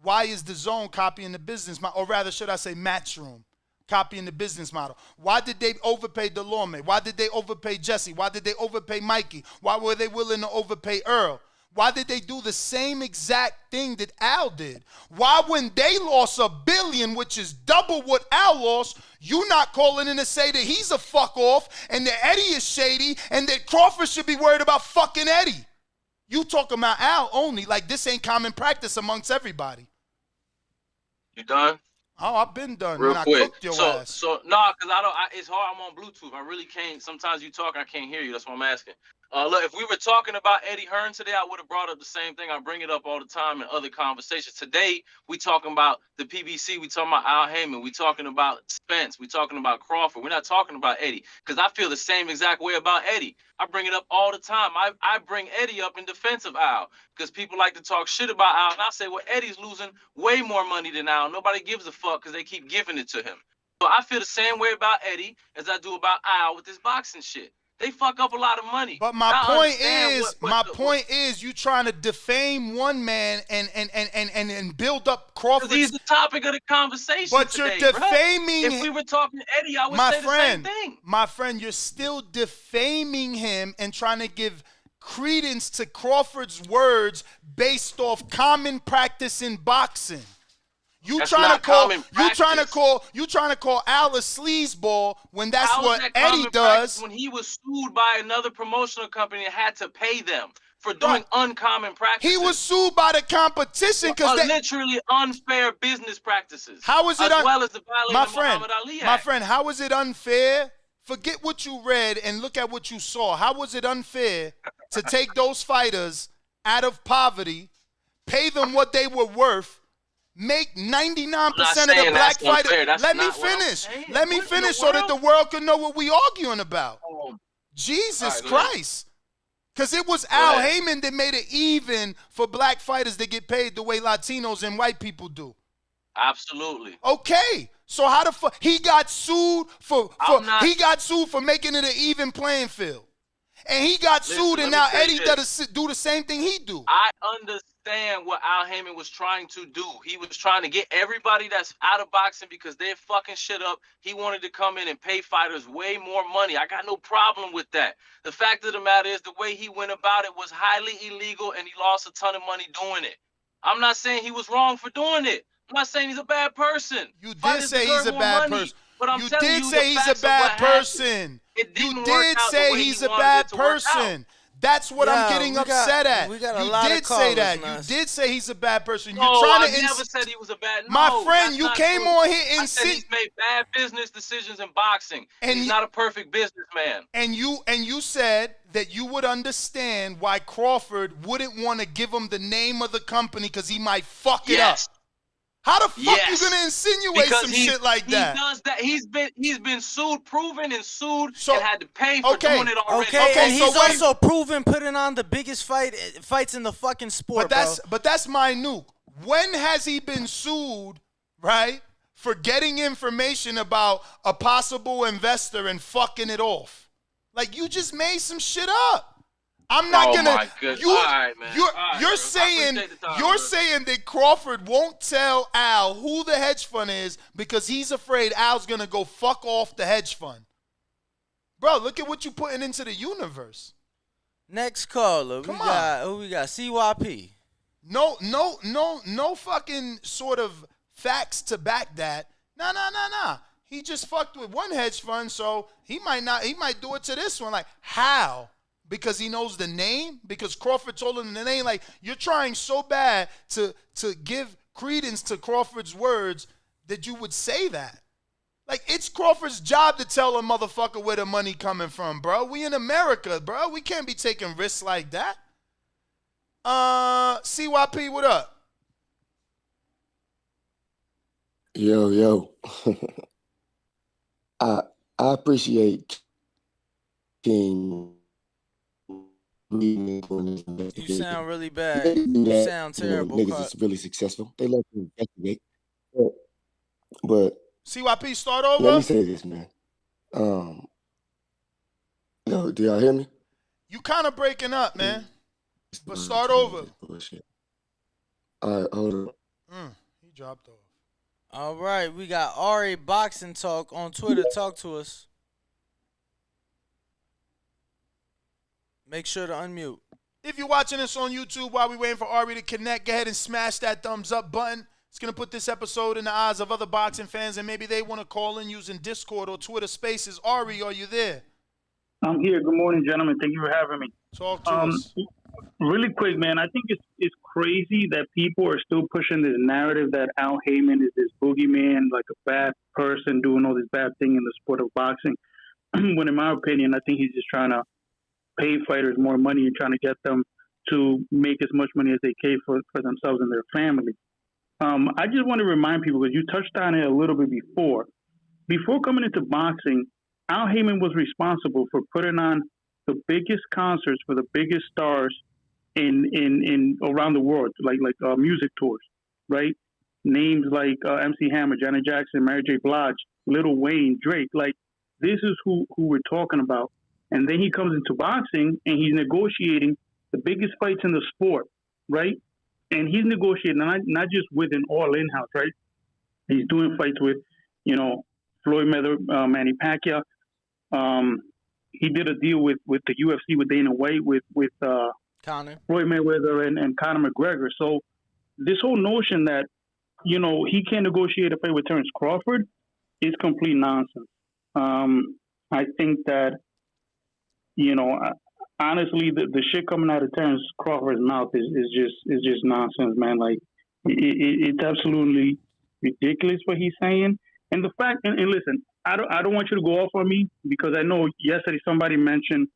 why is the Zone copying the business model? Or rather, should I say Matchroom copying the business model? Why did they overpay Delorme? Why did they overpay Jesse? Why did they overpay Mikey? Why were they willing to overpay Earl? Why did they do the same exact thing that Al did? Why, when they lost $1 billion, which is double what Al lost, you not calling in to say that he's a fuck off and that Eddie is shady and that Crawford should be worried about fucking Eddie? You talking about Al only like this ain't common practice amongst everybody. You done? Oh, I've been done. Real when quick. I cooked your ass. So no, because it's hard. I'm on Bluetooth. I really can't. Sometimes you talk, I can't hear you. That's what I'm asking. Look, if we were talking about Eddie Hearn today, I would have brought up the same thing. I bring it up all the time in other conversations. Today, we talking about the PBC. We talking about Al Haymon. We talking about Spence. We talking about Crawford. We're not talking about Eddie because I feel the same exact way about Eddie. I bring it up all the time. I bring Eddie up in defense of Al because people like to talk shit about Al. And I say, well, Eddie's losing way more money than Al. Nobody gives a fuck because they keep giving it to him. So I feel the same way about Eddie as I do about Al with this boxing shit. They fuck up a lot of money. But my point is, you trying to defame one man and build up Crawford. He's the topic of the conversation. But today, you're defaming. If we were talking to Eddie, I would say the same thing. My friend, you're still defaming him and trying to give credence to Crawford's words based off common practice in boxing. You trying to call Al a sleazeball when that's what Eddie does. When he was sued by another promotional company and had to pay them for doing uncommon practices. He was sued by the competition because literally unfair business practices. How is it as well as the violation of Muhammad Ali Act. My friend, how is it unfair? Forget what you read and look at what you saw. How was it unfair to take those fighters out of poverty, pay them what they were worth, make 99% of the black fighters. Let me finish so that the world can know what we arguing about. Jesus Christ. Because it was Al Haymon that made it even for black fighters to get paid the way Latinos and white people do. Absolutely. Okay. So how the fuck he got sued for making it an even playing field. And he got sued, and now Eddie do the same thing he do. I understand what Al Haymon was trying to do. He was trying to get everybody that's out of boxing because they're fucking shit up. He wanted to come in and pay fighters way more money. I got no problem with that. The fact of the matter is the way he went about it was highly illegal, and he lost a ton of money doing it. I'm not saying he was wrong for doing it. I'm not saying he's a bad person. You did say he's a bad person. You did say he's a bad person. You did say he's a bad person. That's what I'm getting upset at. You did say that. You did say he's a bad person. No, I never said he was a bad. My friend, you came on here and said he's made bad business decisions in boxing. And he's not a perfect businessman. And you said that you would understand why Crawford wouldn't want to give him the name of the company because he might fuck it up. How the fuck you gonna insinuate some shit like that? He does that. He's been sued, proven, and sued, and had to pay for doing it already. Okay, and he's also proven putting on the biggest fights in the fucking sport. But that's minute. When has he been sued, right, for getting information about a possible investor and fucking it off? Like you just made some shit up. I'm not gonna. You're saying that Crawford won't tell Al who the hedge fund is because he's afraid Al's gonna go fuck off the hedge fund. Bro, look at what you putting into the universe. Next caller, who we got? CYP. No fucking sort of facts to back that. Nah. He just fucked with one hedge fund, so he might do it to this one. Like, how? Because he knows the name? Because Crawford told him the name? Like, you're trying so bad to give credence to Crawford's words that you would say that. Like, it's Crawford's job to tell a motherfucker where the money coming from, bro. We in America, bro. We can't be taking risks like that. CYP, what up? Yo. I appreciate King reading on this investigation. You sound really bad. You sound terrible. Niggas is really successful. They let you investigate. But CYP, start over. Let me say this, man. Yo, do y'all hear me? You kind of breaking up, man. But start over. Bullshit. All right, hold on. He dropped off. All right, we got Ari Boxing Talk on Twitter. Talk to us. Make sure to unmute. If you're watching this on YouTube while we're waiting for Ari to connect, go ahead and smash that thumbs up button. It's going to put this episode in the eyes of other boxing fans, and maybe they want to call in using Discord or Twitter Spaces. Ari, are you there? I'm here. Good morning, gentlemen. Thank you for having me. Talk to us. Really quick, man. I think it's crazy that people are still pushing this narrative that Al Haymon is this boogeyman, like a bad person doing all this bad thing in the sport of boxing. When in my opinion, I think he's just trying to pay fighters more money and trying to get them to make as much money as they can for themselves and their family. I just want to remind people, because you touched on it a little bit before. Before coming into boxing, Al Haymon was responsible for putting on the biggest concerts for the biggest stars in around the world, like music tours, right? Names like MC Hammer, Janet Jackson, Mary J. Blige, Lil Wayne, Drake. Like, this is who we're talking about. And then he comes into boxing and he's negotiating the biggest fights in the sport, right? And he's negotiating not just with an all-in house, right? He's doing fights with, Floyd Mayweather, Manny Pacquiao. He did a deal with the UFC with Dana White, with Conor, Floyd Mayweather, and Conor McGregor. So this whole notion that he can't negotiate a fight with Terence Crawford is complete nonsense. I think that honestly, the shit coming out of Terence Crawford's mouth is just nonsense, man. Like it's absolutely ridiculous what he's saying. And the fact, and listen, I don't want you to go off on me, because I know yesterday somebody mentioned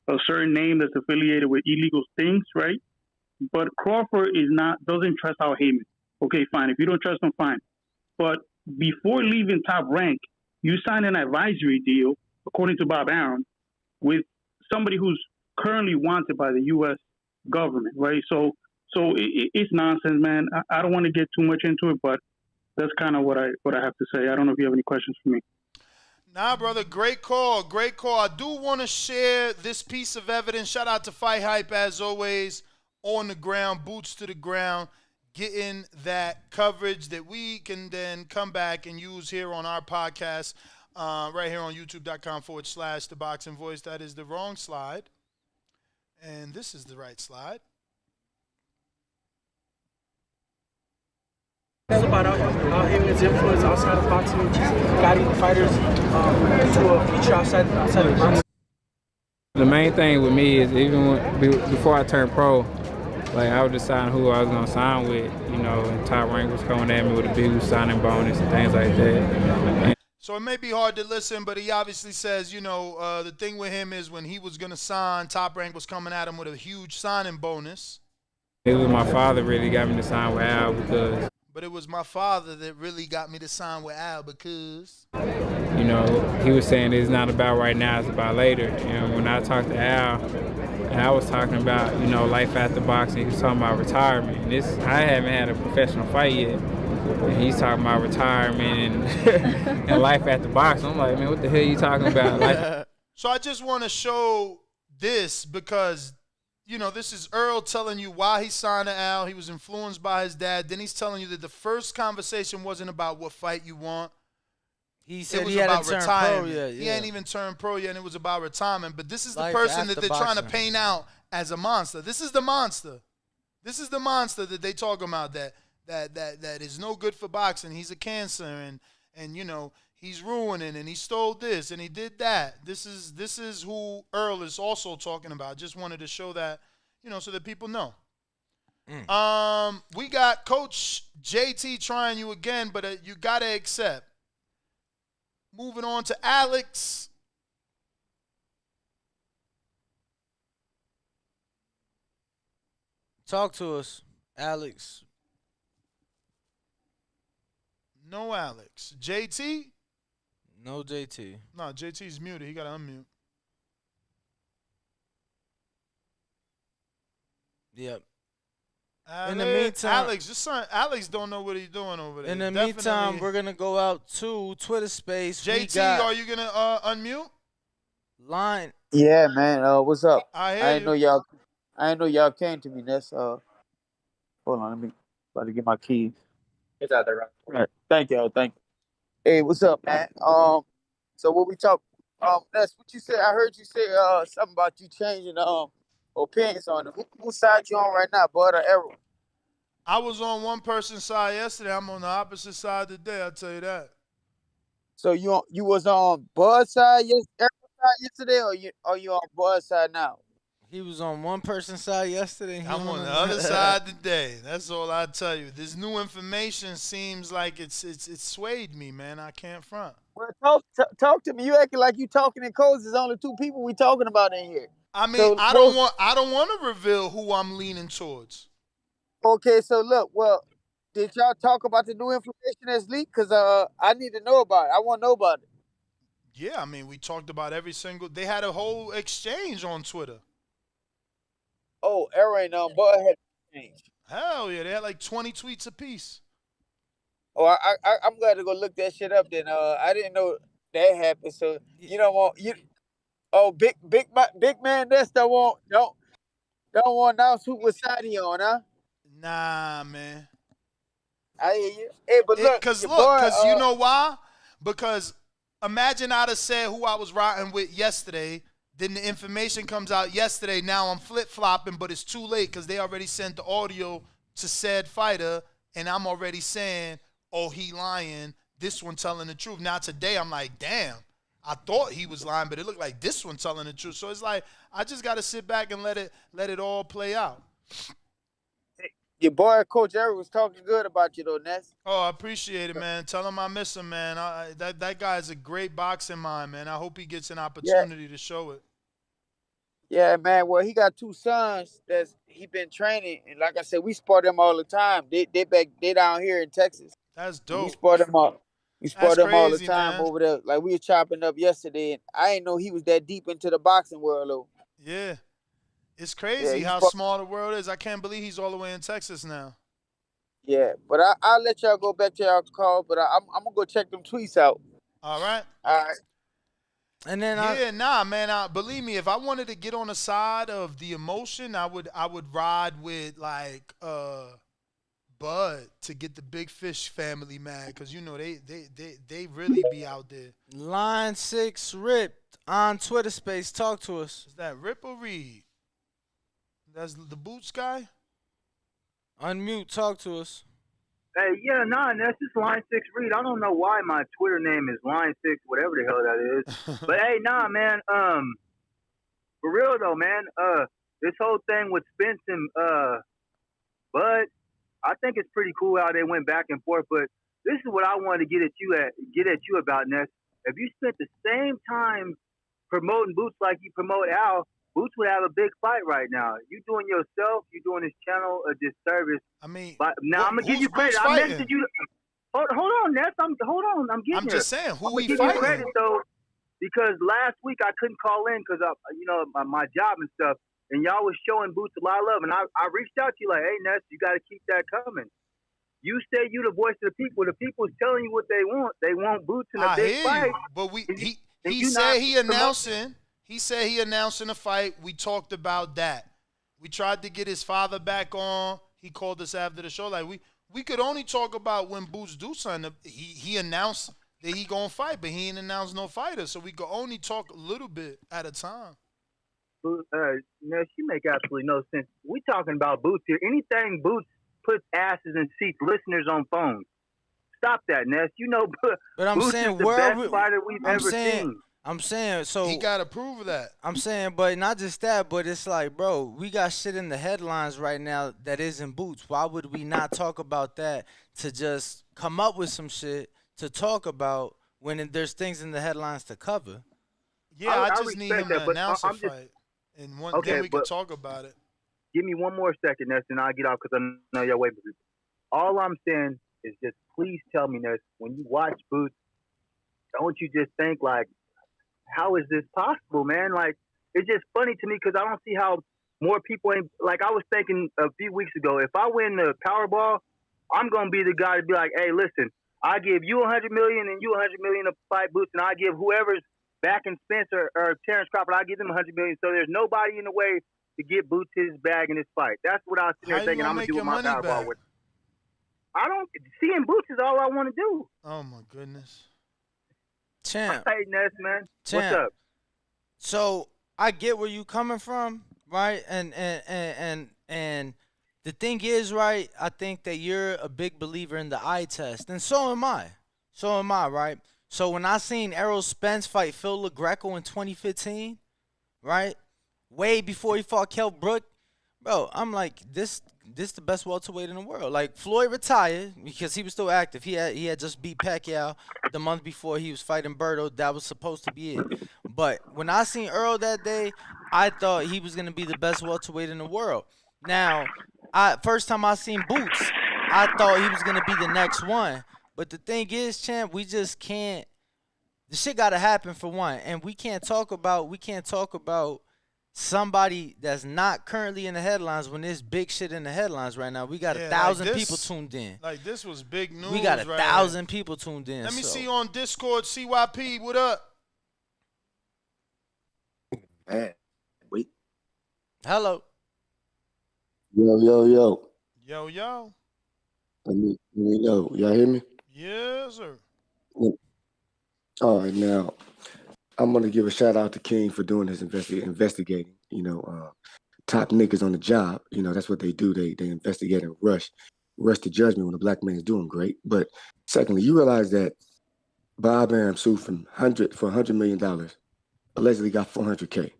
a certain name that's affiliated with illegal things, right? But Crawford doesn't trust Al Haymon. Okay, fine. If you don't trust him, fine. But before leaving Top Rank, you signed an advisory deal, according to Bob Arum, with somebody who's currently wanted by the U.S. government, right? So it's nonsense, man. I don't want to get too much into it, but that's kind of what I have to say. I don't know if you have any questions for me. Nah, brother, great call. I do want to share this piece of evidence. Shout out to Fight Hype, as always, on the ground, boots to the ground, getting that coverage that we can then come back and use here on our podcast, right here on youtube.com/The Boxing Voice. That is the wrong slide. And this is the right slide. About Al Haymon's influence outside of boxing, guiding fighters to a future outside of boxing. The main thing with me is before I turned pro, like I was deciding who I was gonna sign with, and Top Rank was coming at me with a big signing bonus and things like that. So it may be hard to listen, but he obviously says, the thing with him is when he was gonna sign, Top Rank was coming at him with a huge signing bonus. It was my father really got me to sign with Al because. But it was my father that really got me to sign with Al because, he was saying it's not about right now, it's about later. And when I talked to Al, and I was talking about, life after boxing, he was talking about retirement. And I haven't had a professional fight yet. And he's talking about retirement and life after boxing. I'm like, man, what the hell are you talking about? So I just want to show this because, this is Earl telling you why he signed to Al. He was influenced by his dad. Then he's telling you that the first conversation wasn't about what fight you want. He said it was he about hadn't turned retirement. pro yet. He ain't even turned pro yet, and it was about retirement. But this is the Life person that after they're trying to boxing. paint out as a monster. This is the monster. This is the monster that they talk about that is no good for boxing. He's a cancer, and he's ruining and he stole this and he did that. This is who Earl is also talking about. Just wanted to show that, so that people know. We got Coach JT trying you again, but you gotta accept. Moving on to Alex. Talk to us, Alex. No Alex. JT? No JT. No, JT's muted. He got to unmute. Yep. In the meantime, Alex don't know what he's doing over there. In the meantime, we're gonna go out to Twitter Space. JT, are you gonna unmute? Line. Yeah, man. What's up? I hear didn't know y'all. I didn't know y'all came to me. That's hold on. Let me about to get my keys. It's out there, right? Right. Thank y'all. Thank you. Hey, what's up, man? So what we talk? That's what you said. I heard you say something about you changing opinions on it. Whose side you on right now, Bud or Errol? I was on one person's side yesterday. I'm on the opposite side today. I'll tell you that. So you was on Bud's side yesterday, or you on Bud's side now? He was on one person's side yesterday. I'm on the other side today. That's all I tell you. This new information seems like it's swayed me, man. I can't front. Well, talk to me. You acting like you talking in codes. There's only two people we talking about in here. I mean, so, I don't want to reveal who I'm leaning towards. Okay, so look, well, did y'all talk about the new information that's leaked? Because I need to know about it. I want to know about it. Yeah, I mean, we talked about every single. They had a whole exchange on Twitter. Oh, Errol ain't on, but had exchange. Hell yeah, they had like 20 tweets apiece. Oh, I'm glad to go look that shit up. Then I didn't know that happened. So you don't want you. Oh, big man, that's don't want to announce who was side he on, huh? Nah, man. I hear you. Hey, but because you know why? Because imagine I'd have said who I was riding with yesterday. Then the information comes out yesterday. Now I'm flip-flopping, but it's too late because they already sent the audio to said fighter, and I'm already saying, oh, he lying. This one telling the truth. Now today I'm like, damn. I thought he was lying, but it looked like this one telling the truth. So it's like I just got to sit back and let it all play out. Your boy, Coach Errol, was talking good about you, though, Ness. Oh, I appreciate it, man. Tell him I miss him, man. That guy is a great boxing mind, man. I hope he gets an opportunity to show it. Yeah, man. Well, he got two sons that's he been training, and like I said, we spar them all the time. They down here in Texas. That's dope. We spar them all. We spar them all the crazy, time, man. over there. Like we were chopping up yesterday, and I didn't know he was that deep into the boxing world, though. Yeah. It's crazy how small the world is. I can't believe he's all the way in Texas now. Yeah, but I'll let y'all go back to y'all call, but I'm going to go check them tweets out. All right. All right. And then man. Believe me, if I wanted to get on the side of the emotion, I would ride with like Bud to get the Big Fish family mad because they really be out there. Line 6 Ripped on Twitter Space. Talk to us. Is that Rip or Reed? That's the Boots guy? Unmute. Talk to us. Hey, yeah, that's just Line 6 Reed. I don't know why my Twitter name is Line 6, whatever the hell that is. But hey, man. For real though, man. This whole thing with Spence and Bud, I think it's pretty cool how they went back and forth. But this is what I wanted to get at you about, Ness. If you spent the same time promoting Boots like you promote Al, Boots would have a big fight right now. You doing yourself, you doing this channel a disservice. I mean, now I'm gonna give you credit. I mentioned you. Hold on, Ness. I'm getting I'm just saying, who we give fighting? You credit though, because last week I couldn't call in because my job and stuff, and y'all was showing Boots a lot of love, and I reached out to you like, hey Ness, you got to keep that coming. You say you the voice of the people. The people is telling you what they want. They want Boots in a big fight. But he said he announcing. He said he announcing a fight. We talked about that. We tried to get his father back on. He called us after the show. Like we could only talk about when Boots do something. He announced that he gonna fight, but he ain't announced no fighter. So we could only talk a little bit at a time. Ness, you make absolutely no sense. We talking about Boots here. Anything Boots puts asses in seats, listeners on phones. stop that, Ness. You know, But I'm Boots saying, is the where best we, fighter we've I'm ever saying, seen. I'm saying, so He got to prove that. I'm saying, but not just that, but it's like, bro, we got shit in the headlines right now that isn't Boots. Why would we not talk about that to just come up with some shit to talk about when there's things in the headlines to cover? Yeah, I I just need respect him that, to but announce a I'm just fight, and okay. then we can But talk about it. give me one more second, Ness, and I'll get off because I know you're waiting for me. All I'm saying is just please tell me, Ness, when you watch Boots, don't you just think like, how is this possible, man? Like, it's just funny to me because I don't see how more people ain't like. I was thinking a few weeks ago, if I win the Powerball, I'm gonna be the guy to be like, hey, listen, I give you $100 million and you $100 million to fight Boots, and I give whoever's backing Spence or Terrence Crawford, I give them $100 million. So there's nobody in the way to get Boots his bag in this fight. That's what I was sitting How there you thinking. gonna I'm gonna make do your with my money Powerball back? with. I don't seeing Boots is all I want to do. Oh my goodness. Champ, Hey, Ness, man, Champ. what's up? So I get where you coming from, right? And the thing is, right? I think that you're a big believer in the eye test, and so am I. So am I, right? So when I seen Errol Spence fight Phil LaGreco in 2015, right? Way before he fought Kell Brook, bro, I'm like, this the best welterweight in the world. Like, Floyd retired because he was still active. He had just beat Pacquiao the month before he was fighting Berto. That was supposed to be it. But when I seen Earl that day, I thought he was gonna be the best welterweight in the world. Now, first time I seen Boots, I thought he was gonna be the next one. But the thing is, champ, we just can't. The shit gotta happen for one, and we can't talk about somebody that's not currently in the headlines when there's big shit in the headlines right now. We got 1,000 people tuned in. Like, this was big news. We got right 1,000 people tuned in. Let me so. see you on Discord, CYP. What up? Man, wait. Hello. Yo. Yo. Let me know. Y'all hear me? Yes, sir. All right, now I'm gonna give a shout out to King for doing his investigating. Top niggas on the job. That's what they do. They investigate and rush to judgment when a black man is doing great. But secondly, you realize that Bob Arum sued for $100 million, allegedly got $400K.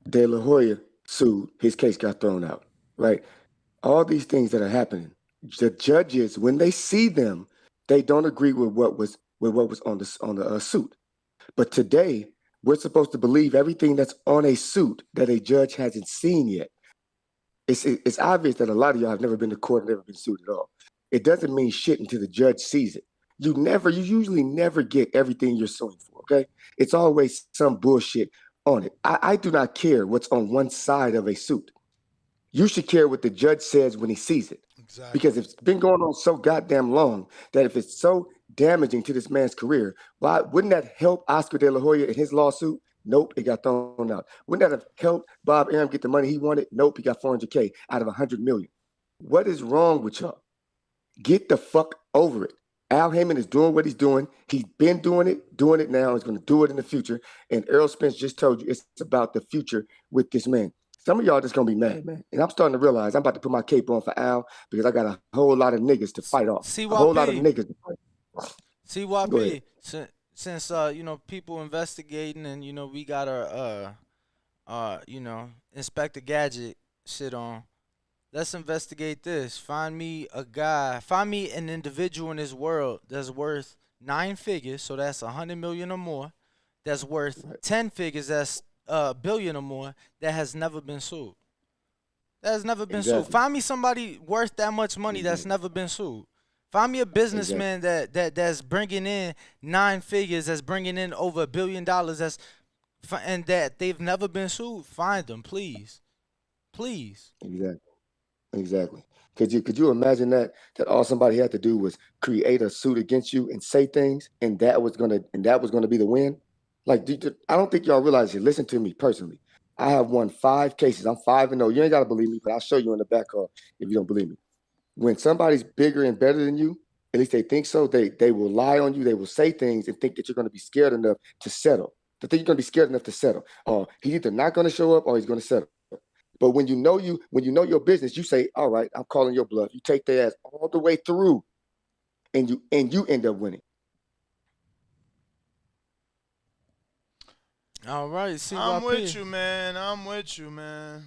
De La Hoya sued, his case got thrown out. Right? All these things that are happening, the judges, when they see them, they don't agree with what was on the suit. But today, we're supposed to believe everything that's on a suit that a judge hasn't seen yet. It's obvious that a lot of y'all have never been to court and never been sued at all. It doesn't mean shit until the judge sees it. You usually never get everything you're suing for, okay? It's always some bullshit on it. I do not care what's on one side of a suit. You should care what the judge says when he sees it. Exactly. Because it's been going on so goddamn long that if it's so damaging to this man's career, why wouldn't that help Oscar De La Hoya in his lawsuit? Nope, it got thrown out. Wouldn't that have helped Bob Arum get the money he wanted? Nope, he got $400K out of $100 million. What is wrong with y'all? Get the fuck over it. Al Haymon is doing what he's doing. He's been doing it now. He's going to do it in the future. And Errol Spence just told you it's about the future with this man. Some of y'all just going to be mad, man. And I'm starting to realize I'm about to put my cape on for Al because I got a whole lot of niggas to fight off. CYP. A whole lot of niggas to fight off. CYP, since people investigating and we got our Inspector Gadget shit on. Let's investigate this. Find me an individual in this world that's worth 9 figures, so that's 100 million or more. That's worth 10 figures, that's $1 billion or more. That has never been sued. Sued. Find me somebody worth that much money that's never been sued. Find me a businessman that's bringing in 9 figures, that's bringing in over $1 billion, and that they've never been sued. Find them, please. Exactly. Could you imagine that all somebody had to do was create a suit against you and say things, and that was gonna be the win? Like, I don't think y'all realize it. Listen to me personally. I have won 5 cases. I'm 5-0. You ain't gotta believe me, but I'll show you in the back card if you don't believe me. When somebody's bigger and better than you, at least they think so, they will lie on you. They will say things and think that you're going to be scared enough to settle. They think you're going to be scared enough to settle. Or he's either not going to show up or he's going to settle. But when you know your business, you say, all right, I'm calling your bluff. You take their ass all the way through. and you end up winning. All right, CYP. I'm with you, man.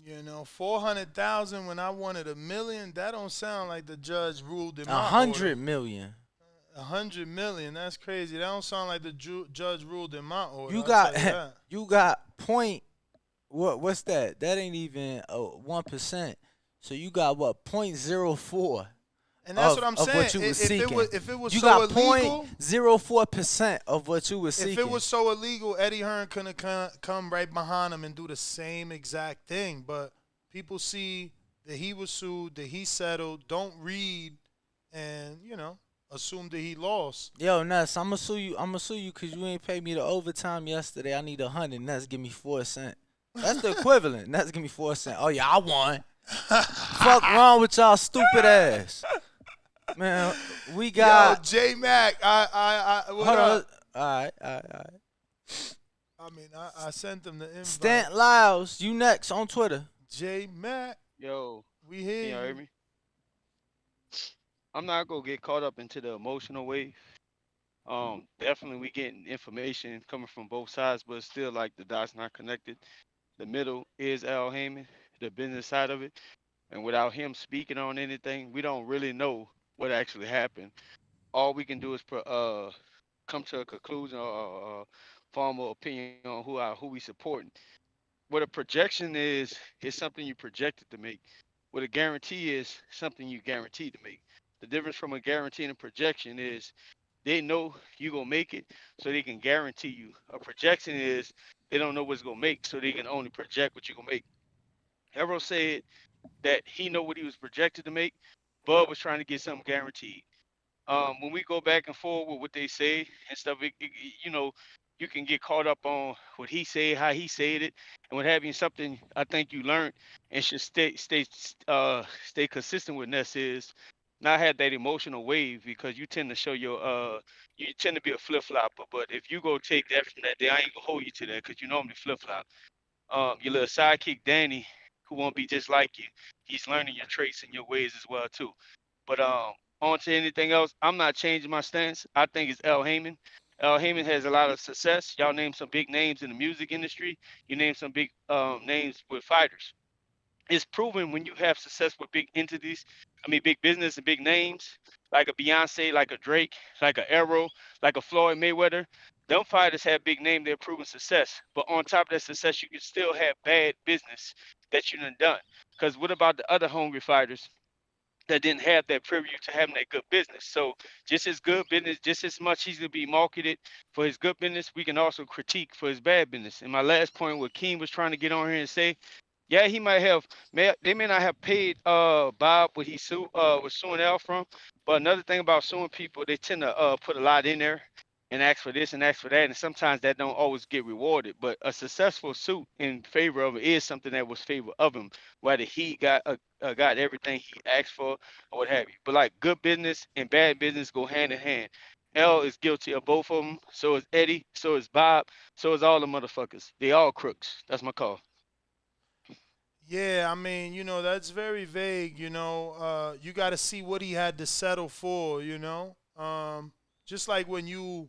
You know, 400,000 when I wanted $1 million. That don't sound like the judge ruled in my order. 100 million. 100 million. That's crazy. That don't sound like the judge ruled in my order. You I'll got tell you that. you got point. What's that? That ain't even 1%. So you got what 0.04. And that's what I'm of saying. What you was seeking. If it was you so got illegal, 0.04% of what you was seeking. if it was so illegal, Eddie Hearn couldn't come right behind him and do the same exact thing. But people see that he was sued, that he settled, don't read, and assume that he lost. Yo, Ness, I'ma sue you because you ain't paid me the overtime yesterday. I need 100. Ness, give me 4 cents. That's the equivalent. Ness, give me 4 cents. Oh yeah, I won. Fuck wrong with y'all stupid ass. Man, we got J Mac. Hold on. All right. I mean, I sent them the invite. Stant Lyles, you next on Twitter. J Mac. Yo, we here. Can y'all hear me? I'm not gonna get caught up into the emotional wave. Definitely we getting information coming from both sides, but it's still like the dots not connected. The middle is Al Haymon, the business side of it, and without him speaking on anything, we don't really know what actually happened. All we can do is come to a conclusion or formal opinion on who we supporting. What a projection is something you projected to make. What a guarantee is something you guaranteed to make. The difference from a guarantee and a projection is they know you're going to make it, so they can guarantee you. A projection is they don't know what's going to make, so they can only project what you're going to make. Errol said that he know what he was projected to make. Bud was trying to get something guaranteed. When we go back and forth with what they say and stuff, you can get caught up on what he said, how he said it, and what have you. Something I think you learned and should stay consistent with Ness is not have that emotional wave, because you tend to show you tend to be a flip flopper. But if you go take that from that day, I ain't gonna hold you to that because you normally flip flop. Your little sidekick Danny, who won't be just like you, he's learning your traits and your ways as well too. But on to anything else, I'm not changing my stance. I think it's Al Haymon. Al Haymon has a lot of success. Y'all name some big names in the music industry. You name some big names with fighters. It's proven when you have success with big entities, big business and big names, like a Beyonce, like a Drake, like a Errol, like a Floyd Mayweather. Them fighters have big name, they're proven success. But on top of that success, you can still have bad business that you done. Because what about the other hungry fighters that didn't have that privilege to having that good business? So just as good business, just as much he's gonna be marketed for his good business, we can also critique for his bad business. And my last point, what Keem was trying to get on here and say, yeah, he they may not have paid Bob what he was suing Al from, but another thing about suing people, they tend to put a lot in there and ask for this and ask for that, and sometimes that don't always get rewarded. But a successful suit in favor of it is something that was favor of him, whether he got everything he asked for or what have you. But like good business and bad business go hand in hand. L is guilty of both of them. So is Eddie. So is Bob. So is all the motherfuckers. They all crooks. That's my call. Yeah, that's very vague, you got to see what he had to settle for, just like when you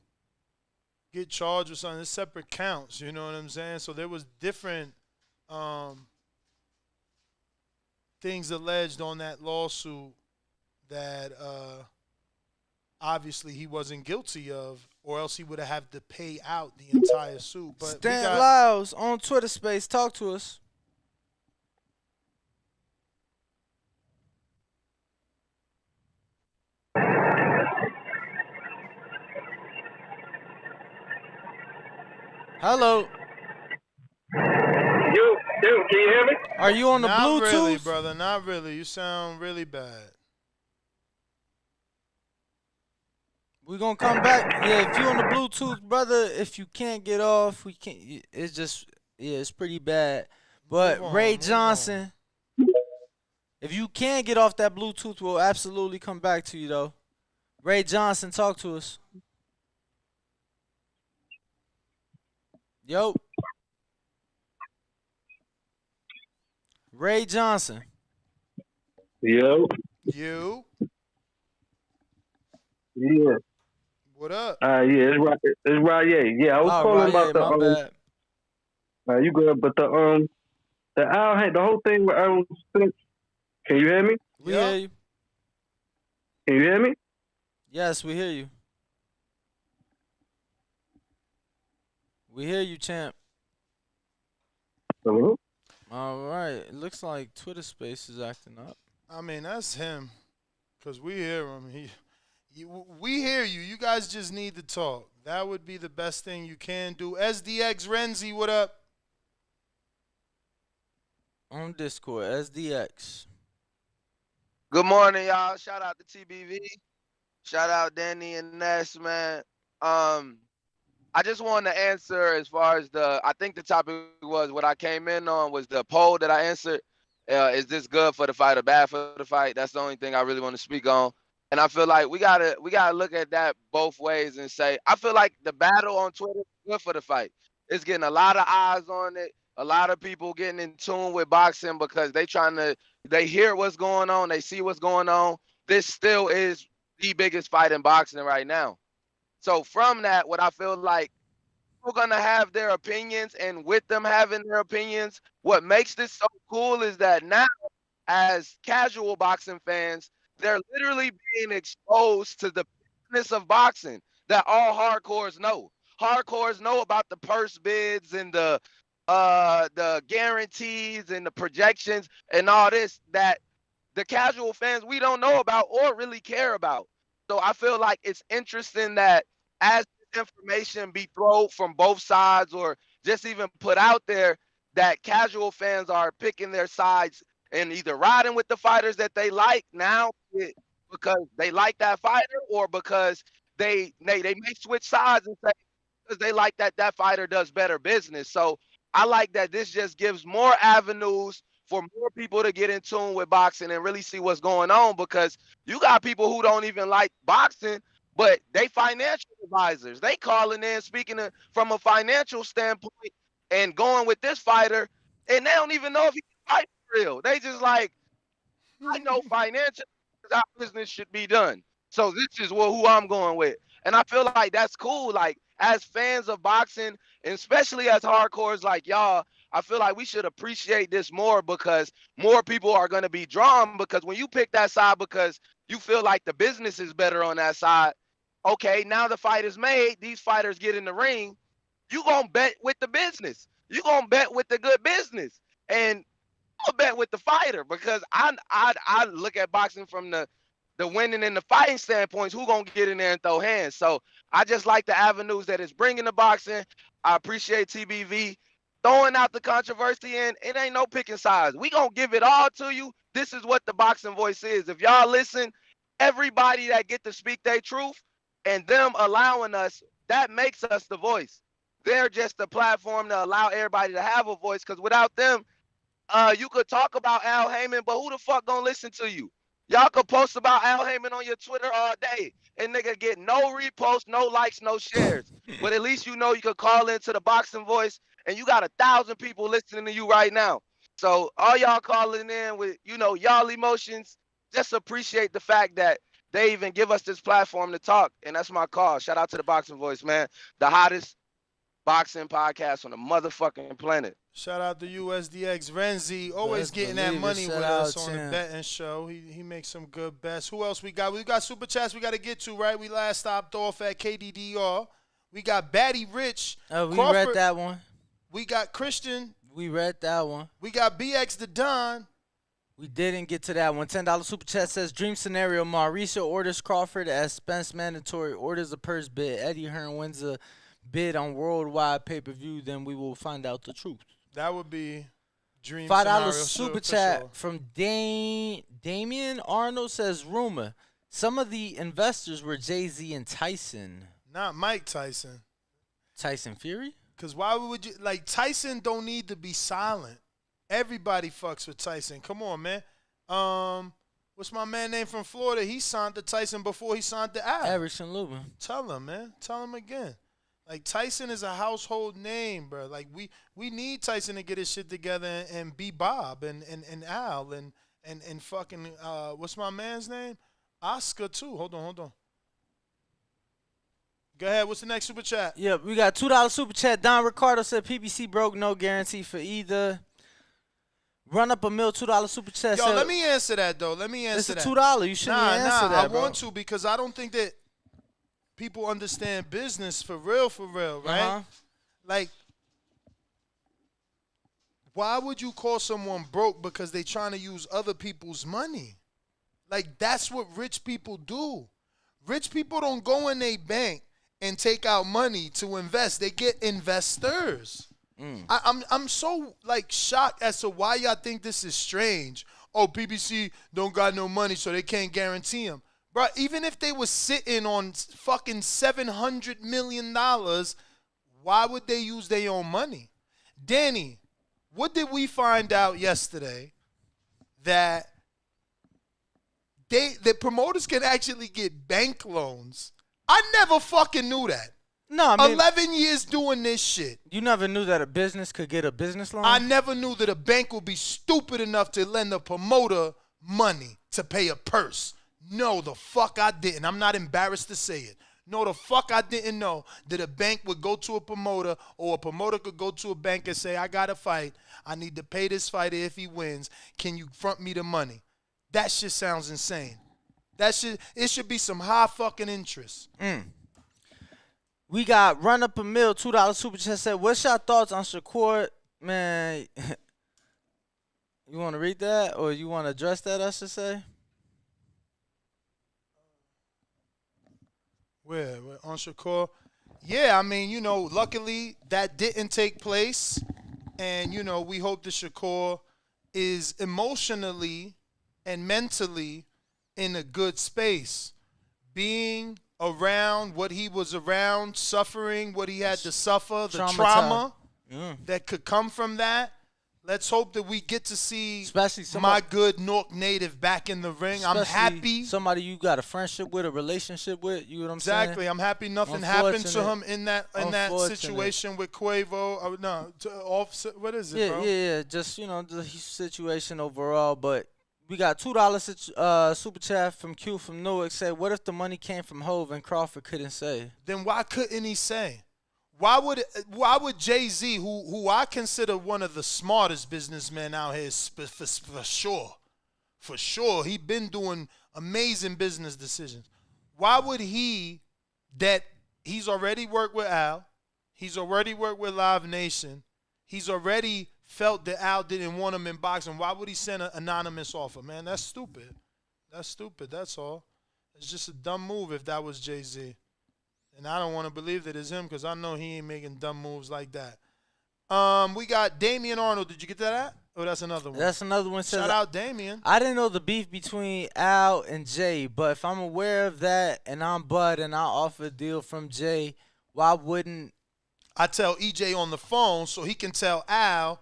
get charged with something, there's separate counts, you know what I'm saying? So there was different things alleged on that lawsuit that obviously he wasn't guilty of, or else he would have had to pay out the entire suit. But Stan Lyles on Twitter Space, talk to us. Hello. Can you hear me? Are you on the Not Bluetooth? Not really, brother. Not really. You sound really bad. We're going to come back. Yeah, if you're on the Bluetooth, brother, if you can't get off, we can't. It's just, it's pretty bad. But Ray Johnson, if you can't get off that Bluetooth, we'll absolutely come back to you, though. Ray Johnson, talk to us. Yo. Ray Johnson. Yo. You. Yeah. What up? Yeah, it's right. Yeah, I was calling about the my bad. You good? But the Al, the whole thing with Errol Spence. Can you hear me? We hear you. Can you hear me? Yes, we hear you. We hear you, champ. Hello? All right. It looks like Twitter Space is acting up. I mean, that's him. Because we hear him. We hear you. You guys just need to talk. That would be the best thing you can do. SDX Renzi, what up? On Discord, SDX. Good morning, y'all. Shout out to TBV. Shout out Danny and Ness, man. I just wanted to answer as far as I think the topic was what I came in on was the poll that I answered. Is this good for the fight or bad for the fight? That's the only thing I really want to speak on. And I feel like we gotta look at that both ways and say, I feel like the battle on Twitter is good for the fight. It's getting a lot of eyes on it. A lot of people getting in tune with boxing because they hear what's going on, they see what's going on. This still is the biggest fight in boxing right now. So from that, what I feel like people gonna have their opinions, and with them having their opinions, what makes this so cool is that now, as casual boxing fans, they're literally being exposed to the business of boxing that all hardcores know. Hardcores know about the purse bids and the guarantees and the projections and all this that the casual fans we don't know about or really care about. So I feel like it's interesting that as this information be thrown from both sides or just even put out there, that casual fans are picking their sides and either riding with the fighters that they like now because they like that fighter or because they may switch sides and say because they like that fighter does better business. So I like that this just gives more avenues for more people to get in tune with boxing and really see what's going on because you got people who don't even like boxing, but they financial advisors. They calling in, speaking from a financial standpoint and going with this fighter, and they don't even know if he can fight for real. They just like, I know financially how business should be done. So this is who I'm going with. And I feel like that's cool. Like as fans of boxing, and especially as hardcores like y'all, I feel like we should appreciate this more because more people are going to be drawn because when you pick that side because you feel like the business is better on that side, okay, now the fight is made, these fighters get in the ring, you going to bet with the business. You going to bet with the good business. And I'll bet with the fighter because I look at boxing from the winning and the fighting standpoints. Who gonna get in there and throw hands? So I just like the avenues that it's bringing to boxing. I appreciate TBV throwing out the controversy, and it ain't no picking sides. We gonna give it all to you. This is what the boxing voice is. If y'all listen, everybody that get to speak their truth and them allowing us, that makes us the voice. They're just the platform to allow everybody to have a voice because without them, you could talk about Al Haymon, but who the fuck gonna listen to you? Y'all could post about Al Haymon on your Twitter all day, and nigga get no reposts, no likes, no shares. But at least you know you could call into the boxing voice, and you got 1,000 people listening to you right now. So all y'all calling in with y'all emotions, just appreciate the fact that they even give us this platform to talk, and that's my call. Shout out to the boxing voice, man, the hottest boxing podcast on the motherfucking planet. Shout out to USDX Renzi, always getting that money with us on the betting show. He makes some good bets. Who else we got? We got super chats we got to get to, right? We last stopped off at KDDR. We got Batty Rich. We Crawford. read that one. We got Christian. We read that one. We got BX the Don. We didn't get to that one. $10 super chat says, dream scenario, Mauricio orders Crawford as Spence mandatory, orders a purse bid. Eddie Hearn wins a bid on worldwide pay-per-view, then we will find out the truth. That would be dream $5 scenario super for chat sure. from Damian Arnold says, rumor, some of the investors were Jay-Z and Tyson. Not Mike Tyson. Tyson Fury? Because why would you, like, Tyson don't need to be silent. Everybody fucks with Tyson. Come on, man. What's my man name from Florida? He signed to Tyson before he signed to Al. Erickson Lubin. Tell him, man. Tell him again. Like, Tyson is a household name, bro. Like, we need Tyson to get his shit together and be Bob and Al and fucking, what's my man's name? Oscar, too. Hold on. Go ahead. What's the next super chat? Yeah, we got $2 super chat. Don Ricardo said PBC broke, no guarantee for either. Run up a mill, $2 super chat. Yo, said, let me answer that though. Let me answer that. It's a $2. You shouldn't answer that, I bro. want to because I don't think that people understand business for real, right? Like, why would you call someone broke because they trying to use other people's money? Like, that's what rich people do. Rich people don't go in a bank and take out money to invest. They get investors. I'm so like shocked as to why y'all think this is strange. Oh, PBC don't got no money, so they can't guarantee them. Bro, even if they was sitting on fucking $700 million, why would they use their own money? Danny, what did we find out yesterday? That the promoters can actually get bank loans. I never fucking knew that. No, I mean, 11 years doing this shit. You never knew that a business could get a business loan? I never knew that a bank would be stupid enough to lend a promoter money to pay a purse. No, the fuck I didn't. I'm not embarrassed to say it. No, the fuck I didn't know that a bank would go to a promoter or a promoter could go to a bank and say, I got to fight. I need to pay this fighter if he wins. Can you front me the money? That shit sounds insane. It should be some high fucking interest. We got Run Up a Mill, $2 super chat said, what's your thoughts on Shakur? Man, you want to read that or you want to address that, I should say? Where on Shakur? Yeah, I mean, luckily that didn't take place. And, we hope that Shakur is emotionally and mentally in a good space. Being around what he was around, suffering what he had to suffer, the trauma that could come from that. Let's hope that we get to see my good Newark native back in the ring. I'm happy. Somebody you got a friendship with, a relationship with, you know what I'm saying? Exactly. I'm happy nothing happened to him in that situation with Quavo. What is it, bro? Yeah. Just, the situation overall. But we got $2 super chat from Q from Newark. Said, what if the money came from Hove and Crawford couldn't say? Then why couldn't he say? Why would Jay-Z, who I consider one of the smartest businessmen out here for sure, he been doing amazing business decisions. Why would he's already worked with Al, he's already worked with Live Nation, he's already felt that Al didn't want him in boxing. Why would he send an anonymous offer? Man, that's stupid. That's all. It's just a dumb move if that was Jay-Z. And I don't want to believe that it's him because I know he ain't making dumb moves like that. We got Damian Arnold. Did you get that? Oh, that's another one. That's another one. Shout out Damian. I didn't know the beef between Al and Jay, but if I'm aware of that and I'm Bud and I offer a deal from Jay, why wouldn't I tell EJ on the phone so he can tell Al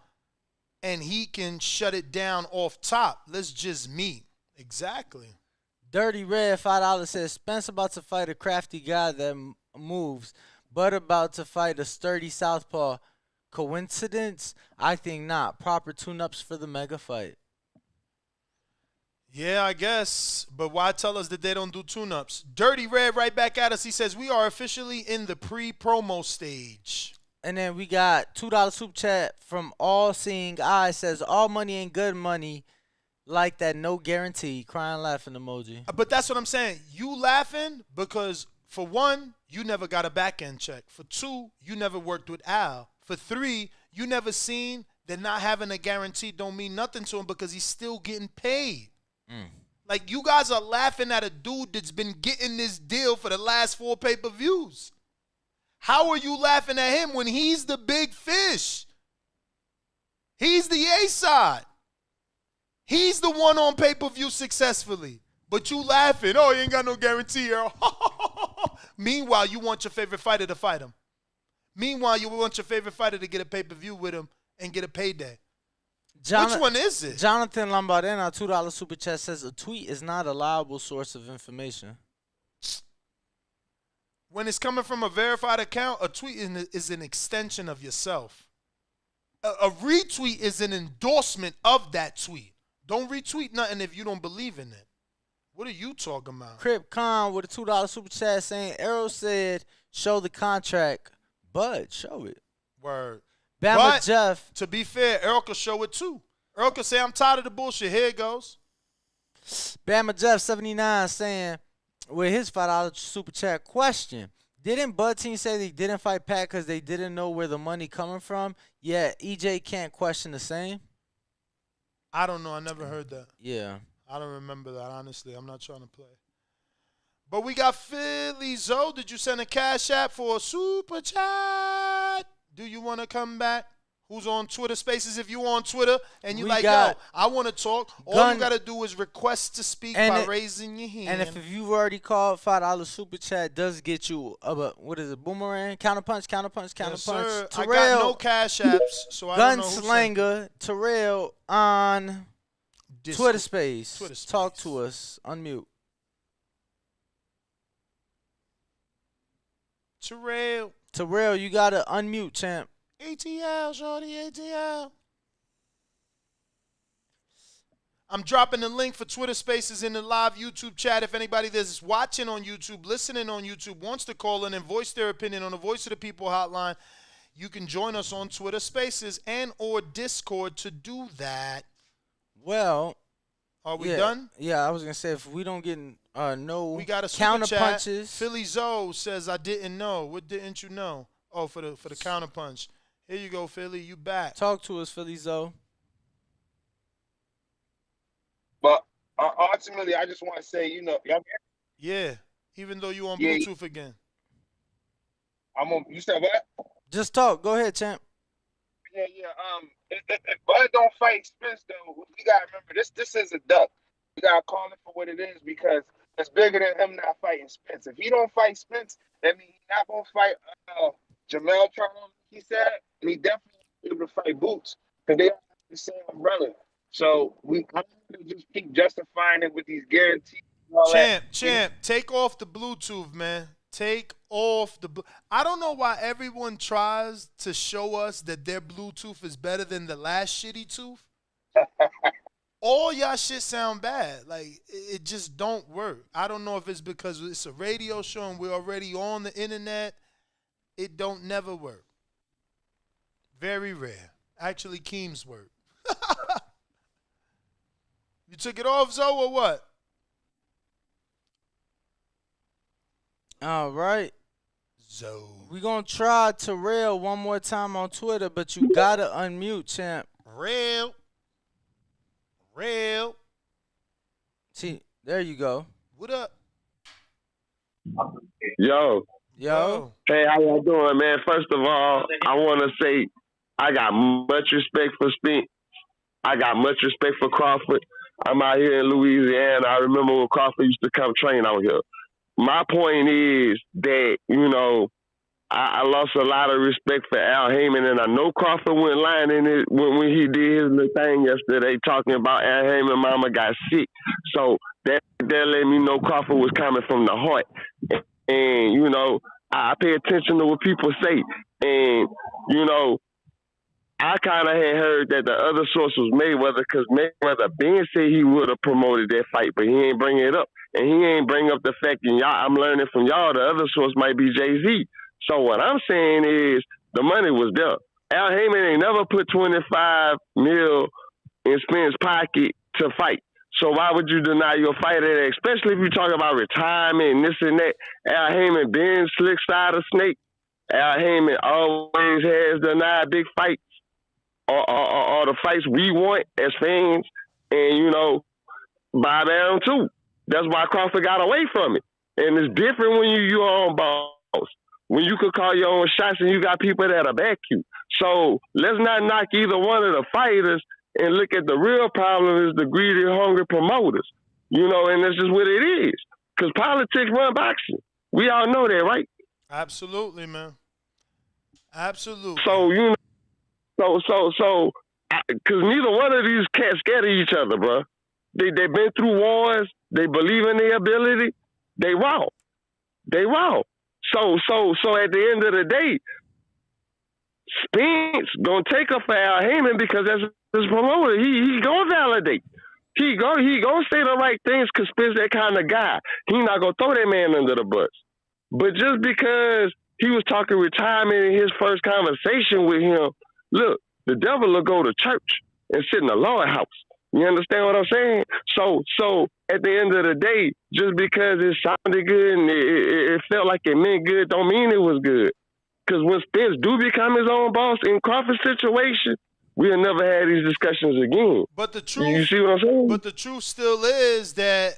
and he can shut it down off top? Let's just meet. Exactly. Dirty Red, $5 says, Spence about to fight a crafty guy that moves, but about to fight a sturdy southpaw. Coincidence? I think not. Proper tune-ups for the mega fight. Yeah, I guess. But why tell us that they don't do tune-ups? Dirty Red right back at us. He says, we are officially in the pre-promo stage. And then we got $2 super chat from All Seeing Eye. Says, all money ain't good money. Like that, no guarantee. Crying, laughing emoji. But that's what I'm saying. You laughing because, for one, you never got a back-end check. For two, you never worked with Al. For three, you never seen that not having a guarantee don't mean nothing to him because he's still getting paid. Like, you guys are laughing at a dude that's been getting this deal for the last 4 pay-per-views. How are you laughing at him when he's the big fish? He's the A-side. He's the one on pay-per-view successfully. But you laughing. Oh, you ain't got no guarantee, Errol. Meanwhile, you want your favorite fighter to fight him. Meanwhile, you want your favorite fighter to get a pay-per-view with him and get a payday. Which one is it? Jonathan Lombardena, $2 super chat says, a tweet is not a reliable source of information. When it's coming from a verified account, a tweet is an extension of yourself. A retweet is an endorsement of that tweet. Don't retweet nothing if you don't believe in it. What are you talking about? Crip Khan with a $2 super chat saying, Errol said show the contract. Bud, show it. Word. Bama But, Jeff. to be fair, Errol could show it too. Errol could say, I'm tired of the bullshit. Here it goes. Bama Jeff 79 saying with his $5 super chat question. Didn't Bud Team say they didn't fight Pat because they didn't know where the money coming from? Yeah, EJ can't question the same. I don't know. I never heard that. Yeah. I don't remember that, honestly. I'm not trying to play. But we got Philly Zoe. Did you send a cash app for a super chat? Do you want to come back? Who's on Twitter Spaces? If you on Twitter and you like, yo, I want to talk, all you got to do is request to speak by raising your hand. And if you've already called, $5 super chat does get you what is it? Boomerang, counterpunch. Yes, sir. Terrell, I got no cash apps, so I don't know who sent Gunslinger, Terrell on Twitter Space. Talk to us. Unmute. Terrell, you gotta unmute, champ. ATL, shorty, ATL. I'm dropping the link for Twitter Spaces in the live YouTube chat. If anybody that's watching on YouTube, listening on YouTube, wants to call in and voice their opinion on the Voice of the People hotline, you can join us on Twitter Spaces and or Discord to do that. Well, are we done? Yeah, I was gonna say if we don't get no we got a counter super chat. punches. Philly Zoe says, "I didn't know. What didn't you know? Oh, for the counter punch. Here you go, Philly. You back. Talk to us, Philly Zoe. But ultimately, I just want to say, y'all. Yeah, even though you on Bluetooth again. I'm on. You said what? Just talk. Go ahead, champ. Yeah. If Bud don't fight Spence, though, we gotta remember this is a duck. We gotta call it for what it is because it's bigger than him not fighting Spence. If he don't fight Spence, that means he's not gonna fight Jamel Charlo. He said, and he definitely be able to fight Boots because they are the same umbrella. So I'm gonna just keep justifying it with these guarantees. Champ, take off the Bluetooth, man. Take off the. I don't know why everyone tries to show us that their Bluetooth is better than the last shitty tooth. All y'all shit sound bad. Like it just don't work. I don't know if it's because it's a radio show and we're already on the internet. It don't never work. Very rare. Actually, Keem's work. You took it off, Zoe, or what? All right. Zoe. We're going to try Terrell one more time on Twitter, but you got to unmute, champ. Real. See, there you go. What up? Yo. Hey, how y'all doing, man? First of all, I want to say I got much respect for Spence. I got much respect for Crawford. I'm out here in Louisiana. I remember when Crawford used to come train out here. My point is that, I lost a lot of respect for Al Haymon, and I know Crawford went lying in it when he did his little thing yesterday talking about Al Haymon mama got sick. So that let me know Crawford was coming from the heart. And, I pay attention to what people say. And, I kind of had heard that the other source was Mayweather because Mayweather Ben said he would have promoted that fight, but he ain't bring it up. And he ain't bring up the fact that I'm learning from y'all, the other source might be Jay-Z. So what I'm saying is the money was there. Al Haymon ain't never put $25 million in Spence's pocket to fight. So why would you deny your fighter that, especially if you talk about retirement and this and that? Al Haymon been slick side of snake. Al Haymon always has denied big fights or the fights we want as fans. And, Bob Arum too. That's why Crawford got away from it. And it's different when you're on boss. When you could call your own shots and you got people that'll back you. So let's not knock either one of the fighters and look at the real problem is the greedy, hungry promoters. And that's just what it is. Because politics run boxing. We all know that, right? Absolutely, man. Absolutely. So, because neither one of these cats scared of each other, bro. They've been through wars. They believe in their ability. They raw. So at the end of the day, Spence gonna take up for Al Haymon because that's his promoter. He gonna validate. He gonna say the right things because Spence that kind of guy. He not gonna throw that man under the bus. But just because he was talking retirement in his first conversation with him, look, the devil will go to church and sit in the Lord's house. You understand what I'm saying? So at the end of the day, just because it sounded good and it felt like it meant good, don't mean it was good. Because when Spence do become his own boss in Crawford's situation, we'll never have these discussions again. But the truth, you see what I'm saying? But the truth still is that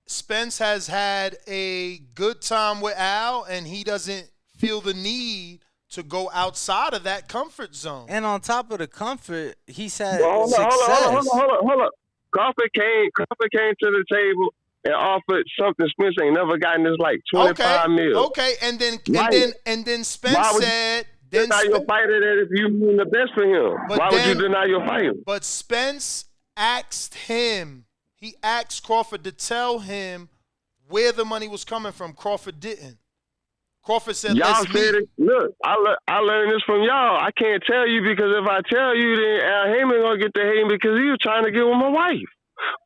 Spence has had a good time with Al, and he doesn't feel the need to go outside of that comfort zone. And on top of the comfort, he's had Well, success. Hold up. Crawford came to the table and offered something Spence ain't never gotten. Is like 25 mil. Okay, and then Spence said. Then deny your fighter that if you mean the best for him. Why would you deny your fighter? But Spence asked him. He asked Crawford to tell him where the money was coming from. Crawford didn't. Crawford said, y'all said it. Look, I learned this from y'all. I can't tell you because if I tell you, then Al Haymon gonna get the hate because he was trying to get with my wife.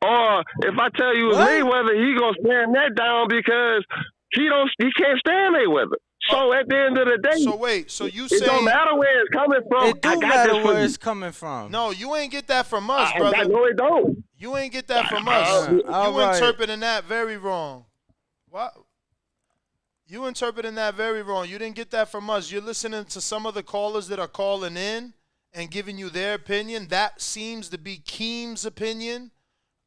Or if I tell you it's Mayweather, he gonna stand that down because he can't stand Mayweather. So at the end of the day, it don't matter where it's coming from. It do matter where it's coming from. No, you ain't get that from us, brother. No, it don't. You ain't get that from us. You interpreting that very wrong. What? You interpreting that very wrong. You didn't get that from us. You're listening to some of the callers that are calling in and giving you their opinion. That seems to be Keem's opinion.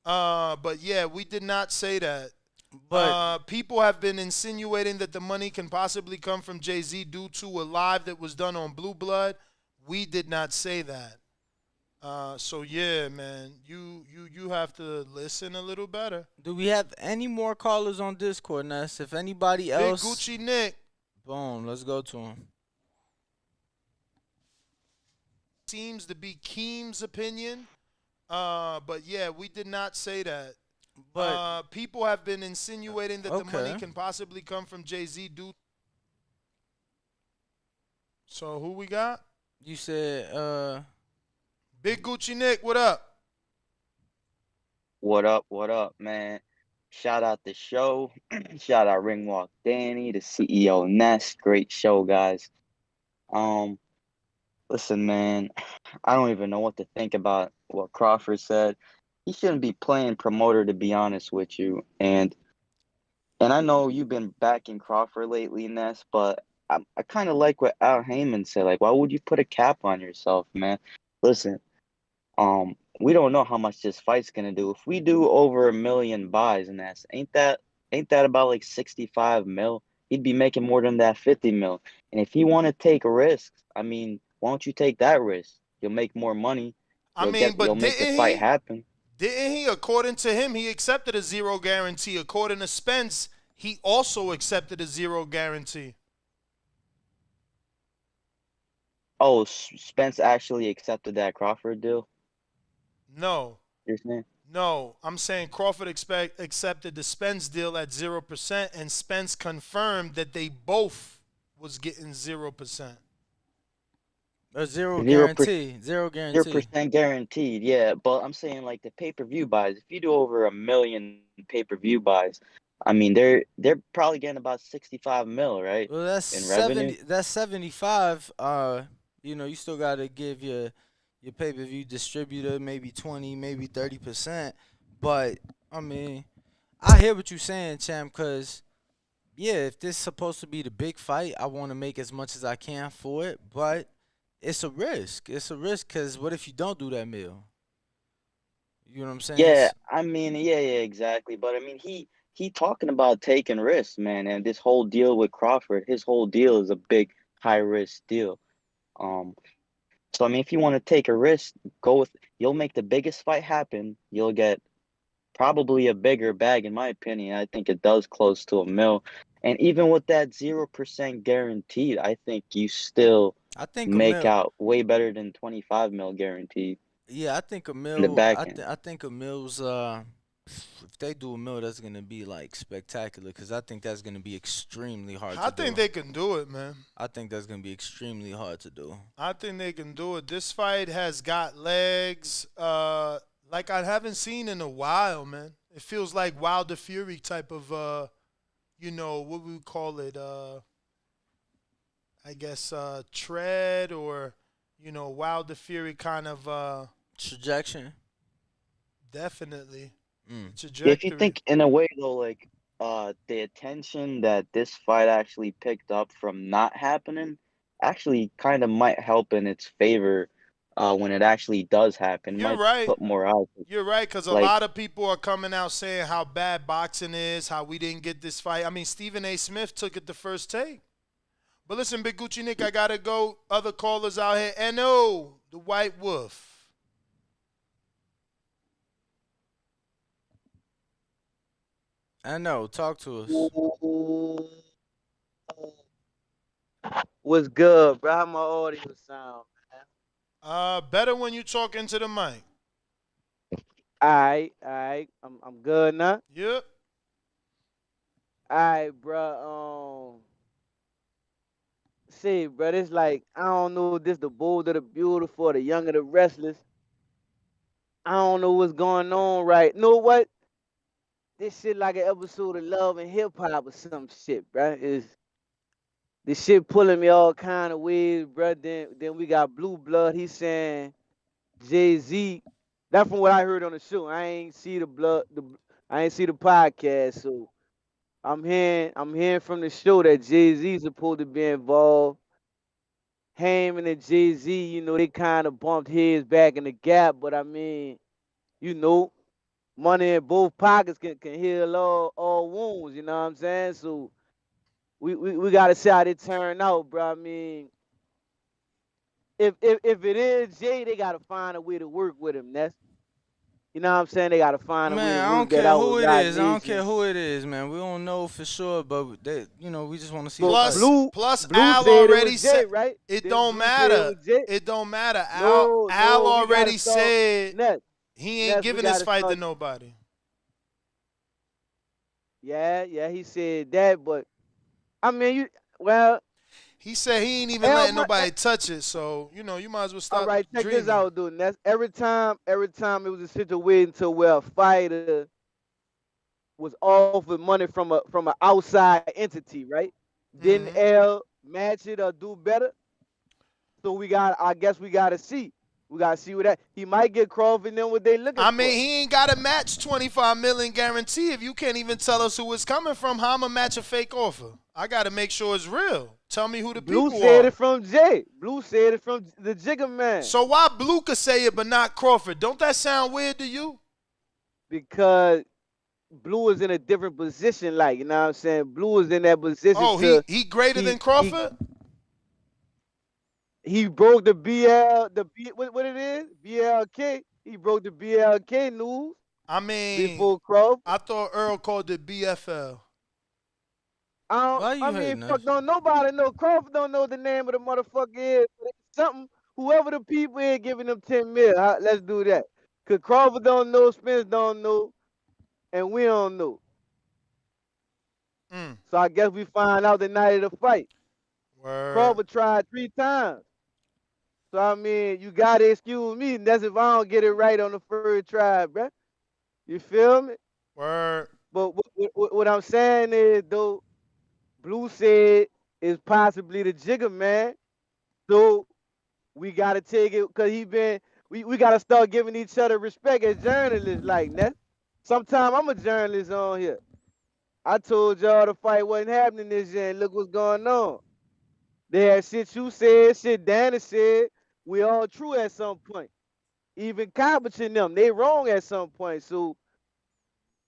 But yeah, we did not say that. But people have been insinuating that the money can possibly come from Jay-Z due to a live that was done on Blue Blood. We did not say that. So yeah, man, you have to listen a little better. Do we have any more callers on Discord, Ness? If anybody else, Big Gucci Nick. Boom, let's go to him. Seems to be Keem's opinion. But yeah, we did not say that. But people have been insinuating that the money can possibly come from Jay-Z due. So who we got? You said Big Gucci Nick, what up? What up, man? Shout out the show. Shout out Ringwalk Danny, the CEO Ness. Great show, guys. Listen, man, I don't even know what to think about what Crawford said. He shouldn't be playing promoter, to be honest with you. And I know you've been backing Crawford lately, Ness, but I kind of like what Al Haymon said. Like, why would you put a cap on yourself, man? Listen, we don't know how much this fight's gonna do. If we do over 1 million buys, Ness, ain't that about like 65 mil? He'd be making more than that 50 mil. And if you want to take risks, I mean, why don't you take that risk? You'll make more money. You'll make the fight happen. Didn't he? According to him, he accepted a zero guarantee. According to Spence, he also accepted a zero guarantee. Oh, Spence actually accepted that Crawford deal? No. You're saying? No, I'm saying Crawford accepted the Spence deal at 0%, and Spence confirmed that they both was getting 0%. A zero guarantee. 0% guaranteed, yeah. But I'm saying like the pay-per-view buys. If you do over 1 million pay-per-view buys, I mean they're probably getting about 65 mil, right? Well, that's in 70. revenue. That's 75. You know, you still got to give your pay-per-view distributor maybe 20, maybe 30%. But I mean, I hear what you're saying, champ. Cause yeah, if this is supposed to be the big fight, I want to make as much as I can for it. But it's a risk. It's a risk because what if you don't do that meal? You know what I'm saying? Yeah, I mean, yeah, exactly. But I mean, he talking about taking risks, man. And this whole deal with Crawford, his whole deal is a big high risk deal. So I mean, if you want to take a risk, you'll make the biggest fight happen. You'll get probably a bigger bag, in my opinion. I think it does close to 1 mil. And even with that 0% guaranteed, I think you still make out way better than 25 mil guaranteed. Yeah, I think 1 mil. In the back end. I think 1 mil's. If they do 1 mil, that's gonna be like spectacular. Because I think that's gonna be extremely hard to do. I think they can do it, man. I think that's gonna be extremely hard to do. I think they can do it. This fight has got legs like I haven't seen in a while, man. It feels like Wilder Fury type of what we call it, I guess tread or Wilder Fury kind of trajectory. Definitely If you trajectory. think in a way though, like the attention that this fight actually picked up from not happening actually kind of might help in its favor when it actually does happen. It You're might right. put more eyes. You're right, because a Like lot of people are coming out saying how bad boxing is, how we didn't get this fight. I mean, Stephen A. Smith took it the first take. But listen, Big Gucci Nick, I gotta go. Other callers out here. N.O., the White Wolf. I know. Talk to us. What's good, bro? How my audio sound, man? Better when you talk into the mic. All right. I'm good now. Yep. All right, bro. See, bro, it's like I don't know if this the bold or the beautiful, or the young or the restless. I don't know what's going on right. Know what? This shit like an episode of Love and Hip Hop or some shit, bro. Is this shit pulling me all kind of ways, bro? Then we got Blue Blood. He's saying Jay-Z. That's from what I heard on the show. I ain't see I ain't see the podcast, so I'm hearing from the show that Jay-Z supposed to be involved. Haymon and Jay-Z, they kind of bumped heads back in the gap, but I mean, you know, money in both pockets can heal all wounds, you know what I'm saying? So we gotta see how they turn out, bro. I mean, if it is Jay, they gotta find a way to work with him. You know what I'm saying? They gotta find a way to Man, I don't work that care out who with it Rock is. I don't Nation. care who it is, man. We don't know for sure, but we just want to see. Plus Blue Al said it already was Jay, said right? it Then don't Blue said matter. was Jay. It don't matter. No, Al we gotta already start said Ness. he ain't We giving this gotta fight to start. nobody. Yeah, he said that, but I mean, well, He said he ain't even letting nobody touch it, so you might as well all stop right, check dreaming. this out, dude. That's every time it was a situation to where a fighter was offered money from an outside entity, right? Didn't L match it or do better? So I guess we gotta see. We gotta see what that he might get Crawford then what they looking I for. mean, he ain't got to match 25 million guarantee. If you can't even tell us who it's coming from, how I'ma match a fake offer? I got to make sure it's real. Tell me who the Blue people said are. it from Jay. Blue said it from the Jigger Man. So why Blue could say it but not Crawford? Don't that sound weird to you? Because Blue is in a different position, like, you know what I'm saying? Blue is in that position Oh, he greater than Crawford? He broke the what it is? BLK. He broke the BLK news. I mean, before Crawford. I thought Earl called it BFL. I mean, fuck, don't nobody know. Crawford don't know the name of the motherfucker is. But it's something, whoever the people is giving them 10 mil. Let's do that. Because Crawford don't know, Spence don't know, and we don't know. So I guess we find out the night of the fight. Crawford tried 3 times. So, I mean, you got to excuse me. That's if I don't get it right on the first try, bruh. You feel me? Word. But what I'm saying is, though, Blue said is possibly the Jigger Man. So we got to take it because we got to start giving each other respect as journalists like that. Sometimes I'm a journalist on here. I told y'all the fight wasn't happening this year, and look what's going on. They had shit you said, shit Danny said. We all true at some point. Even Cobbage and them, they wrong at some point. So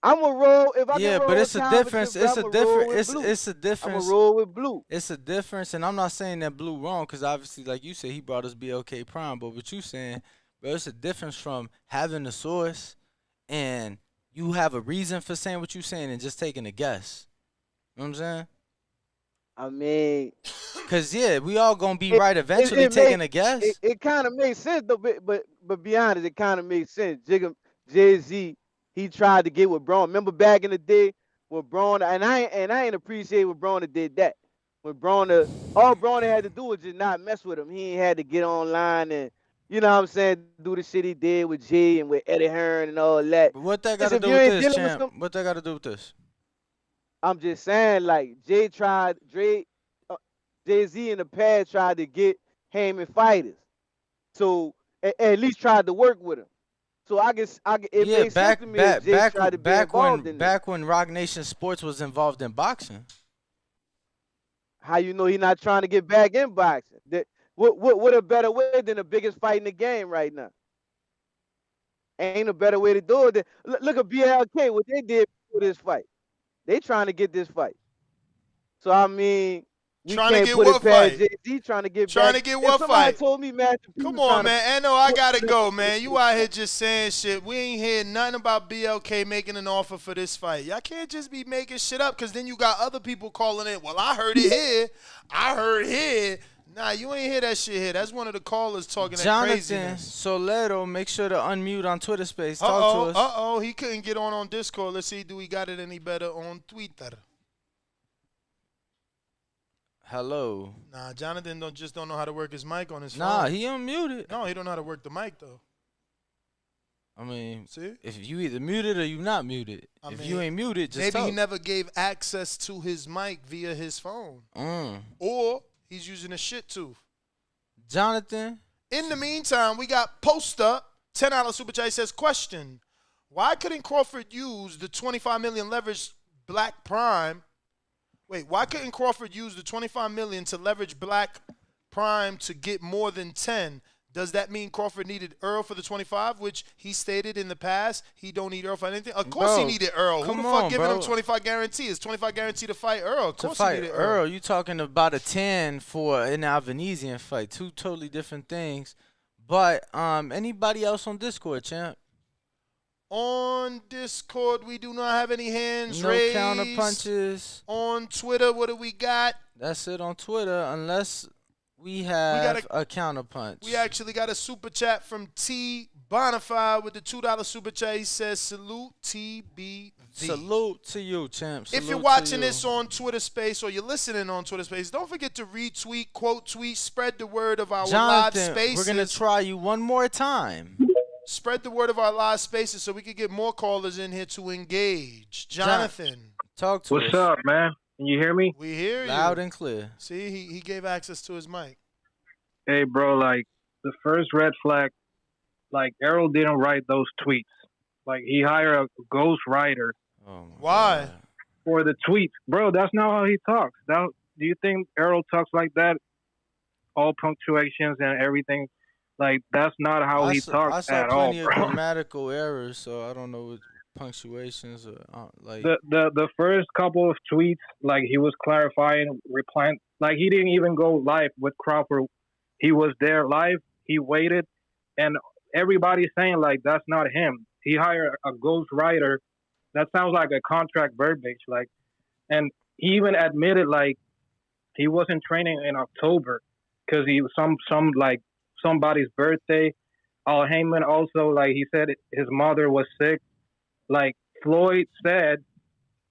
I'm a roll. If I can roll but with it's a Cobbage, difference. I'm a roll with Blue. It's a difference. I'm a roll with Blue. It's a difference, and I'm not saying that Blue wrong because obviously, like you said, he brought us BLK Prime. But what you saying, bro, it's a difference from having the source and you have a reason for saying what you saying and just taking a guess. You know what I'm saying? I mean, cause we all gonna be right eventually taking a guess. It kind of makes sense though, but be honest, it kind of makes sense. Jay-Z, he tried to get with Braun. Remember back in the day when Braun and I ain't appreciate when Braun did that. When all Braun had to do was just not mess with him. He ain't had to get online and you know what I'm saying, do the shit he did with Jay and with Eddie Hearn and all that. But what that got to do with this, champ? What that got to do with this? I'm just saying, like Jay Z in the past tried to get Haymon fighters, so at least tried to work with him. So it Yeah, makes sense to me if Jay tried to be involved in this. back when Rock Nation Sports was involved in boxing. How you know he not trying to get back in boxing? What a better way than the biggest fight in the game right now? Ain't a better way to do it. Look at BLK, what they did for this fight. They trying to get this fight. So I mean, we Trying to can't get put it what past fight? Jay-Z trying to get Trying back. to get If what somebody fight? told me Master P Come was on, trying to man. I gotta go, man. You out here just saying shit. We ain't hear nothing about BLK making an offer for this fight. Y'all can't just be making shit up, because then you got other people calling it. Well, I heard it here. I heard here. Nah, you ain't hear that shit here. That's one of the callers talking that Jonathan craziness. Solero, make sure to unmute on Twitter Space. Talk to us. Uh-oh. He couldn't get on Discord. Let's see, do we got it any better on Twitter? Hello. Nah, Jonathan don't know how to work his mic on his phone. Nah, he unmuted. No, he don't know how to work the mic, though. I mean, see? If you either muted or you not muted. If you ain't muted, just maybe talk. he never gave access to his mic via his phone. Or he's using a shit tooth. Jonathan. In the meantime, we got Post Up, $10 super chat. He says, question, why couldn't Crawford use the $25 million leverage Black Prime? Wait, why couldn't Crawford use the $25 million to leverage Black Prime to get more than 10? Does that mean Crawford needed Earl for the 25, which he stated in the past he don't need Earl for anything? Of course he needed Earl. Who the fuck giving him 25 guarantee? Is 25 guarantee to fight Earl? Of course he needed Earl. You talking about a 10 for an Albanesian fight. Two totally different things. But anybody else on Discord, champ? On Discord, we do not have any hands no raised. No counter punches. On Twitter, what do we got? That's it on Twitter, unless we have a counter punch. We actually got a super chat from T Bonafide with the $2 super chat. He says, salute TBV. Salute to you, champ. Salute if you're watching this on Twitter Space or you're listening on Twitter Space, don't forget to retweet, quote tweet, spread the word of our live spaces. We're going to try you one more time. Spread the word of our live spaces so we can get more callers in here to engage. Jonathan. Talk to us. What's up, man? Can you hear me? We hear you. Loud and clear. See, he gave access to his mic. Hey, bro, like, the first red flag, like, Errol didn't write those tweets. Like, he hired a ghost writer. Why? For the tweets. Bro, that's not how he talks. Do you think Errol talks like that? All punctuations and everything? Like, that's not how he talks at all, I saw plenty of grammatical errors, so I don't know what punctuations or like. The first couple of tweets, like, he was clarifying, replying. Like, he didn't even go live with Crawford. He was there live. He waited, and everybody's saying, like, that's not him. He hired a ghost writer. That sounds like a contract verbiage, like, and he even admitted, like, he wasn't training in October because he was somebody's birthday. Haymon also, like, he said his mother was sick. Like, Floyd said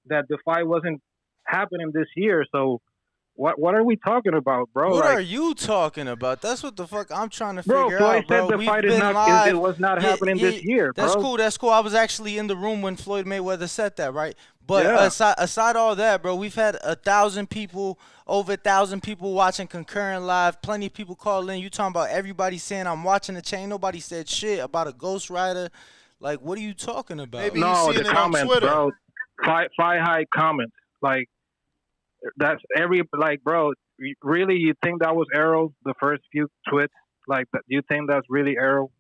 that the fight wasn't happening this year. So what are we talking about, bro? What are you talking about? That's what the fuck I'm trying to figure out, bro. Floyd said the fight it was not happening this year, bro. That's cool. I was actually in the room when Floyd Mayweather said that, right? But aside all that, bro, we've had 1,000 people, over 1,000 people watching concurrent live. Plenty of people call in. You talking about everybody saying I'm watching the chain. Nobody said shit about a ghostwriter. Like, what are you talking about? Maybe no, the comments, bro. Fight high comments. Like, that's bro, really, you think that was Errol, the first few tweets? Like, do you think that's really Errol?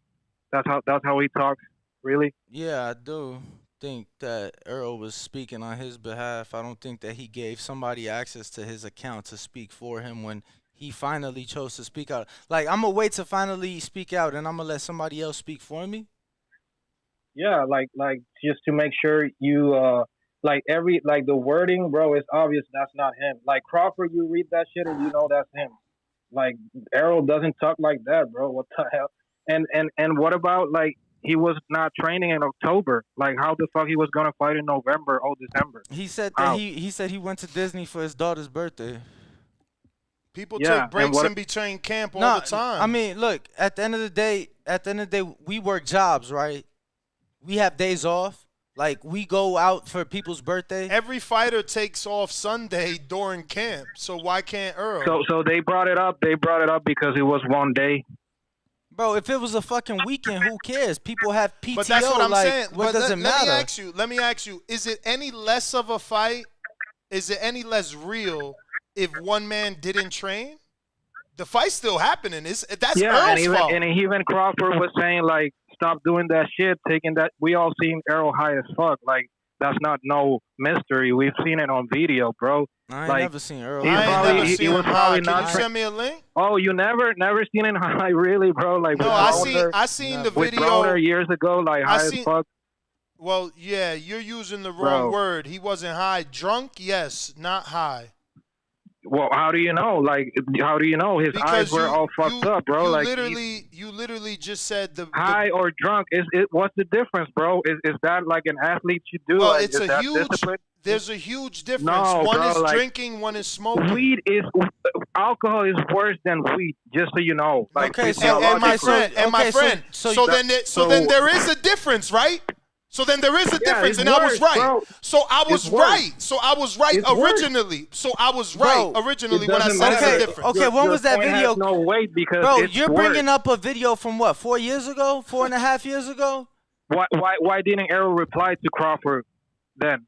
That's how he talks? Really? Yeah, I do think that Errol was speaking on his behalf. I don't think that he gave somebody access to his account to speak for him when he finally chose to speak out. Like, I'm going to wait to finally speak out, and I'm going to let somebody else speak for me? Yeah, like just to make sure you, the wording, bro, it's obvious that's not him. Like, Crawford, you read that shit and you know that's him. Like, Errol doesn't talk like that, bro. What the hell? And what about, like, he was not training in October. Like, how the fuck he was gonna fight in November or December? He said that he said he went to Disney for his daughter's birthday. People take breaks in between camp all the time. I mean, look, at the end of the day, we work jobs, right? We have days off. Like we go out for people's birthday. Every fighter takes off Sunday during camp, so why can't Earl? So they brought it up. They brought it up because it was one day. Bro, if it was a fucking weekend, who cares? People have PTO. But that's what I'm like, saying. What but does it matter? Let me ask you, is it any less of a fight? Is it any less real if one man didn't train? The fight's still happening. That's Earl's fault. And even Crawford was saying, like, stop doing that shit, taking that. We all seen Errol high as fuck. Like, that's not no mystery. We've seen it on video, bro. I ain't like, never seen Earl. I ain't never seen him high. Can you tra- send me a link? Oh, you never seen it high, really, bro? Like, No, I seen the with video Broner years ago, like high as fuck. Well, yeah, you're using the wrong word. He wasn't high. Drunk, yes, not high. Well, how do you know? Like, how do you know? His eyes were all fucked up, bro. You literally just said the high or drunk. What's the difference, bro? Is that like an athlete should do? Well, like, it's a huge. Discipline? There's a huge difference. No, one bro, is like, drinking, one is smoking. Alcohol is worse than weed. Just so you know. Like, okay, my friend. So then there is a difference, right? So then there is a difference, and I was right. Bro. So I was right. So I was right originally. So I was right originally when I said it's a difference. Okay, when was that video? Has no weight because bro, it's you're bringing up a video from what? 4 years ago? 4.5 years ago? Why didn't Errol reply to Crawford then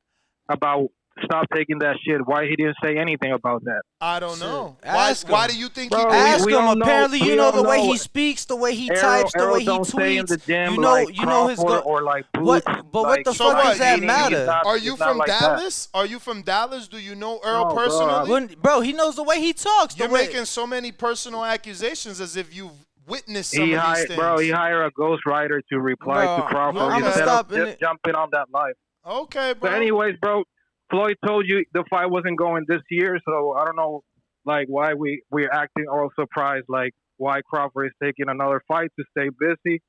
about stop taking that shit? Why he didn't say anything about that? I don't know. Why do you think bro, he ask him? Apparently, you know the way know. he speaks, the way he types, the way he don't stay in the tweets. gym You know, like you know his or like Boots, what? But like, what the fuck does that matter? Are you from Dallas? Are you from Dallas? Do you know Earl personally? Bro, he knows the way he talks. You're making so many personal accusations as if you've witnessed some of these things. Bro, he hired a ghostwriter to reply to Crawford instead of just jumping on that live. Okay, bro. But anyways, bro, Floyd told you the fight wasn't going this year, so I don't know, like, why we're acting all surprised, like, why Crawford is taking another fight to stay busy.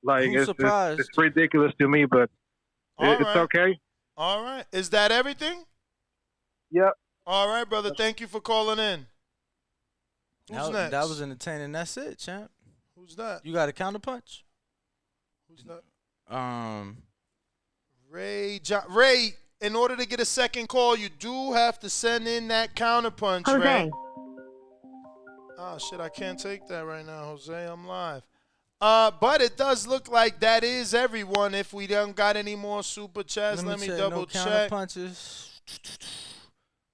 Like, it's ridiculous to me, but it's okay. All right. Is that everything? Yep. All right, brother. Thank you for calling in. Who's next? That was entertaining. That's it, champ. Who's that? You got a counterpunch? Who's that? Ray, in order to get a second call, you do have to send in that counterpunch, Jose. Ray. Oh, shit, I can't take that right now, Jose. I'm live. But it does look like that is everyone. If we don't got any more super chats, let me double check. Counterpunches.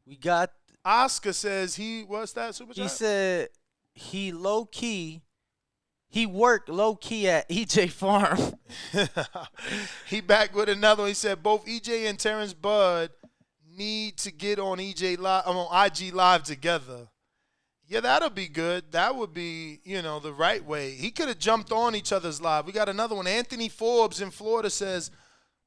We got Oscar says what's that super chat? He said he worked low key at EJ Farm. He back with another one. He said both EJ and Terrence Bud need to get on on IG Live together. Yeah, that'll be good. That would be, the right way. He could have jumped on each other's live. We got another one. Anthony Forbes in Florida says,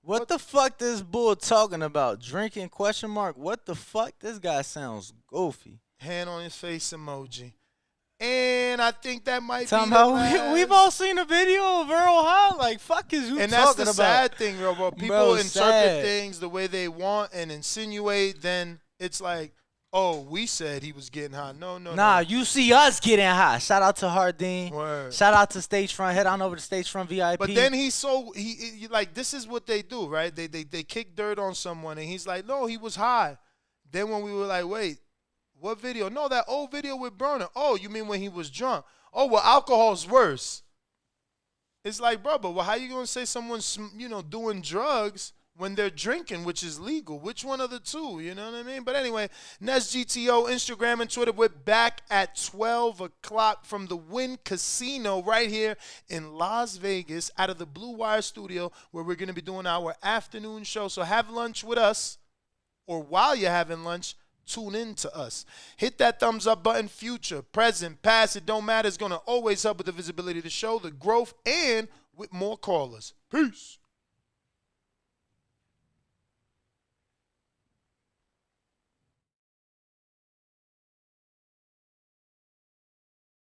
What the fuck this bull talking about? Drinking ? What the fuck? This guy sounds goofy. Hand on his face emoji. And I think that might be we've all seen a video of Earl High. Like, fuck is you talking about? And that's the sad thing, bro. People interpret things the way they want and insinuate. Then it's like, oh, we said he was getting high. No. Nah, you see us getting high. Shout out to Hardin. Word. Shout out to Stage Front. Head on over to Stage Front VIP. But then he like, this is what they do, right? They kick dirt on someone, and he's like, no, he was high. Then when we were like, wait. What video? No, that old video with Burner. Oh, you mean when he was drunk? Oh, well, alcohol's worse. It's like, bro, but how you going to say someone's, doing drugs when they're drinking, which is legal? Which one of the two? You know what I mean? But anyway, NestGTO, Instagram, and Twitter. We're back at 12 o'clock from the Wynn Casino right here in Las Vegas out of the Blue Wire Studio where we're going to be doing our afternoon show. So have lunch with us, or while you're having lunch, tune in to us. Hit that thumbs up button. Future, present, past, it don't matter. It's going to always help with the visibility of the show, the growth, and with more callers. Peace.